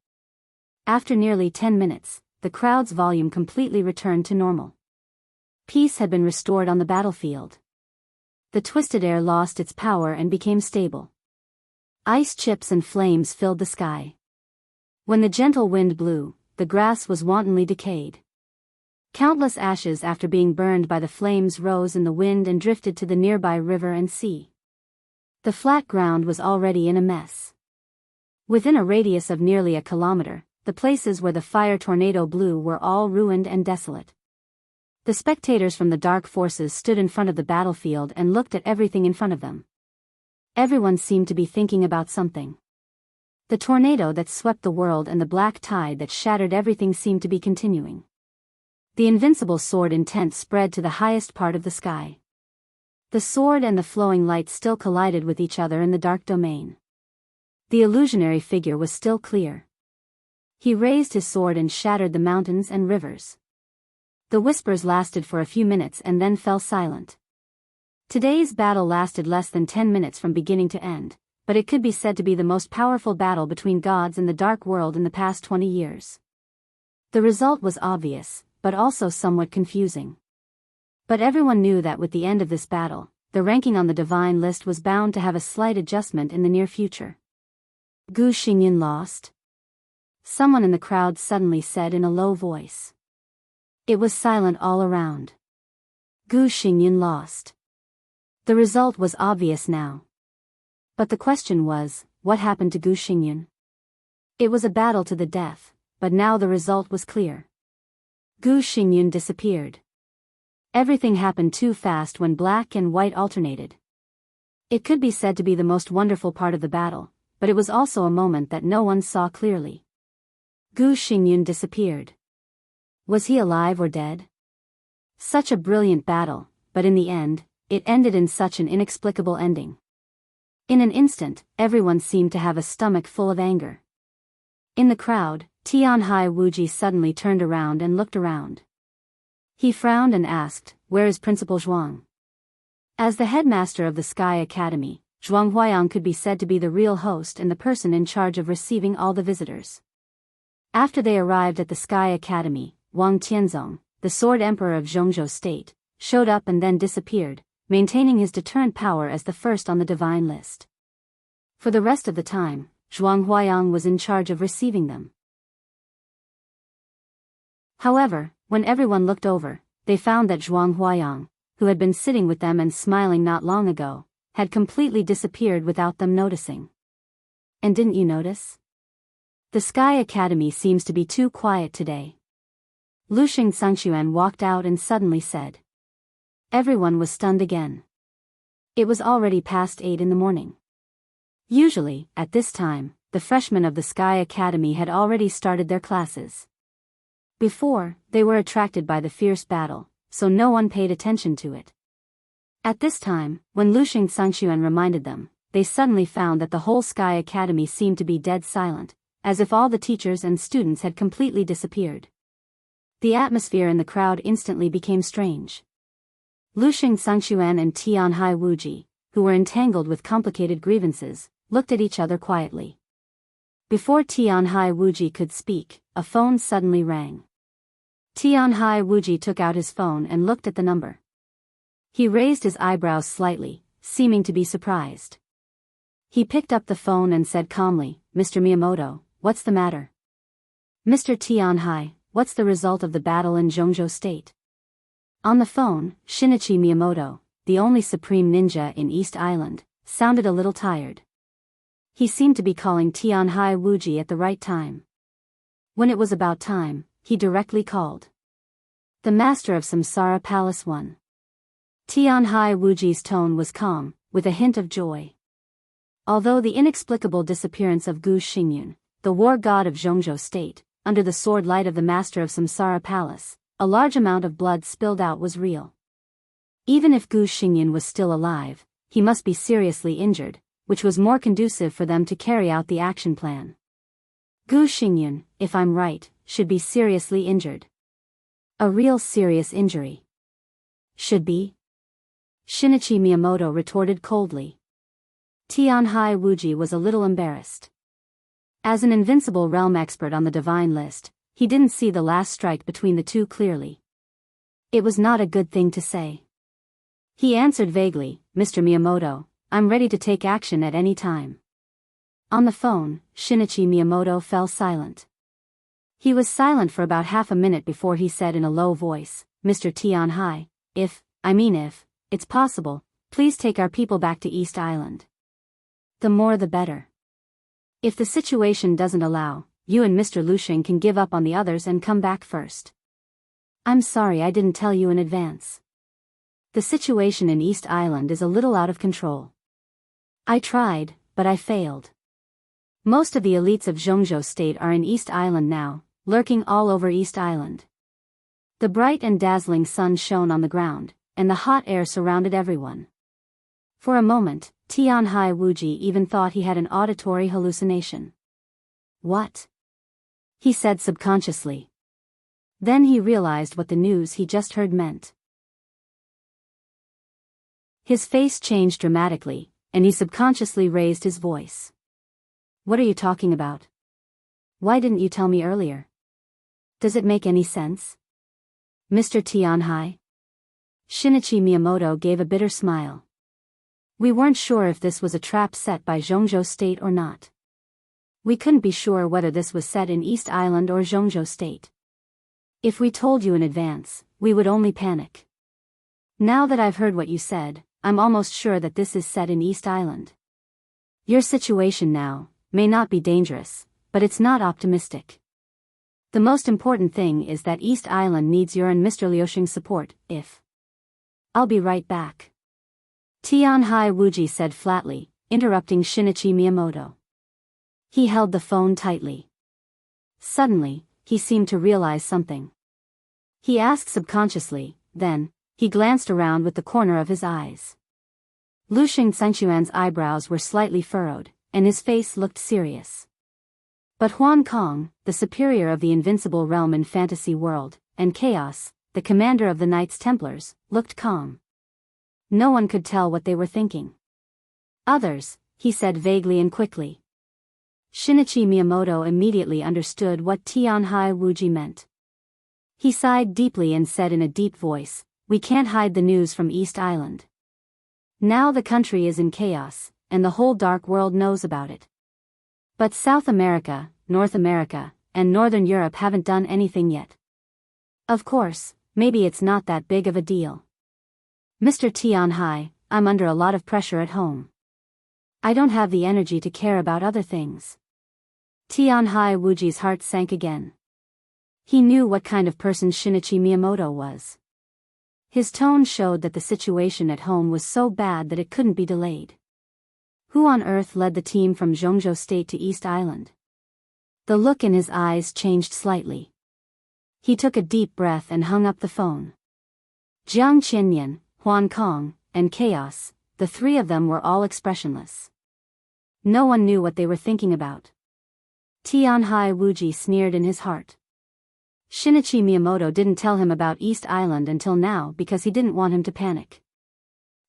After nearly 10 minutes, the crowd's volume completely returned to normal. Peace had been restored on the battlefield. The twisted air lost its power and became stable. Ice chips and flames filled the sky. When the gentle wind blew, the grass was wantonly decayed. Countless ashes after being burned by the flames rose in the wind and drifted to the nearby river and sea. The flat ground was already in a mess. Within a radius of nearly a kilometer, the places where the fire tornado blew were all ruined and desolate. The spectators from the dark forces stood in front of the battlefield and looked at everything in front of them. Everyone seemed to be thinking about something. The tornado that swept the world and the black tide that shattered everything seemed to be continuing. The invincible sword intent spread to the highest part of the sky. The sword and the flowing light still collided with each other in the dark domain. The illusionary figure was still clear. He raised his sword and shattered the mountains and rivers. The whispers lasted for a few minutes and then fell silent. Today's battle lasted less than 10 minutes from beginning to end, but it could be said to be the most powerful battle between gods in the dark world in the past 20 years. The result was obvious, but also somewhat confusing. But everyone knew that with the end of this battle, the ranking on the divine list was bound to have a slight adjustment in the near future. Gu Xingyun lost? Someone in the crowd suddenly said in a low voice. It was silent all around. Gu Xingyun lost. The result was obvious now. But the question was, what happened to Gu Xingyun? It was a battle to the death, but now the result was clear. Gu Xingyun disappeared. Everything happened too fast when black and white alternated. It could be said to be the most wonderful part of the battle, but it was also a moment that no one saw clearly. Gu Xingyun disappeared. Was he alive or dead? Such a brilliant battle, but in the end, it ended in such an inexplicable ending. In an instant, everyone seemed to have a stomach full of anger. In the crowd, Tianhai Wuji suddenly turned around and looked around. He frowned and asked, "Where is Principal Zhuang?" As the headmaster of the Sky Academy, Zhuang Huayang could be said to be the real host and the person in charge of receiving all the visitors. After they arrived at the Sky Academy, Wang Tianzong, the Sword Emperor of Zhongzhou State, showed up and then disappeared, maintaining his deterrent power as the first on the divine list. For the rest of the time, Zhuang Huayang was in charge of receiving them. However, when everyone looked over, they found that Zhuang Huayang, who had been sitting with them and smiling not long ago, had completely disappeared without them noticing. And didn't you notice? The Sky Academy seems to be too quiet today. Luxia Xianxia walked out and suddenly said. Everyone was stunned again. It was already past 8 in the morning. Usually, at this time, the freshmen of the Sky Academy had already started their classes. Before, they were attracted by the fierce battle, so no one paid attention to it. At this time, when Luxia Xianxia reminded them, they suddenly found that the whole Sky Academy seemed to be dead silent, as if all the teachers and students had completely disappeared. The atmosphere in the crowd instantly became strange. Luxia Xianxia and Tianhai Wuji, who were entangled with complicated grievances, looked at each other quietly. Before Tianhai Wuji could speak, a phone suddenly rang. Tianhai Wuji took out his phone and looked at the number. He raised his eyebrows slightly, seeming to be surprised. He picked up the phone and said calmly, "Mr. Miyamoto, what's the matter?" "Mr. Tianhai, what's the result of the battle in Zhongzhou State?" On the phone, Shinichi Miyamoto, the only supreme ninja in East Island, sounded a little tired. He seemed to be calling Tianhai Wuji at the right time. When it was about time, he directly called. The master of Samsara Palace 1. Tianhai Wuji's tone was calm, with a hint of joy. Although the inexplicable disappearance of Gu Xingyun, the war god of Zhongzhou State, under the sword light of the master of Samsara Palace, a large amount of blood spilled out was real. Even if Gu Xingyun was still alive, he must be seriously injured, which was more conducive for them to carry out the action plan. Gu Xingyun, if I'm right, should be seriously injured. A real serious injury. Should be? Shinichi Miyamoto retorted coldly. Tianhai Wuji was a little embarrassed. As an invincible realm expert on the divine list, he didn't see the last strike between the two clearly. It was not a good thing to say. He answered vaguely, "Mr. Miyamoto, I'm ready to take action at any time." On the phone, Shinichi Miyamoto fell silent. He was silent for about half a minute before he said in a low voice, "Mr. Tianhai, if it's possible, please take our people back to East Island. The more the better. If the situation doesn't allow, you and Mr. Luxing can give up on the others and come back first. I'm sorry I didn't tell you in advance. The situation in East Island is a little out of control. I tried, but I failed. Most of the elites of Zhongzhou State are in East Island now, lurking all over East Island. The bright and dazzling sun shone on the ground, and the hot air surrounded everyone. For a moment, Tianhai Wuji even thought he had an auditory hallucination. "What?" he said subconsciously. Then he realized what the news he just heard meant. His face changed dramatically, and he subconsciously raised his voice. "What are you talking about? Why didn't you tell me earlier? Does it make any sense? Mr. Tianhai?" Shinichi Miyamoto gave a bitter smile. "We weren't sure if this was a trap set by Zhongzhou State or not. We couldn't be sure whether this was set in East Island or Zhongzhou State. If we told you in advance, we would only panic. Now that I've heard what you said, I'm almost sure that this is set in East Island." Your situation now may not be dangerous, but it's not optimistic. The most important thing is that East Island needs your and Mr. Liuxing's support, if. I'll be right back. Tianhai Wuji said flatly, interrupting Shinichi Miyamoto. He held the phone tightly. Suddenly, he seemed to realize something. He asked subconsciously, then, he glanced around with the corner of his eyes. Liuxing Xianxuan's eyebrows were slightly furrowed, and his face looked serious. But Huan Kong, the superior of the invincible realm in fantasy world, and Chaos, the commander of the Knights Templars, looked calm. No one could tell what they were thinking. Others, he said vaguely and quickly. Shinichi Miyamoto immediately understood what Tianhai Wuji meant. He sighed deeply and said in a deep voice, "We can't hide the news from East Island. Now the country is in chaos, and the whole dark world knows about it. But South America, North America, and Northern Europe haven't done anything yet. Of course, maybe it's not that big of a deal. Mr. Tianhai, I'm under a lot of pressure at home. I don't have the energy to care about other things." Tianhai Wuji's heart sank again. He knew what kind of person Shinichi Miyamoto was. His tone showed that the situation at home was so bad that it couldn't be delayed. Who on earth led the team from Jianghu State to East Island? The look in his eyes changed slightly. He took a deep breath and hung up the phone. Jiang Qinyan, Huan Kong, and Chaos, the three of them were all expressionless. No one knew what they were thinking about. Tianhai Wuji sneered in his heart. Shinichi Miyamoto didn't tell him about East Island until now because he didn't want him to panic.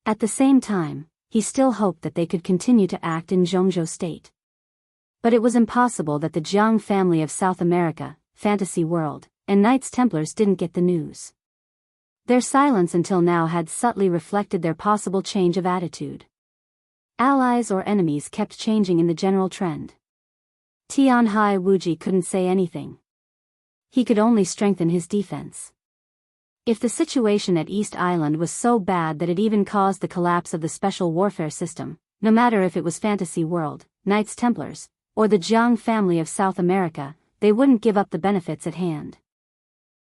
At the same time, he still hoped that they could continue to act in Jianghu State. But it was impossible that the Jiang family of South America, Fantasy World, and Knights Templars didn't get the news. Their silence until now had subtly reflected their possible change of attitude. Allies or enemies kept changing in the general trend. Tianhai Wuji couldn't say anything. He could only strengthen his defense. If the situation at East Island was so bad that it even caused the collapse of the special warfare system, no matter if it was Fantasy World, Knights Templars, or the Jiang family of South America, they wouldn't give up the benefits at hand.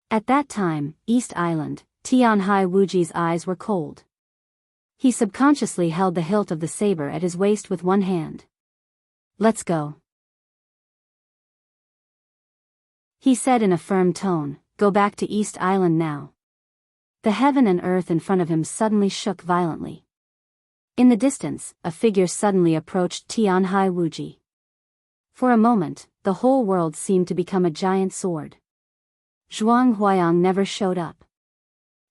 At that time, East Island, Tianhai Wuji's eyes were cold. He subconsciously held the hilt of the saber at his waist with one hand. "Let's go," he said in a firm tone. "Go back to East Island now." The heaven and earth in front of him suddenly shook violently. In the distance, a figure suddenly approached Tianhai Wuji. For a moment, the whole world seemed to become a giant sword. Zhuang Huayang never showed up.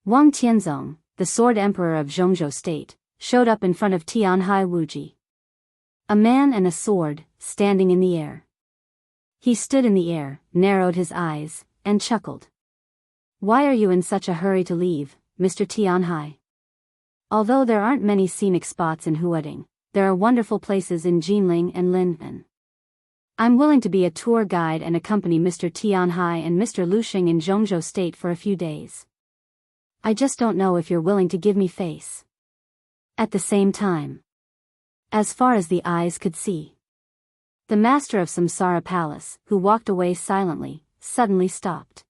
Wang Tianzong, the sword emperor of Jianghu State, showed up in front of Tianhai Wuji. A man and a sword, standing in the air. He stood in the air, narrowed his eyes, and chuckled. "Why are you in such a hurry to leave, Mr. Tianhai? Although there aren't many scenic spots in Huading, there are wonderful places in Jinling and Linmen. I'm willing to be a tour guide and accompany Mr. Tianhai and Mr. Liuxing in Jianghu State for a few days. I just don't know if you're willing to give me face." At the same time, as far as the eyes could see, the master of Samsara Palace, who walked away silently, suddenly stopped.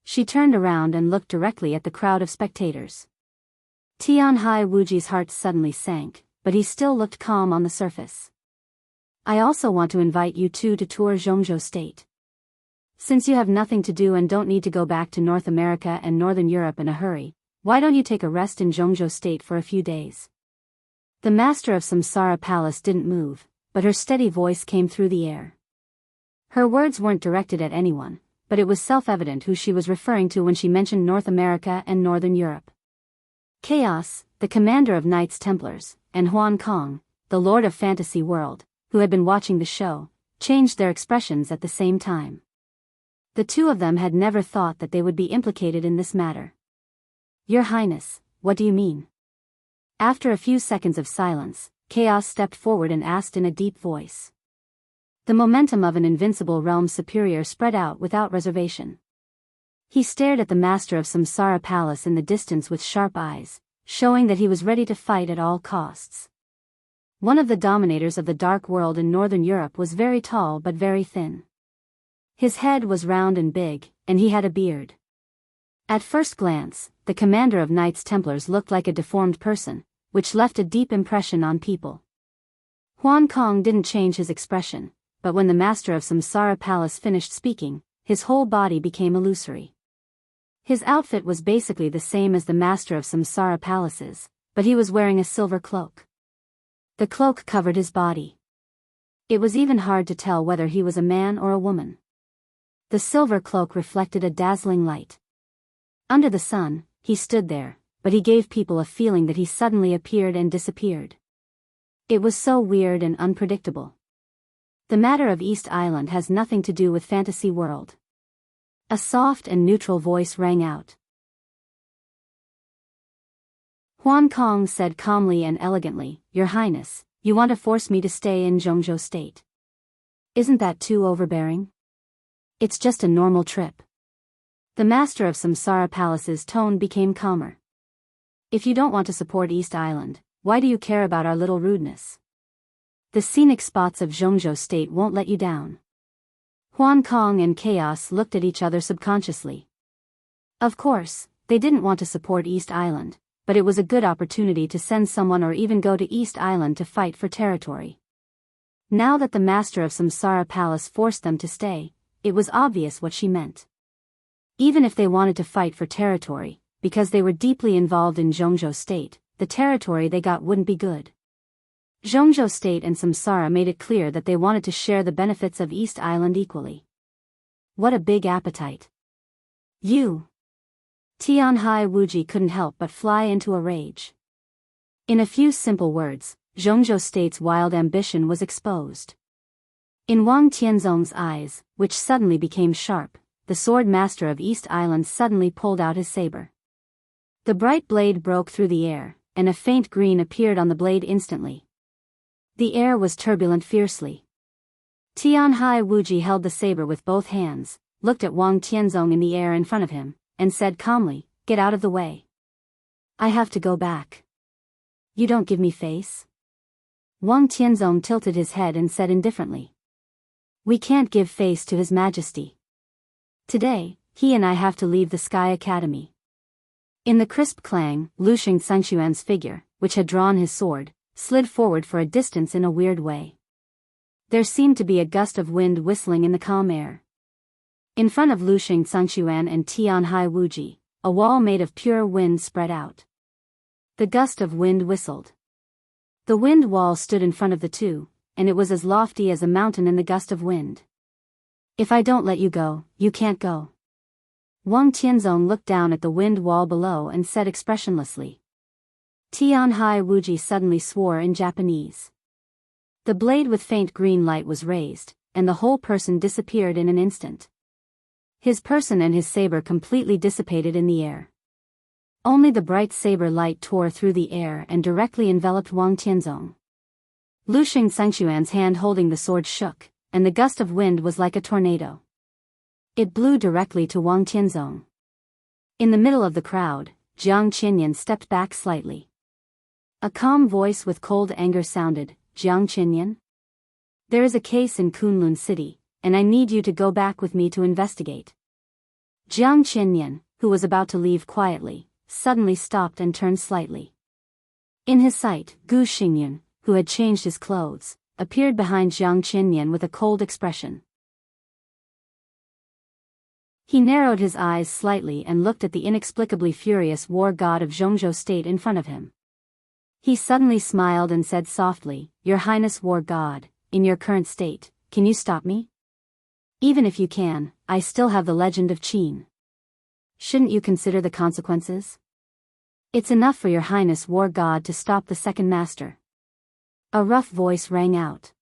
She turned around and looked directly at the crowd of spectators. Tianhai Wuji's heart suddenly sank, but he still looked calm on the surface. "I also want to invite you two to tour Jianghu State. Since you have nothing to do and don't need to go back to North America and Northern Europe in a hurry, why don't you take a rest in Jianghu State for a few days?" The master of Samsara Palace didn't move, but her steady voice came through the air. Her words weren't directed at anyone, but it was self-evident who she was referring to when she mentioned North America and Northern Europe. Chaos, the commander of Knights Templars, and Huan Kong, the lord of Fantasy World, who had been watching the show, changed their expressions at the same time. The two of them had never thought that they would be implicated in this matter. "Your Highness, what do you mean?" After a few seconds of silence, Chaos stepped forward and asked in a deep voice. The momentum of an invincible realm superior spread out without reservation. He stared at the master of Samsara Palace in the distance with sharp eyes, showing that he was ready to fight at all costs. One of the dominators of the dark world in northern Europe was very tall but very thin. His head was round and big, and he had a beard. At first glance, the commander of Knights Templars looked like a deformed person, which left a deep impression on people. Huan Kong didn't change his expression, but when the master of Samsara Palace finished speaking, his whole body became illusory. His outfit was basically the same as the master of Samsara Palace's, but he was wearing a silver cloak. The cloak covered his body. It was even hard to tell whether he was a man or a woman. The silver cloak reflected a dazzling light. Under the sun, he stood there, but he gave people a feeling that he suddenly appeared and disappeared. It was so weird and unpredictable. The matter of East Island has nothing to do with fantasy world. A soft and neutral voice rang out. Huan Kong said calmly and elegantly, "Your Highness, you want to force me to stay in Jianghu State. Isn't that too overbearing? It's just a normal trip." The master of Samsara Palace's tone became calmer. "If you don't want to support East Island, why do you care about our little rudeness? The scenic spots of Jianghu State won't let you down." Huan Kong and Chaos looked at each other subconsciously. Of course, they didn't want to support East Island, but it was a good opportunity to send someone or even go to East Island to fight for territory. Now that the master of Samsara Palace forced them to stay, it was obvious what she meant. Even if they wanted to fight for territory, because they were deeply involved in Jianghu State, the territory they got wouldn't be good. Jianghu State and Samsara made it clear that they wanted to share the benefits of East Island equally. What a big appetite. You! Tianhai Wuji couldn't help but fly into a rage. In a few simple words, Jianghu State's wild ambition was exposed. In Wang Tianzong's eyes, which suddenly became sharp, the sword master of East Island suddenly pulled out his saber. The bright blade broke through the air, and a faint green appeared on the blade instantly. The air was turbulent fiercely. Tianhai Wuji held the saber with both hands, looked at Wang Tianzong in the air in front of him, and said calmly, "Get out of the way. I have to go back." "You don't give me face?" Wang Tianzong tilted his head and said indifferently. "We can't give face to His Majesty. Today, he and I have to leave the Sky Academy." In the crisp clang, Wuxia Xianxia's figure, which had drawn his sword, slid forward for a distance in a weird way. There seemed to be a gust of wind whistling in the calm air. In front of Wuxia Xianxia and Tianhai Wuji, a wall made of pure wind spread out. The gust of wind whistled. The wind wall stood in front of the two, and it was as lofty as a mountain in the gust of wind. "If I don't let you go, you can't go." Wang Tianzong looked down at the wind wall below and said expressionlessly. Tianhai Wuji suddenly swore in Japanese. The blade with faint green light was raised, and the whole person disappeared in an instant. His person and his saber completely dissipated in the air. Only the bright saber light tore through the air and directly enveloped Wang Tianzong. Wuxia Xianxia's hand holding the sword shook, and the gust of wind was like a tornado. It blew directly to Wang Tianzong. In the middle of the crowd, Jiang Qinyan stepped back slightly. A calm voice with cold anger sounded, "Jiang Qinyan? There is a case in Kunlun City, and I need you to go back with me to investigate." Jiang Qinyan, who was about to leave quietly, suddenly stopped and turned slightly. In his sight, Gu Xingyun, who had changed his clothes, appeared behind Jiang Qinyan with a cold expression. He narrowed his eyes slightly and looked at the inexplicably furious war god of Jianghu State in front of him. He suddenly smiled and said softly, "Your Highness War God, in your current state, can you stop me? Even if you can, I still have the legend of Qin. Shouldn't you consider the consequences? It's enough for your Highness War God to stop the second master." A rough voice rang out.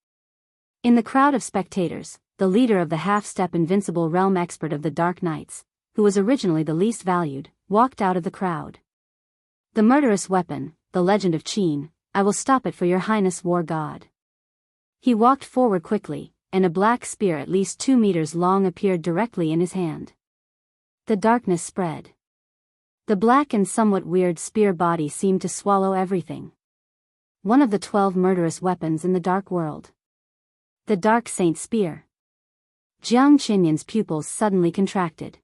In the crowd of spectators, the leader of the half-step invincible realm expert of the Dark Knights, who was originally the least valued, walked out of the crowd. "The murderous weapon, the legend of Qin, I will stop it for your Highness War God." He walked forward quickly, and a black spear at least 2 meters long appeared directly in his hand. The darkness spread. The black and somewhat weird spear body seemed to swallow everything. one of the 12 murderous weapons in the dark world. The Dark Saint Spear. Jiang Qinyan's pupils suddenly contracted.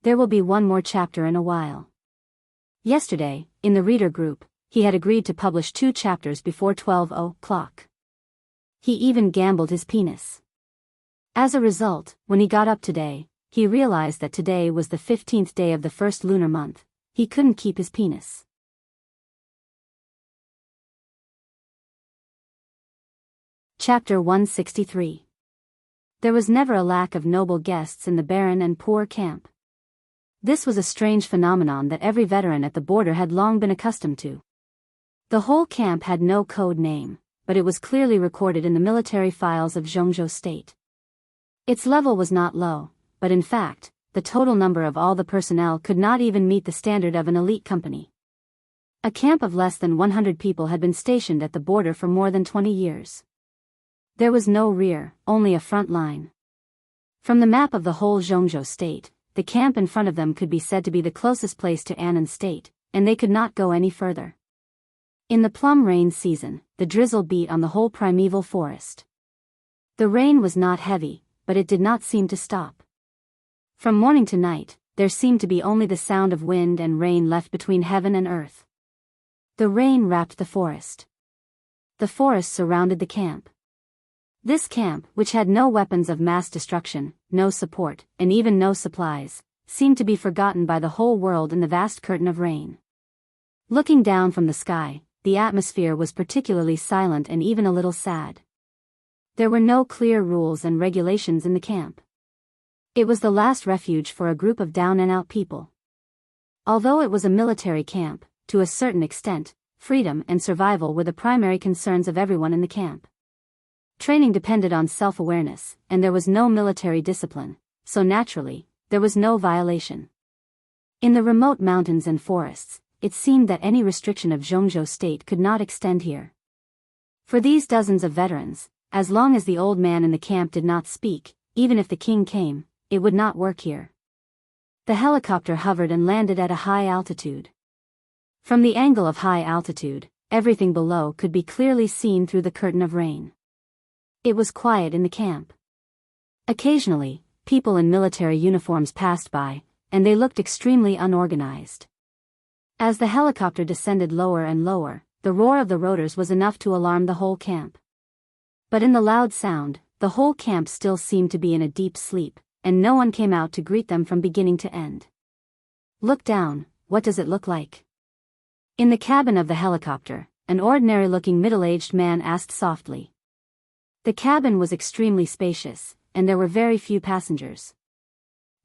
There will be one more chapter in a while. Yesterday, in the reader group, he had agreed to publish 2 chapters before 12 o'clock. He even gambled his penis. As a result, when he got up today, he realized that today was the 15th day of the first lunar month. He couldn't keep his penis. Chapter 163. There was never a lack of noble guests in the barren and poor camp. This was a strange phenomenon that every veteran at the border had long been accustomed to. The whole camp had no code name, but it was clearly recorded in the military files of Jianghu state. Its level was not low, but in fact, the total number of all the personnel could not even meet the standard of an elite company. A camp of less than 100 people had been stationed at the border for more than 20 years. There was no rear, only a front line. From the map of the whole Jianghu state, the camp in front of them could be said to be the closest place to Annan state, and they could not go any further. In the plum rain season, the drizzle beat on the whole primeval forest. The rain was not heavy, but it did not seem to stop. From morning to night, there seemed to be only the sound of wind and rain left between heaven and earth. The rain wrapped the forest. The forest surrounded the camp. This camp, which had no weapons of mass destruction, no support, and even no supplies, seemed to be forgotten by the whole world in the vast curtain of rain. Looking down from the sky, the atmosphere was particularly silent and even a little sad. There were no clear rules and regulations in the camp. It was the last refuge for a group of down-and-out people. Although it was a military camp, to a certain extent, freedom and survival were the primary concerns of everyone in the camp. Training depended on self-awareness, and there was no military discipline, so naturally, there was no violation. In the remote mountains and forests, it seemed that any restriction of Jianghu state could not extend here. For these dozens of veterans, as long as the old man in the camp did not speak, even if the king came, it would not work here. The helicopter hovered and landed at a high altitude. From the angle of high altitude, everything below could be clearly seen through the curtain of rain. It was quiet in the camp. Occasionally, people in military uniforms passed by, and they looked extremely unorganized. As the helicopter descended lower and lower, the roar of the rotors was enough to alarm the whole camp. But in the loud sound, the whole camp still seemed to be in a deep sleep, and no one came out to greet them from beginning to end. Look down, what does it look like? In the cabin of the helicopter, an ordinary-looking middle-aged man asked softly. The cabin was extremely spacious, and there were very few passengers.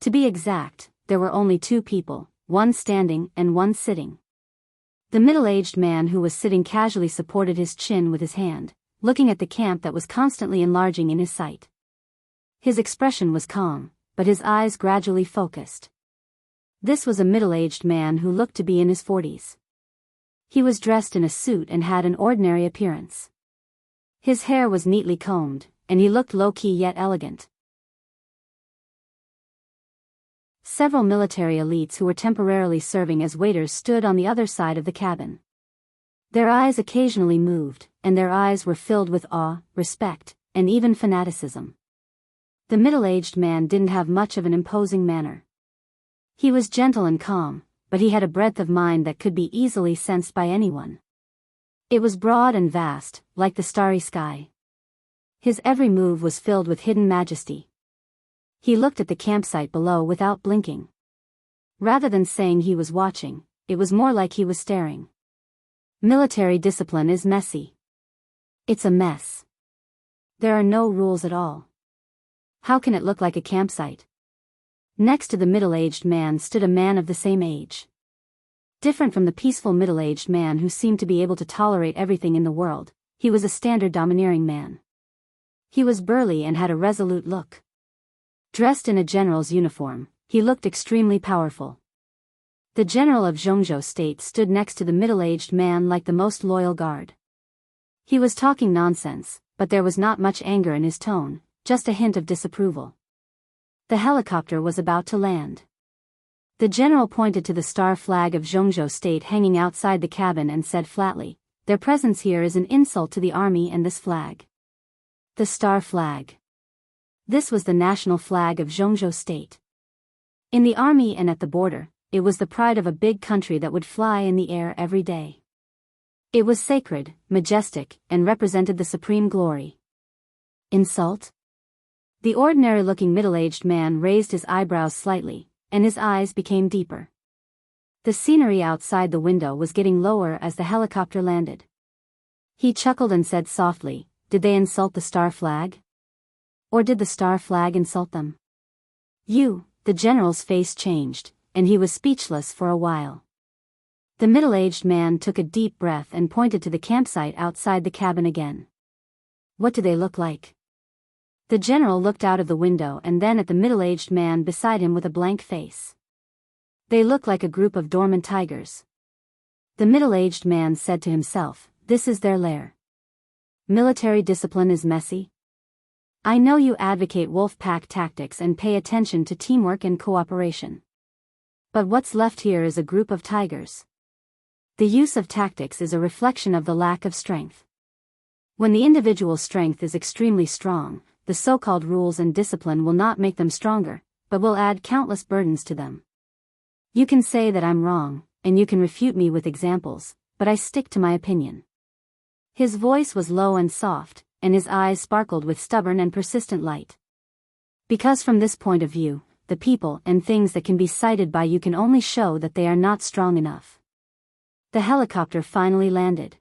To be exact, there were only 2 people, one standing and one sitting. The middle-aged man who was sitting casually supported his chin with his hand, looking at the camp that was constantly enlarging in his sight. His expression was calm, but his eyes gradually focused. This was a middle-aged man who looked to be in his 40s. He was dressed in a suit and had an ordinary appearance. His hair was neatly combed, and he looked low-key yet elegant. Several military elites who were temporarily serving as waiters stood on the other side of the cabin. Their eyes occasionally moved, and their eyes were filled with awe, respect, and even fanaticism. The middle-aged man didn't have much of an imposing manner. He was gentle and calm, but he had a breadth of mind that could be easily sensed by anyone. It was broad and vast, like the starry sky. His every move was filled with hidden majesty. He looked at the campsite below without blinking. Rather than saying he was watching, it was more like he was staring. Military discipline is messy. It's a mess. There are no rules at all. How can it look like a campsite? Next to the middle-aged man stood a man of the same age. Different from the peaceful middle-aged man who seemed to be able to tolerate everything in the world, he was a standard domineering man. He was burly and had a resolute look. Dressed in a general's uniform, he looked extremely powerful. The general of Jianghu state stood next to the middle-aged man like the most loyal guard. He was talking nonsense, but there was not much anger in his tone, just a hint of disapproval. The helicopter was about to land. The general pointed to the star flag of Jianghu state hanging outside the cabin and said flatly, Their presence here is an insult to the army and this flag. The star flag. This was the national flag of Jianghu state. In the army and at the border, it was the pride of a big country that would fly in the air every day. It was sacred, majestic, and represented the supreme glory. Insult? The ordinary-looking middle-aged man raised his eyebrows slightly, and his eyes became deeper. The scenery outside the window was getting lower as the helicopter landed. He chuckled and said softly, "Did they insult the star flag? Or did the star flag insult them?" The general's face changed, and he was speechless for a while. The middle-aged man took a deep breath and pointed to the campsite outside the cabin again. "What do they look like?" The general looked out of the window and then at the middle-aged man beside him with a blank face. "They look like a group of dormant tigers." The middle-aged man said to himself, "This is their lair. Military discipline is messy. I know you advocate wolf pack tactics and pay attention to teamwork and cooperation. But what's left here is a group of tigers. The use of tactics is a reflection of the lack of strength. When the individual's strength is extremely strong, the so-called rules and discipline will not make them stronger, but will add countless burdens to them. You can say that I'm wrong, and you can refute me with examples, but I stick to my opinion." His voice was low and soft, and his eyes sparkled with stubborn and persistent light. "Because from this point of view, the people and things that can be cited by you can only show that they are not strong enough." The helicopter finally landed.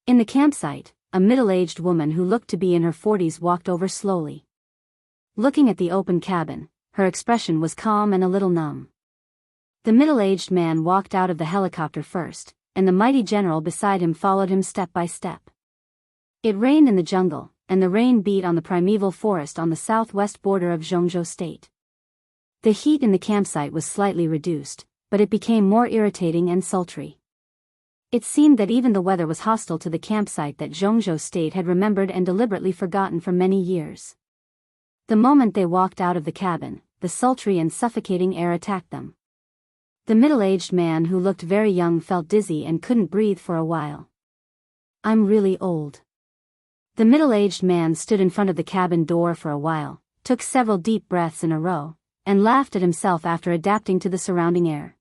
In the campsite, a middle-aged woman who looked to be in her 40s walked over slowly. Looking at the open cabin, her expression was calm and a little numb. The middle-aged man walked out of the helicopter first, and the mighty general beside him followed him step by step. It rained in the jungle, and the rain beat on the primeval forest on the southwest border of Jianghu state. The heat in the campsite was slightly reduced, but it became more irritating and sultry. It seemed that even the weather was hostile to the campsite that Jianghu state had remembered and deliberately forgotten for many years. The moment they walked out of the cabin, the sultry and suffocating air attacked them. The middle-aged man who looked very young felt dizzy and couldn't breathe for a while. "I'm really old." The middle-aged man stood in front of the cabin door for a while, took several deep breaths in a row, and laughed at himself after adapting to the surrounding air.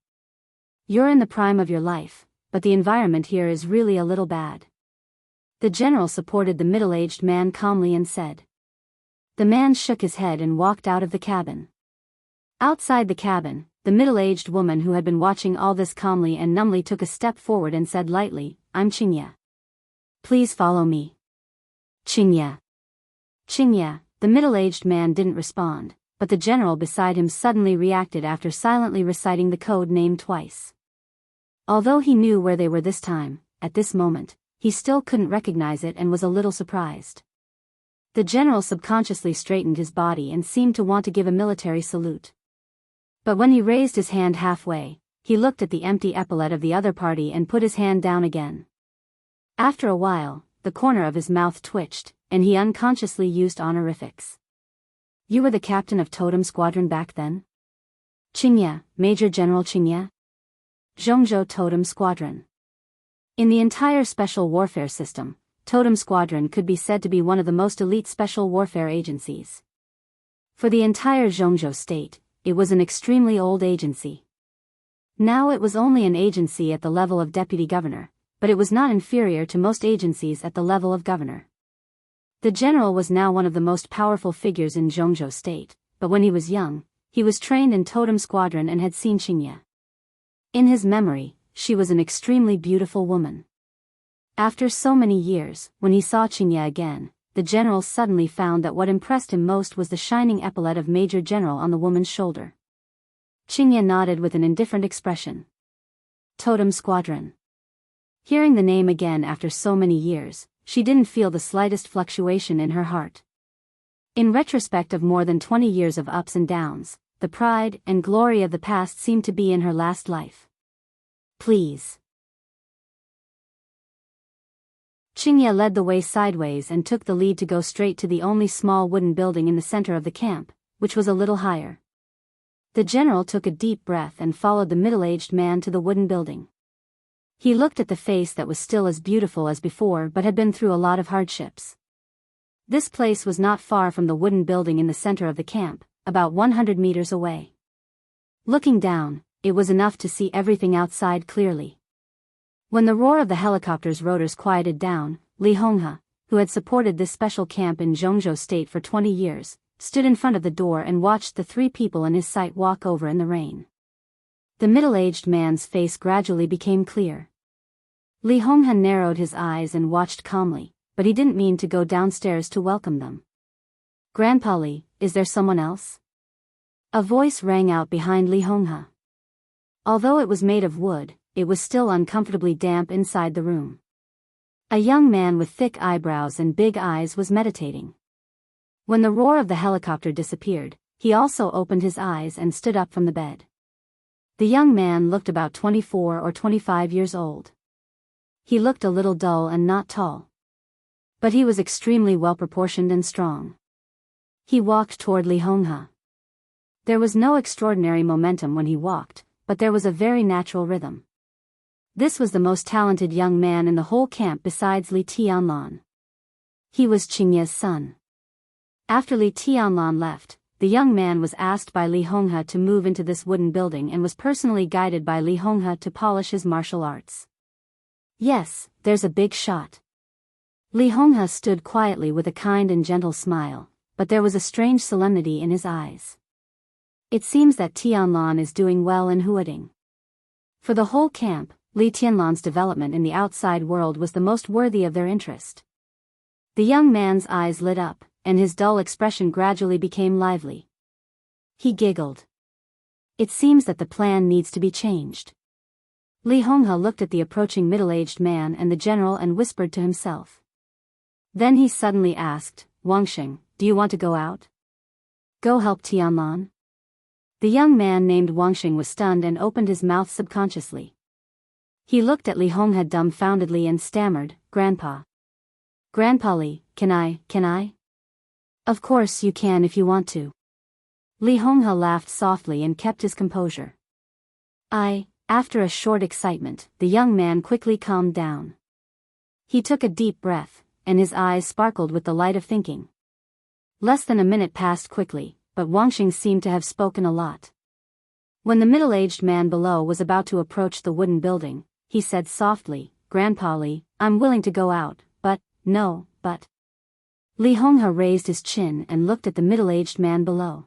"You're in the prime of your life, but the environment here is really a little bad." The general supported the middle-aged man calmly and said. The man shook his head and walked out of the cabin. Outside the cabin, the middle-aged woman who had been watching all this calmly and numbly took a step forward and said lightly, "I'm Xianxia. Please follow me." "Xianxia. Xianxia." The middle-aged man didn't respond, but the general beside him suddenly reacted after silently reciting the code name twice. Although he knew where they were this time, at this moment, he still couldn't recognize it and was a little surprised. The general subconsciously straightened his body and seemed to want to give a military salute. But when he raised his hand halfway, he looked at the empty epaulette of the other party and put his hand down again. After a while, the corner of his mouth twitched, and he unconsciously used honorifics. "You were the captain of Totem Squadron back then?" "Xianxia, Major General Xianxia. Jianghu Totem Squadron." In the entire special warfare system, Totem Squadron could be said to be one of the most elite special warfare agencies. For the entire Jianghu state, it was an extremely old agency. Now it was only an agency at the level of deputy governor, but it was not inferior to most agencies at the level of governor. The general was now one of the most powerful figures in Jianghu state, but when he was young, he was trained in Totem Squadron and had seen Xianxia. In his memory, she was an extremely beautiful woman. After so many years, when he saw Xianxia again, the general suddenly found that what impressed him most was the shining epaulette of Major General on the woman's shoulder. Xianxia nodded with an indifferent expression. Totem Squadron. Hearing the name again after so many years, she didn't feel the slightest fluctuation in her heart. In retrospect of more than 20 years of ups and downs, the pride and glory of the past seemed to be in her last life. "Please." Xianxia led the way sideways and took the lead to go straight to the only small wooden building in the center of the camp, which was a little higher. The general took a deep breath and followed the middle-aged man to the wooden building. He looked at the face that was still as beautiful as before but had been through a lot of hardships. This place was not far from the wooden building in the center of the camp, about 100 meters away. Looking down, it was enough to see everything outside clearly. When the roar of the helicopter's rotors quieted down, Li Honghe, who had supported this special camp in Jianghu State for 20 years, stood in front of the door and watched the three people in his sight walk over in the rain. The middle-aged man's face gradually became clear. Li Honghe narrowed his eyes and watched calmly, but he didn't mean to go downstairs to welcome them. "Grandpa Li, is there someone else?" A voice rang out behind Li Honghe. Although it was made of wood, it was still uncomfortably damp inside the room. A young man with thick eyebrows and big eyes was meditating. When the roar of the helicopter disappeared, he also opened his eyes and stood up from the bed. The young man looked about 24 or 25 years old. He looked a little dull and not tall. But he was extremely well-proportioned and strong. He walked toward Li Honghe. There was no extraordinary momentum when he walked, but there was a very natural rhythm. This was the most talented young man in the whole camp besides Li Tianlan. He was Qingye's son. After Li Tianlan left, the young man was asked by Li Honghe to move into this wooden building and was personally guided by Li Honghe to polish his martial arts. "Yes, there's a big shot." Li Honghe stood quietly with a kind and gentle smile, but there was a strange solemnity in his eyes. It seems that Tianlan is doing well in Huading. For the whole camp, Li Tianlan's development in the outside world was the most worthy of their interest. The young man's eyes lit up, and his dull expression gradually became lively. He giggled. "It seems that the plan needs to be changed." Li Honghe looked at the approaching middle-aged man and the general and whispered to himself. Then he suddenly asked, "Wangxing, do you want to go out? Go help Tianlan?" The young man named Wangxing was stunned and opened his mouth subconsciously. He looked at Li Honghe dumbfoundedly and stammered, "Grandpa. Grandpa Li, can I? "Of course you can if you want to." Li Honghe laughed softly and kept his composure. After a short excitement, the young man quickly calmed down. He took a deep breath, and his eyes sparkled with the light of thinking. Less than a minute passed quickly, but Wangxing seemed to have spoken a lot. When the middle-aged man below was about to approach the wooden building, he said softly, "Grandpa Li, I'm willing to go out, but." Li Honghe raised his chin and looked at the middle-aged man below.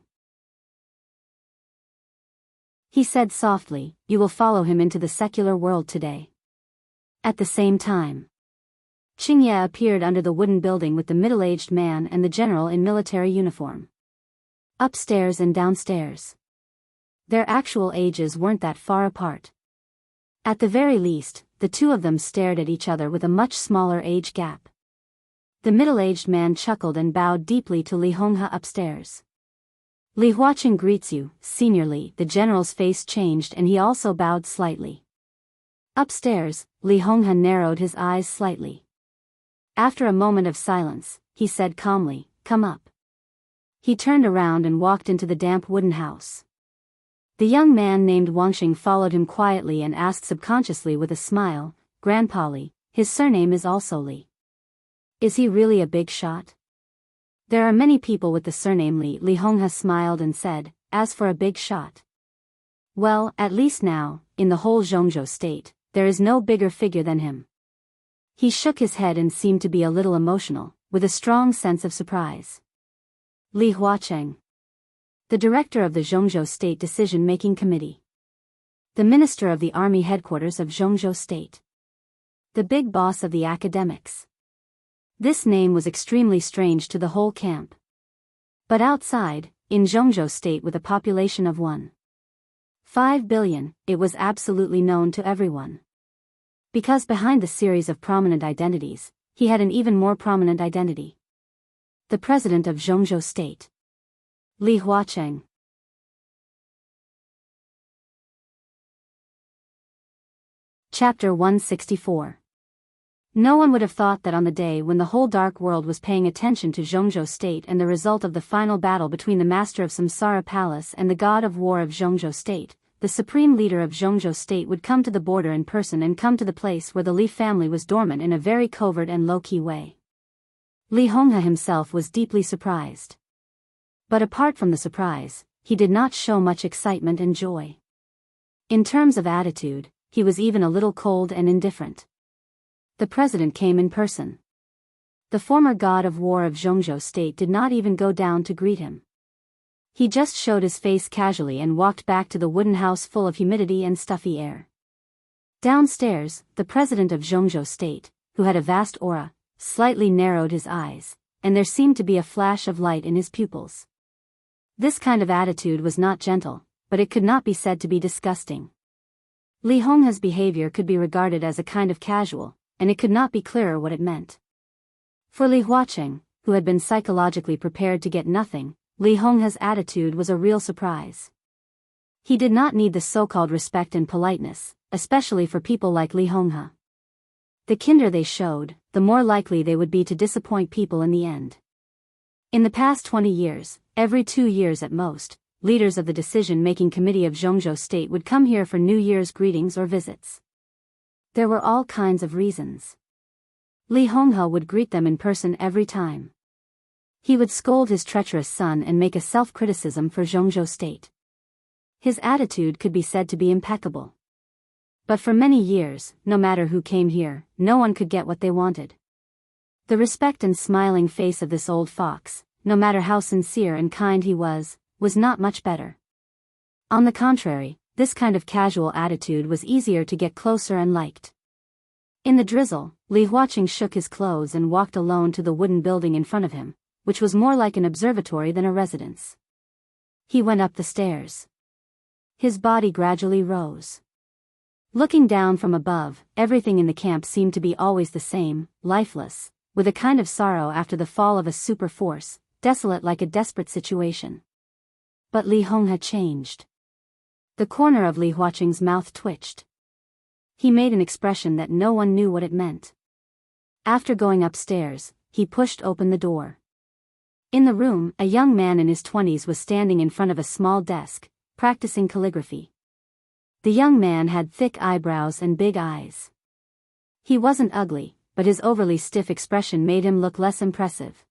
He said softly, "You will follow him into the secular world today." At the same time, Qingye appeared under the wooden building with the middle-aged man and the general in military uniform. Upstairs and downstairs. Their actual ages weren't that far apart. At the very least, the two of them stared at each other with a much smaller age gap. The middle-aged man chuckled and bowed deeply to Li Honghe upstairs. "Li Huaqing greets you, Senior Li." The general's face changed and he also bowed slightly. Upstairs, Li Honghe narrowed his eyes slightly. After a moment of silence, he said calmly, "Come up." He turned around and walked into the damp wooden house. The young man named Wangxing followed him quietly and asked subconsciously with a smile, "Grandpa Li, his surname is also Li. Is he really a big shot?" "There are many people with the surname Li." Li Honghe smiled and said, "As for a big shot, well, at least now, in the whole Jianghu state, there is no bigger figure than him." He shook his head and seemed to be a little emotional, with a strong sense of surprise. Li Huaqing, the director of the Jianghu State Decision-Making Committee. The minister of the army headquarters of Jianghu State. The big boss of the academics. This name was extremely strange to the whole camp. But outside, in Jianghu State with a population of 1.5 billion, it was absolutely known to everyone. Because behind the series of prominent identities, he had an even more prominent identity. The president of Jianghu State. Li Huaqing. Chapter 164. No one would have thought that on the day when the whole dark world was paying attention to Jianghu State and the result of the final battle between the master of Samsara Palace and the god of war of Jianghu State, the supreme leader of Jianghu state would come to the border in person and come to the place where the Li family was dormant in a very covert and low-key way. Li Honghe himself was deeply surprised. But apart from the surprise, he did not show much excitement and joy. In terms of attitude, he was even a little cold and indifferent. The president came in person. The former god of war of Jianghu state did not even go down to greet him. He just showed his face casually and walked back to the wooden house full of humidity and stuffy air. Downstairs, the president of Jianghu state, who had a vast aura, slightly narrowed his eyes, and there seemed to be a flash of light in his pupils. This kind of attitude was not gentle, but it could not be said to be disgusting. Li Honghe's behavior could be regarded as a kind of casual, and it could not be clearer what it meant. For Li Huaqing, who had been psychologically prepared to get nothing, Li Honghe's attitude was a real surprise. He did not need the so-called respect and politeness, especially for people like Li Honghe. The kinder they showed, the more likely they would be to disappoint people in the end. In the past 20 years, every 2 years at most, leaders of the decision-making committee of Jianghu state would come here for New Year's greetings or visits. There were all kinds of reasons. Li Honghe would greet them in person every time. He would scold his treacherous son and make a self-criticism for Jianghu state. His attitude could be said to be impeccable. But for many years, no matter who came here, no one could get what they wanted. The respect and smiling face of this old fox, no matter how sincere and kind he was not much better. On the contrary, this kind of casual attitude was easier to get closer and liked. In the drizzle, Li Huaqing shook his clothes and walked alone to the wooden building in front of him, which was more like an observatory than a residence. He went up the stairs. His body gradually rose. Looking down from above, everything in the camp seemed to be always the same, lifeless, with a kind of sorrow after the fall of a super force, desolate like a desperate situation. But Li Honghe had changed. The corner of Li Huaqing's mouth twitched. He made an expression that no one knew what it meant. After going upstairs, he pushed open the door. In the room, a young man in his 20s was standing in front of a small desk, practicing calligraphy. The young man had thick eyebrows and big eyes. He wasn't ugly, but his overly stiff expression made him look less impressive.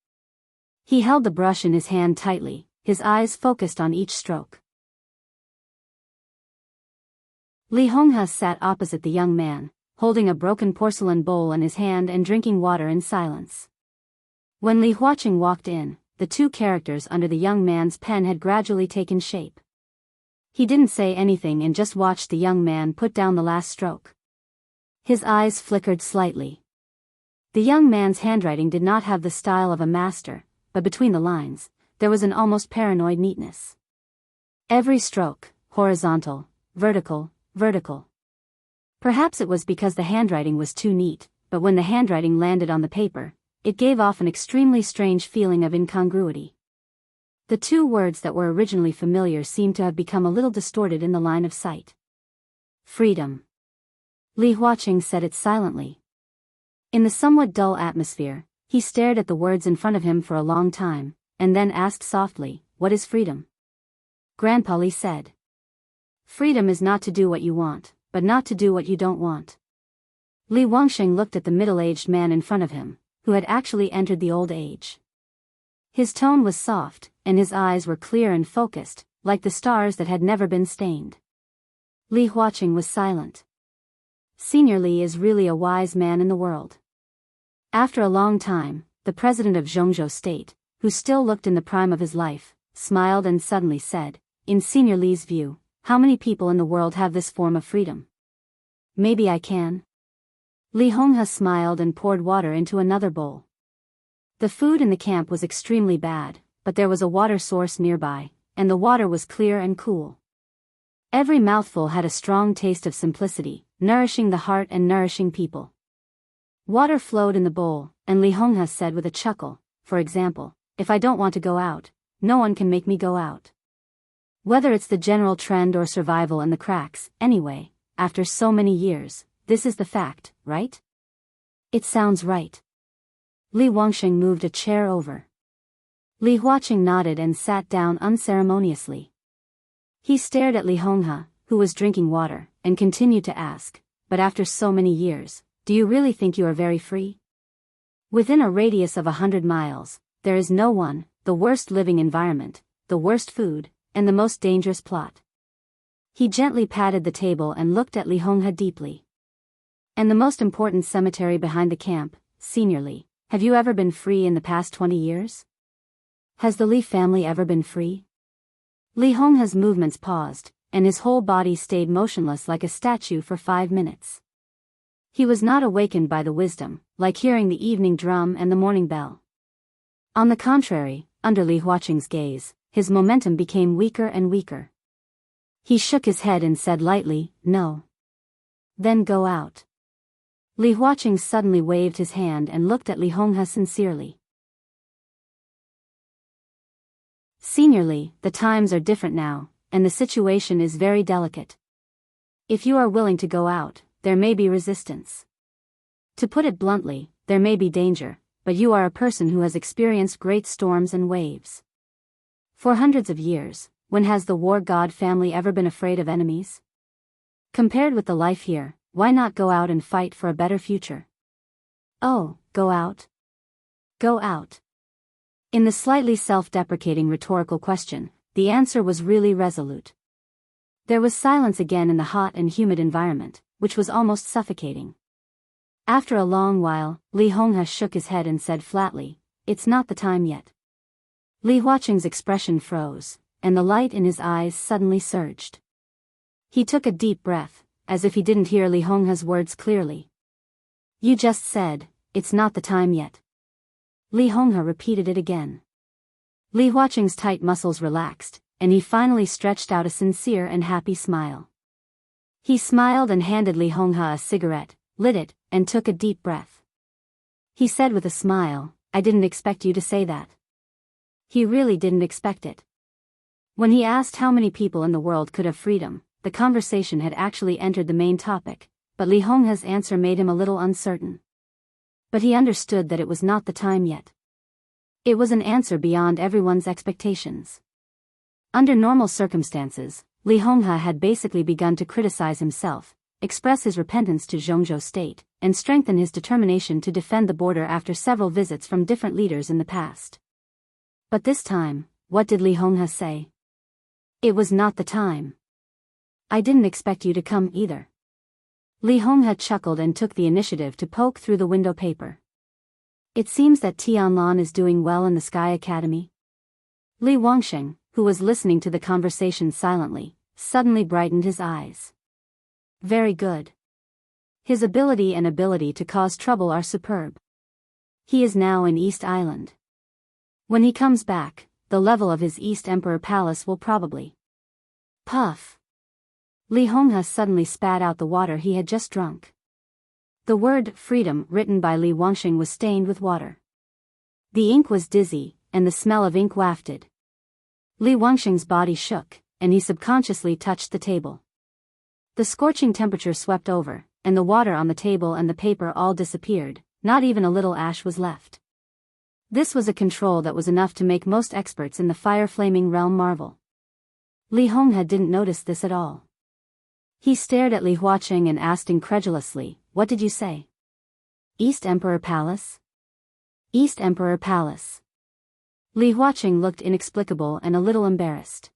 He held the brush in his hand tightly, his eyes focused on each stroke. Li Honghe sat opposite the young man, holding a broken porcelain bowl in his hand and drinking water in silence. When Li Huaqing walked in, the two characters under the young man's pen had gradually taken shape. He didn't say anything and just watched the young man put down the last stroke. His eyes flickered slightly. The young man's handwriting did not have the style of a master, but between the lines, there was an almost paranoid neatness. Every stroke, horizontal, vertical. Perhaps it was because the handwriting was too neat, but when the handwriting landed on the paper, it gave off an extremely strange feeling of incongruity. The two words that were originally familiar seemed to have become a little distorted in the line of sight. Freedom. Li Huaqing said it silently. In the somewhat dull atmosphere, he stared at the words in front of him for a long time, and then asked softly, "What is freedom?" Grandpa Li said. Freedom is not to do what you want, but not to do what you don't want. Li Huaqing looked at the middle-aged man in front of him, who had actually entered the old age. His tone was soft, and his eyes were clear and focused, like the stars that had never been stained. Li Huaqing was silent. Senior Li is really a wise man in the world. After a long time, the president of Jianghu state, who still looked in the prime of his life, smiled and suddenly said, "In Senior Li's view, how many people in the world have this form of freedom? Maybe I can." Li Honghe smiled and poured water into another bowl. The food in the camp was extremely bad, but there was a water source nearby, and the water was clear and cool. Every mouthful had a strong taste of simplicity, nourishing the heart and nourishing people. Water flowed in the bowl, and Li Honghe said with a chuckle, "For example, if I don't want to go out, no one can make me go out. Whether it's the general trend or survival in the cracks, anyway, after so many years, this is the fact, right?" "It sounds right." Li Huaqing moved a chair over. Li Huaqing nodded and sat down unceremoniously. He stared at Li Honghe, who was drinking water, and continued to ask, "But after so many years, do you really think you are very free? Within a radius of 100 miles, there is no one, the worst living environment, the worst food, and the most dangerous plot." He gently patted the table and looked at Li Honghe deeply. "And the most important cemetery behind the camp, Senior Li, have you ever been free in the past 20 years? Has the Li family ever been free?" Li Honghe's movements paused, and his whole body stayed motionless like a statue for 5 minutes. He was not awakened by the wisdom, like hearing the evening drum and the morning bell. On the contrary, under Li Huaqing's gaze, his momentum became weaker and weaker. He shook his head and said lightly, "No." "Then go out." Li Huaqing suddenly waved his hand and looked at Li Honghe sincerely. "Senior Li, the times are different now, and the situation is very delicate. If you are willing to go out, there may be resistance. To put it bluntly, there may be danger, but you are a person who has experienced great storms and waves. For hundreds of years, when has the war god family ever been afraid of enemies? Compared with the life here, why not go out and fight for a better future?" "Oh, go out? Go out?" In the slightly self-deprecating rhetorical question, the answer was really resolute. There was silence again in the hot and humid environment, which was almost suffocating. After a long while, Li Honghe shook his head and said flatly, "It's not the time yet." Li Huaqing's expression froze, and the light in his eyes suddenly surged. He took a deep breath, as if he didn't hear Li Honghe's words clearly. "You just said, it's not the time yet." Li Honghe repeated it again. Li Huaqing's tight muscles relaxed, and he finally stretched out a sincere and happy smile. He smiled and handed Li Honghe a cigarette, lit it, and took a deep breath. He said with a smile, "I didn't expect you to say that." He really didn't expect it. When he asked how many people in the world could have freedom, the conversation had actually entered the main topic, but Li Honghe's answer made him a little uncertain. But he understood that it was not the time yet. It was an answer beyond everyone's expectations. Under normal circumstances, Li Honghe had basically begun to criticize himself, express his repentance to Zhongzhou state, and strengthen his determination to defend the border after several visits from different leaders in the past. But this time, what did Li Honghe say? "It was not the time. I didn't expect you to come either." Li Honghe chuckled and took the initiative to poke through the window paper. "It seems that Tianlan is doing well in the Sky Academy." Li Huaqing, who was listening to the conversation silently, suddenly brightened his eyes. "Very good. His ability to cause trouble are superb. He is now in East Island. When he comes back, the level of his East Emperor Palace will probably..." Puff! Li Honghe suddenly spat out the water he had just drunk. The word "freedom" written by Li Huaqing was stained with water. The ink was dizzy, and the smell of ink wafted. Li Huaqing's body shook, and he subconsciously touched the table. The scorching temperature swept over, and the water on the table and the paper all disappeared, not even a little ash was left. This was a control that was enough to make most experts in the fire-flaming realm marvel. Li Honghe didn't notice this at all. He stared at Li Huaqing and asked incredulously, "What did you say? East Emperor Palace?" "East Emperor Palace." Li Huaqing looked inexplicable and a little embarrassed.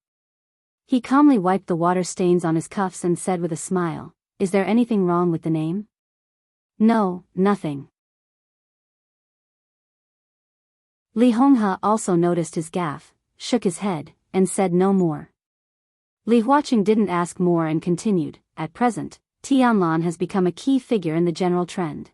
He calmly wiped the water stains on his cuffs and said with a smile, "Is there anything wrong with the name?" "No, nothing." Li Honghe also noticed his gaffe, shook his head, and said no more. Li Huaqing didn't ask more and continued, "At present, Tianlan has become a key figure in the general trend.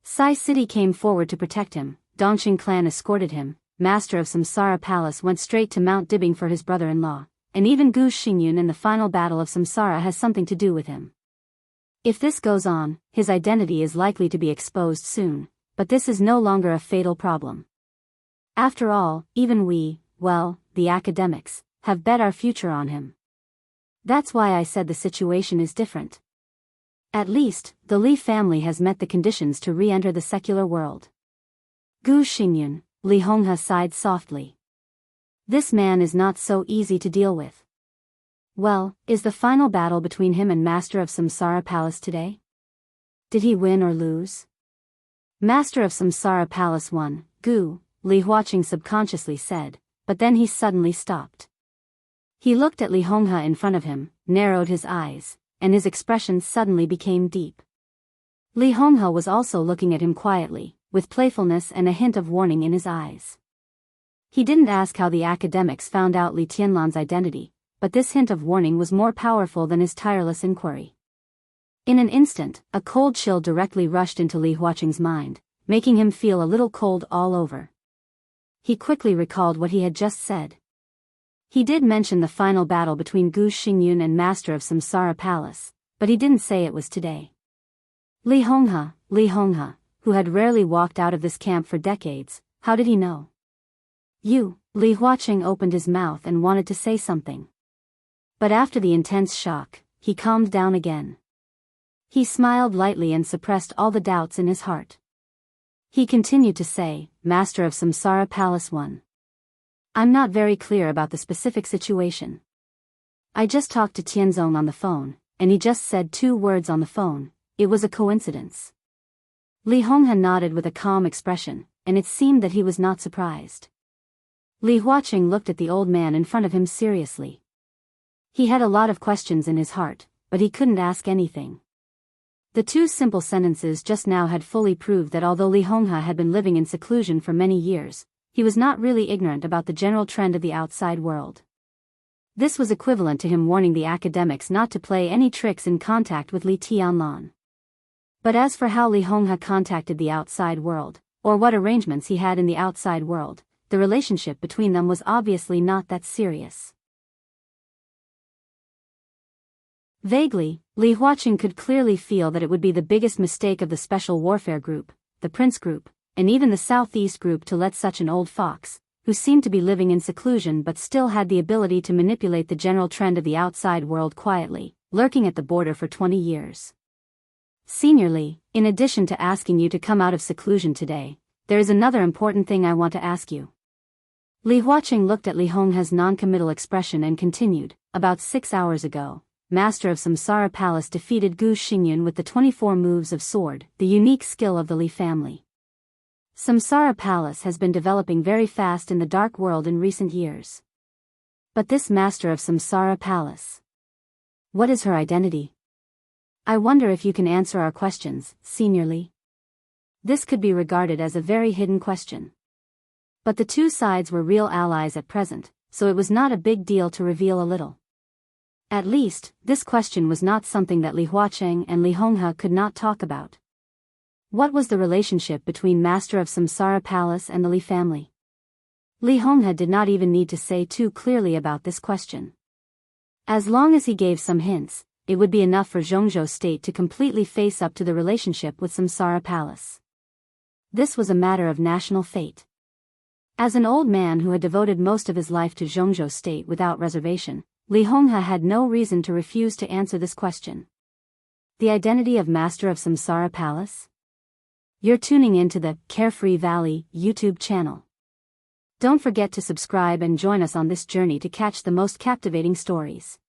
Sai City came forward to protect him, Dongxing clan escorted him, master of Samsara Palace went straight to Mount Dibbing for his brother-in-law, and even Gu Xingyun in the final battle of Samsara has something to do with him. If this goes on, his identity is likely to be exposed soon, but this is no longer a fatal problem. After all, even we, well, the academics, have bet our future on him. That's why I said the situation is different. At least, the Li family has met the conditions to re-enter the secular world." Gu Xingyun, Li Honghe sighed softly. "This man is not so easy to deal with. Well, is the final battle between him and Master of Samsara Palace today? Did he win or lose? Master of Samsara Palace won, Gu, Li Huaqing subconsciously said, but then he suddenly stopped. He looked at Li Honghe in front of him, narrowed his eyes, and his expression suddenly became deep. Li Honghe was also looking at him quietly, with playfulness and a hint of warning in his eyes. He didn't ask how the academics found out Li Tianlan's identity, but this hint of warning was more powerful than his tireless inquiry. In an instant, a cold chill directly rushed into Li Huaqing's mind, making him feel a little cold all over. He quickly recalled what he had just said. He did mention the final battle between Gu Xingyun and Master of Samsara Palace, but he didn't say it was today. Li Honghe, who had rarely walked out of this camp for decades, how did he know? Li Huaqing opened his mouth and wanted to say something. But after the intense shock, he calmed down again. He smiled lightly and suppressed all the doubts in his heart. He continued to say, Master of Samsara Palace 1. I'm not very clear about the specific situation. I just talked to Tianzong on the phone, and he just said 2 words on the phone. It was a coincidence. Li Honghe nodded with a calm expression, and it seemed that he was not surprised. Li Huaqing looked at the old man in front of him seriously. He had a lot of questions in his heart, but he couldn't ask anything. The 2 simple sentences just now had fully proved that although Li Honghe had been living in seclusion for many years, he was not really ignorant about the general trend of the outside world. This was equivalent to him warning the academics not to play any tricks in contact with Li Tianlan. But as for how Li Honghe contacted the outside world, or what arrangements he had in the outside world, the relationship between them was obviously not that serious. Vaguely, Li Huaqing could clearly feel that it would be the biggest mistake of the Special Warfare Group, the Prince Group, and even the Southeast Group to let such an old fox, who seemed to be living in seclusion but still had the ability to manipulate the general trend of the outside world quietly, lurking at the border for 20 years. Senior Li, in addition to asking you to come out of seclusion today, there is another important thing I want to ask you. Li Huaqing looked at Li Honghe's non-committal expression and continued, about 6 hours ago, Master of Samsara Palace defeated Gu Xingyun with the 24 moves of sword, the unique skill of the Li family. Samsara Palace has been developing very fast in the dark world in recent years. But this Master of Samsara Palace, what is her identity? I wonder if you can answer our questions, Senior Li. This could be regarded as a very hidden question. But the 2 sides were real allies at present, so it was not a big deal to reveal a little. At least, this question was not something that Li Huaqing and Li Honghe could not talk about. What was the relationship between Master of Samsara Palace and the Li family? Li Honghe did not even need to say too clearly about this question. As long as he gave some hints, it would be enough for Zhongzhou State to completely face up to the relationship with Samsara Palace. This was a matter of national fate. As an old man who had devoted most of his life to Zhongzhou State without reservation, Li Honghe had no reason to refuse to answer this question. The identity of Master of Samsara Palace? You're tuning into the Carefree Valley YouTube channel. Don't forget to subscribe and join us on this journey to catch the most captivating stories.